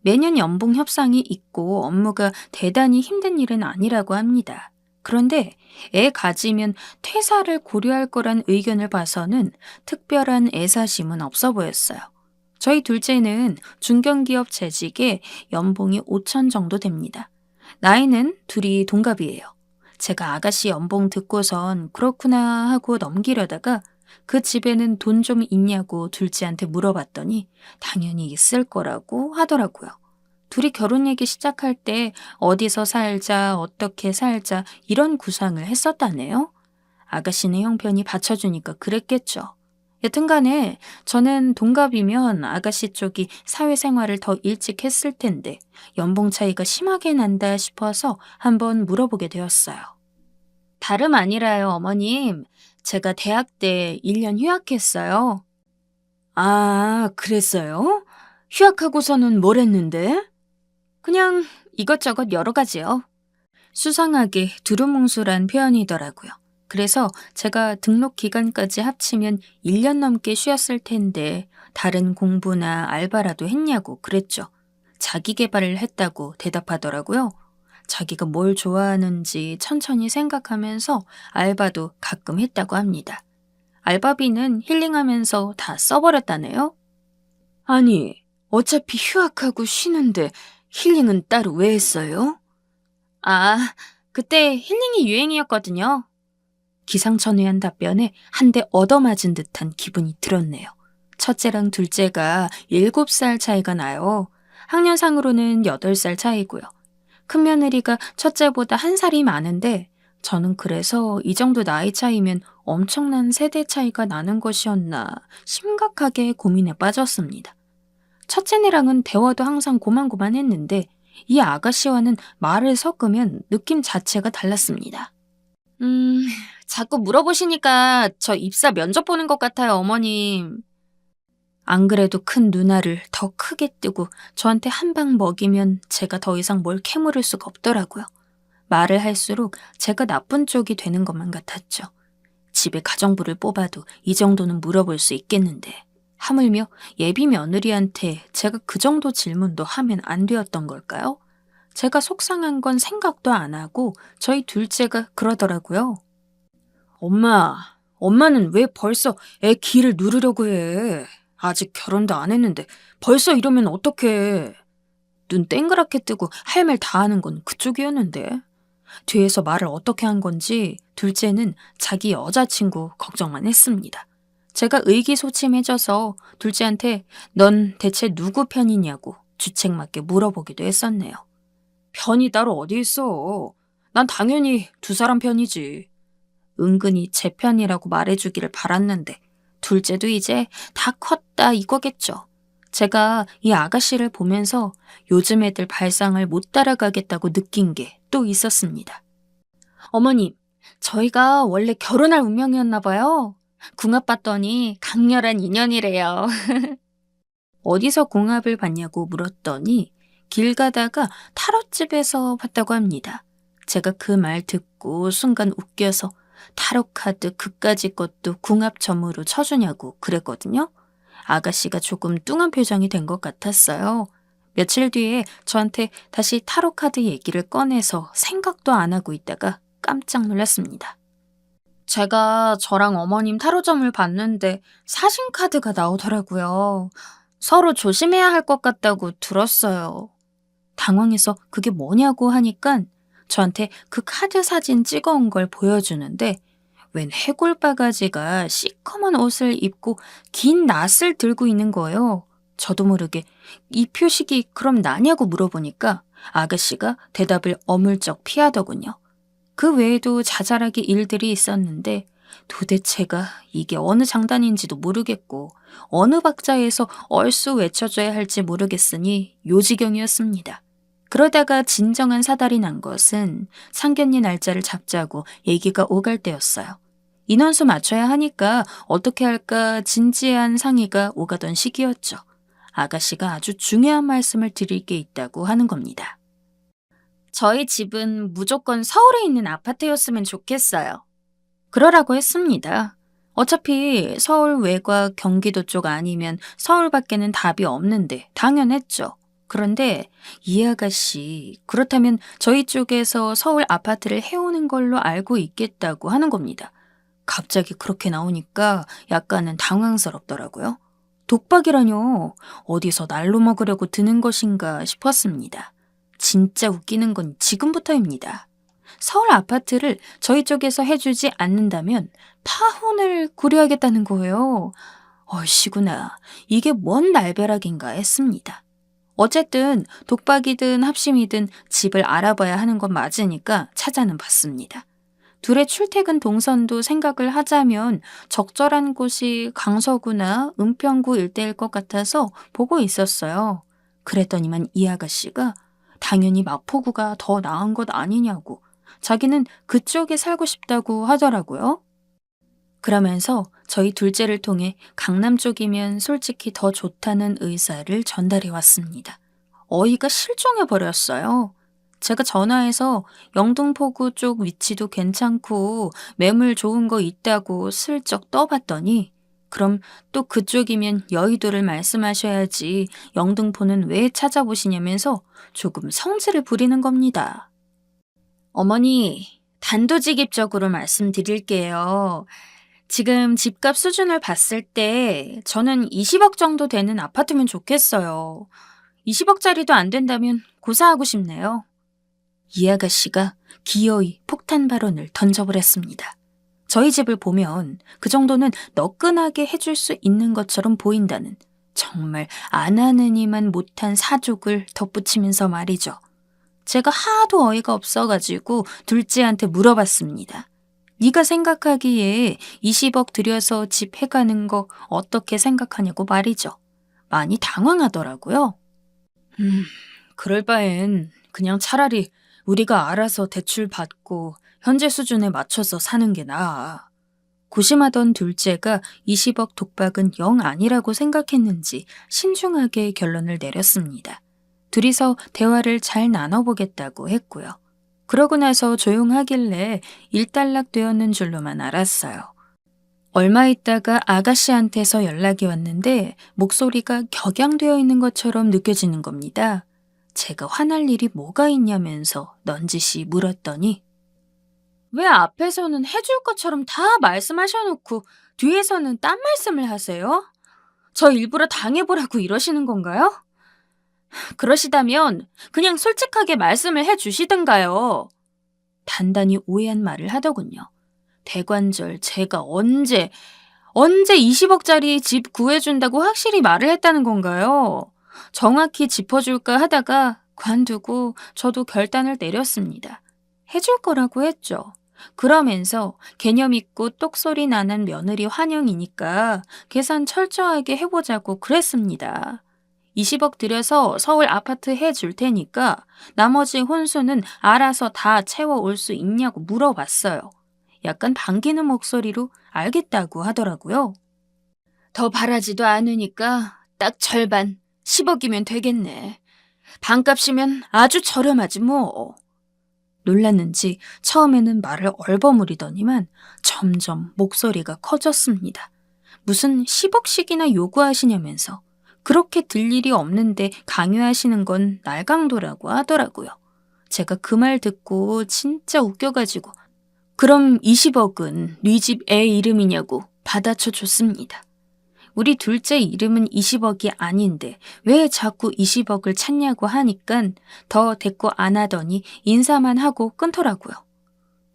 매년 연봉 협상이 있고 업무가 대단히 힘든 일은 아니라고 합니다. 그런데 애 가지면 퇴사를 고려할 거란 의견을 봐서는 특별한 애사심은 없어 보였어요. 저희 둘째는 중견기업 재직에 연봉이 5천 정도 됩니다. 나이는 둘이 동갑이에요. 제가 아가씨 연봉 듣고선 그렇구나 하고 넘기려다가 그 집에는 돈 좀 있냐고 둘째한테 물어봤더니 당연히 있을 거라고 하더라고요. 둘이 결혼 얘기 시작할 때 어디서 살자, 어떻게 살자 이런 구상을 했었다네요. 아가씨네 형편이 받쳐주니까 그랬겠죠. 여튼간에 저는 동갑이면 아가씨 쪽이 사회생활을 더 일찍 했을 텐데 연봉 차이가 심하게 난다 싶어서 한번 물어보게 되었어요. 다름 아니라요, 어머님. 제가 대학 때 1년 휴학했어요. 아, 그랬어요? 휴학하고서는 뭘 했는데? 그냥 이것저것 여러 가지요. 수상하게 두루뭉술한 표현이더라고요. 그래서 제가 등록 기간까지 합치면 1년 넘게 쉬었을 텐데 다른 공부나 알바라도 했냐고 그랬죠. 자기 개발을 했다고 대답하더라고요. 자기가 뭘 좋아하는지 천천히 생각하면서 알바도 가끔 했다고 합니다. 알바비는 힐링하면서 다 써버렸다네요. 아니, 어차피 휴학하고 쉬는데 힐링은 따로 왜 했어요? 아, 그때 힐링이 유행이었거든요. 기상천외한 답변에 한 대 얻어맞은 듯한 기분이 들었네요. 첫째랑 둘째가 7살 차이가 나요. 학년상으로는 8살 차이고요. 큰며느리가 첫째보다 1살이 많은데 저는 그래서 이 정도 나이 차이면 엄청난 세대 차이가 나는 것이었나 심각하게 고민에 빠졌습니다. 첫째네랑은 대화도 항상 고만고만했는데 이 아가씨와는 말을 섞으면 느낌 자체가 달랐습니다. 자꾸 물어보시니까 저 입사 면접 보는 것 같아요, 어머님. 안 그래도 큰 누나를 더 크게 뜨고 저한테 한 방 먹이면 제가 더 이상 뭘 캐물을 수가 없더라고요. 말을 할수록 제가 나쁜 쪽이 되는 것만 같았죠. 집에 가정부를 뽑아도 이 정도는 물어볼 수 있겠는데 하물며 예비 며느리한테 제가 그 정도 질문도 하면 안 되었던 걸까요? 제가 속상한 건 생각도 안 하고 저희 둘째가 그러더라고요. 엄마는 왜 벌써 애 기를 누르려고 해? 아직 결혼도 안 했는데 벌써 이러면 어떡해? 눈 땡그랗게 뜨고 할 말 다 하는 건 그쪽이었는데. 뒤에서 말을 어떻게 한 건지 둘째는 자기 여자친구 걱정만 했습니다. 제가 의기소침해져서 둘째한테 넌 대체 누구 편이냐고 주책맞게 물어보기도 했었네요. 편이 따로 어디 있어. 난 당연히 두 사람 편이지. 은근히 제 편이라고 말해주기를 바랐는데 둘째도 이제 다 컸다 이거겠죠. 제가 이 아가씨를 보면서 요즘 애들 발상을 못 따라가겠다고 느낀 게 또 있었습니다. 어머님, 저희가 원래 결혼할 운명이었나 봐요. 궁합 봤더니 강렬한 인연이래요. 어디서 궁합을 봤냐고 물었더니 길 가다가 타로집에서 봤다고 합니다. 제가 그 말 듣고 순간 웃겨서 타로 카드 그까짓 것도 궁합점으로 쳐주냐고 그랬거든요. 아가씨가 조금 뚱한 표정이 된 것 같았어요. 며칠 뒤에 저한테 다시 타로 카드 얘기를 꺼내서 생각도 안 하고 있다가 깜짝 놀랐습니다. 제가 저랑 어머님 타로점을 봤는데 사신 카드가 나오더라고요. 서로 조심해야 할 것 같다고 들었어요. 당황해서 그게 뭐냐고 하니까 저한테 그 카드 사진 찍어온 걸 보여주는데 웬 해골 바가지가 시커먼 옷을 입고 긴 낫을 들고 있는 거예요. 저도 모르게 이 표식이 그럼 나냐고 물어보니까 아가씨가 대답을 어물쩍 피하더군요. 그 외에도 자잘하게 일들이 있었는데 도대체가 이게 어느 장단인지도 모르겠고 어느 박자에서 얼쑤 외쳐줘야 할지 모르겠으니 요지경이었습니다. 그러다가 진정한 사달이 난 것은 상견례 날짜를 잡자고 얘기가 오갈 때였어요. 인원수 맞춰야 하니까 어떻게 할까 진지한 상의가 오가던 시기였죠. 아가씨가 아주 중요한 말씀을 드릴 게 있다고 하는 겁니다. 저희 집은 무조건 서울에 있는 아파트였으면 좋겠어요. 그러라고 했습니다. 어차피 서울 외곽 경기도 쪽 아니면 서울 밖에는 답이 없는데 당연했죠. 그런데 이 아가씨 그렇다면 저희 쪽에서 서울 아파트를 해오는 걸로 알고 있겠다고 하는 겁니다. 갑자기 그렇게 나오니까 약간은 당황스럽더라고요. 독박이라뇨. 어디서 날로 먹으려고 드는 것인가 싶었습니다. 진짜 웃기는 건 지금부터입니다. 서울 아파트를 저희 쪽에서 해주지 않는다면 파혼을 고려하겠다는 거예요. 얼씨구나. 이게 뭔 날벼락인가 했습니다. 어쨌든 독박이든 합심이든 집을 알아봐야 하는 건 맞으니까 찾아는 봤습니다. 둘의 출퇴근 동선도 생각을 하자면 적절한 곳이 강서구나 은평구 일대일 것 같아서 보고 있었어요. 그랬더니만 이 아가씨가 당연히 마포구가 더 나은 것 아니냐고 자기는 그쪽에 살고 싶다고 하더라고요. 그러면서 저희 둘째를 통해 강남 쪽이면 솔직히 더 좋다는 의사를 전달해 왔습니다. 어이가 실종해버렸어요. 제가 전화해서 영등포구 쪽 위치도 괜찮고 매물 좋은 거 있다고 슬쩍 떠봤더니 그럼 또 그쪽이면 여의도를 말씀하셔야지 영등포는 왜 찾아보시냐면서 조금 성질을 부리는 겁니다. 어머니, 단도직입적으로 말씀드릴게요. 지금 집값 수준을 봤을 때 저는 20억 정도 되는 아파트면 좋겠어요. 20억짜리도 안 된다면 고사하고 싶네요. 이 아가씨가 기어이 폭탄 발언을 던져버렸습니다. 저희 집을 보면 그 정도는 너끈하게 해줄 수 있는 것처럼 보인다는 정말 안 하느니만 못한 사족을 덧붙이면서 말이죠. 제가 하도 어이가 없어가지고 둘째한테 물어봤습니다. 네가 생각하기에 20억 들여서 집 해가는 거 어떻게 생각하냐고 말이죠. 많이 당황하더라고요. 그럴 바엔 그냥 차라리 우리가 알아서 대출 받고 현재 수준에 맞춰서 사는 게 나아. 고심하던 둘째가 20억 독박은 영 아니라고 생각했는지 신중하게 결론을 내렸습니다. 둘이서 대화를 잘 나눠보겠다고 했고요. 그러고 나서 조용하길래 일단락 되었는 줄로만 알았어요. 얼마 있다가 아가씨한테서 연락이 왔는데 목소리가 격양되어 있는 것처럼 느껴지는 겁니다. 제가 화날 일이 뭐가 있냐면서 넌지시 물었더니 왜 앞에서는 해줄 것처럼 다 말씀하셔놓고 뒤에서는 딴 말씀을 하세요? 저 일부러 당해보라고 이러시는 건가요? 그러시다면 그냥 솔직하게 말씀을 해주시든가요. 단단히 오해한 말을 하더군요. 대관절 제가 언제 20억짜리 집 구해준다고 확실히 말을 했다는 건가요? 정확히 짚어줄까 하다가 관두고 저도 결단을 내렸습니다. 해줄 거라고 했죠. 그러면서 개념 있고 똑소리 나는 며느리 환영이니까 계산 철저하게 해보자고 그랬습니다. 20억 들여서 서울 아파트 해줄 테니까 나머지 혼수는 알아서 다 채워올 수 있냐고 물어봤어요. 약간 반기는 목소리로 알겠다고 하더라고요. 더 바라지도 않으니까 딱 절반 10억이면 되겠네. 반값이면 아주 저렴하지 뭐. 놀랐는지 처음에는 말을 얼버무리더니만 점점 목소리가 커졌습니다. 무슨 10억씩이나 요구하시냐면서 그렇게 들 일이 없는데 강요하시는 건 날강도라고 하더라고요. 제가 그 말 듣고 진짜 웃겨가지고 그럼 20억은 네 집 애 이름이냐고 받아쳐 줬습니다. 우리 둘째 이름은 20억이 아닌데 왜 자꾸 20억을 찾냐고 하니깐 더 대꾸 안 하더니 인사만 하고 끊더라고요.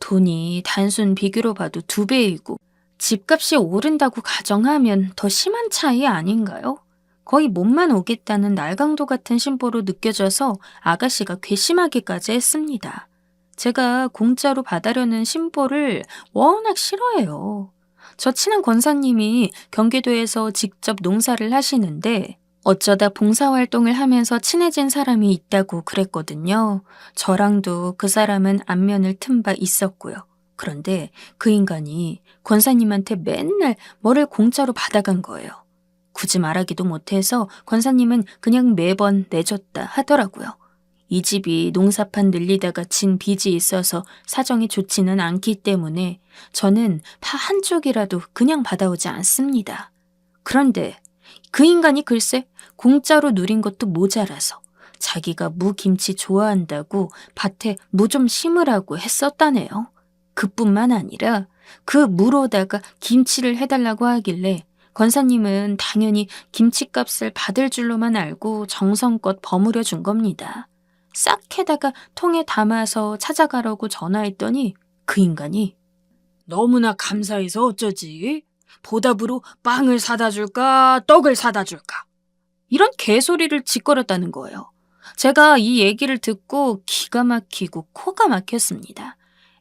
돈이 단순 비교로 봐도 2배이고 집값이 오른다고 가정하면 더 심한 차이 아닌가요? 거의 몸만 오겠다는 날강도 같은 심보로 느껴져서 아가씨가 괘씸하기까지 했습니다. 제가 공짜로 받으려는 심보를 워낙 싫어해요. 저 친한 권사님이 경기도에서 직접 농사를 하시는데 어쩌다 봉사활동을 하면서 친해진 사람이 있다고 그랬거든요. 저랑도 그 사람은 안면을 튼 바 있었고요. 그런데 그 인간이 권사님한테 맨날 뭐를 공짜로 받아간 거예요. 굳이 말하기도 못해서 권사님은 그냥 매번 내줬다 하더라고요. 이 집이 농사판 늘리다가 진 빚이 있어서 사정이 좋지는 않기 때문에 저는 파 한쪽이라도 그냥 받아오지 않습니다. 그런데 그 인간이 글쎄 공짜로 누린 것도 모자라서 자기가 무김치 좋아한다고 밭에 무 좀 심으라고 했었다네요. 그뿐만 아니라 그 무로다가 김치를 해달라고 하길래 권사님은 당연히 김치값을 받을 줄로만 알고 정성껏 버무려 준 겁니다. 싹 해다가 통에 담아서 찾아가라고 전화했더니 그 인간이 너무나 감사해서 어쩌지? 보답으로 빵을 사다 줄까? 떡을 사다 줄까? 이런 개소리를 짓거렸다는 거예요. 제가 이 얘기를 듣고 기가 막히고 코가 막혔습니다.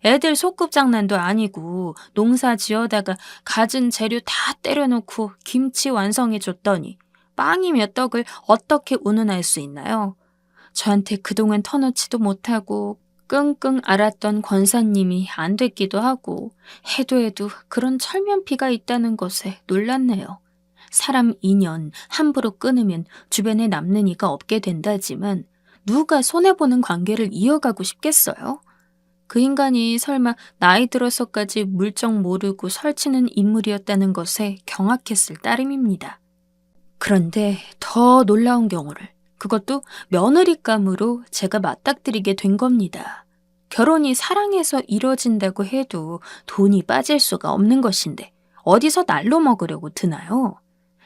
애들 소꿉장난도 아니고 농사 지어다가 가진 재료 다 때려놓고 김치 완성해 줬더니 빵이며 떡을 어떻게 운운할 수 있나요? 저한테 그동안 터놓지도 못하고 끙끙 앓았던 권사님이 안 됐기도 하고 해도 그런 철면피가 있다는 것에 놀랐네요. 사람 인연 함부로 끊으면 주변에 남는 이가 없게 된다지만 누가 손해보는 관계를 이어가고 싶겠어요? 그 인간이 설마 나이 들어서까지 물정 모르고 설치는 인물이었다는 것에 경악했을 따름입니다. 그런데 더 놀라운 경우를, 그것도 며느리감으로 제가 맞닥뜨리게 된 겁니다. 결혼이 사랑해서 이뤄진다고 해도 돈이 빠질 수가 없는 것인데 어디서 날로 먹으려고 드나요?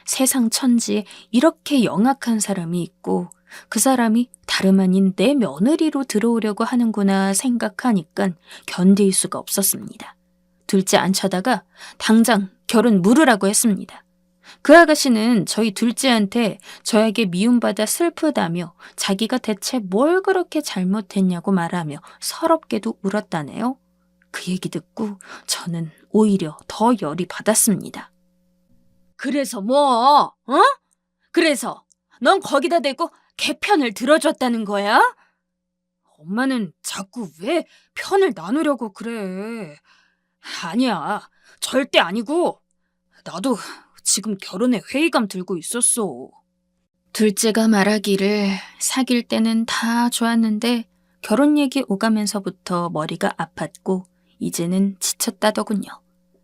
세상 천지에 이렇게 영악한 사람이 있고 그 사람이 다름 아닌 내 며느리로 들어오려고 하는구나 생각하니까 견딜 수가 없었습니다. 둘째 안 쳐다가 당장 결혼 물으라고 했습니다. 그 아가씨는 저희 둘째한테 저에게 미움받아 슬프다며 자기가 대체 뭘 그렇게 잘못했냐고 말하며 서럽게도 울었다네요. 그 얘기 듣고 저는 오히려 더 열이 받았습니다. 그래서 뭐? 그래서 넌 거기다 대고 걔 편을 들어줬다는 거야? 엄마는 자꾸 왜 편을 나누려고 그래? 아니야, 절대 아니고 나도 지금 결혼에 회의감 들고 있었어. 둘째가 말하기를 사귈 때는 다 좋았는데 결혼 얘기 오가면서부터 머리가 아팠고 이제는 지쳤다더군요.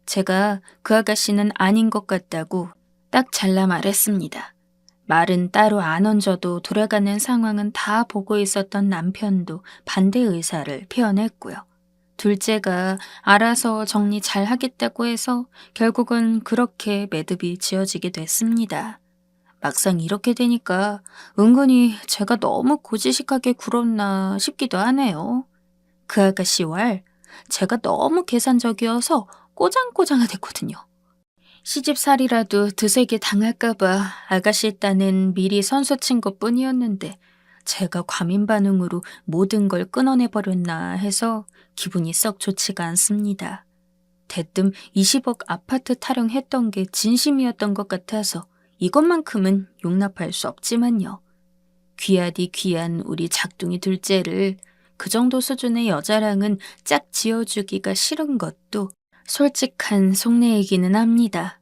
제가 그 아가씨는 아닌 것 같다고 딱 잘라 말했습니다. 말은 따로 안 얹어도 돌아가는 상황은 다 보고 있었던 남편도 반대 의사를 표현했고요. 둘째가 알아서 정리 잘 하겠다고 해서 결국은 그렇게 매듭이 지어지게 됐습니다. 막상 이렇게 되니까 은근히 제가 너무 고지식하게 굴었나 싶기도 하네요. 그 아가씨 왈, 제가 너무 계산적이어서 꼬장꼬장하댔거든요. 시집살이라도 드세게 당할까봐 아가씨 딴엔 미리 선수 친 것뿐이었는데 제가 과민 반응으로 모든 걸 끊어내버렸나 해서 기분이 썩 좋지가 않습니다. 대뜸 20억 아파트 타령했던 게 진심이었던 것 같아서 이것만큼은 용납할 수 없지만요. 귀하디 귀한 우리 작둥이 둘째를 그 정도 수준의 여자랑은 짝 지어주기가 싫은 것도 솔직한 속내이기는 합니다.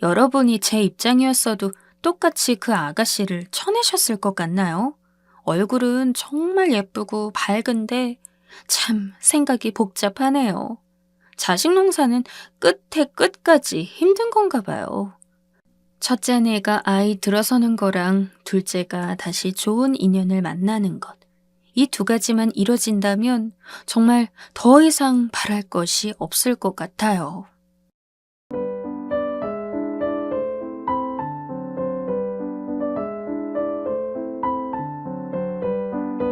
여러분이 제 입장이었어도 똑같이 그 아가씨를 쳐내셨을 것 같나요? 얼굴은 정말 예쁘고 밝은데 참 생각이 복잡하네요. 자식 농사는 끝에 끝까지 힘든 건가 봐요. 첫째 내가 아이 들어서는 거랑 둘째가 다시 좋은 인연을 만나는 것. 이 두 가지만 이뤄진다면 정말 더 이상 바랄 것이 없을 것 같아요.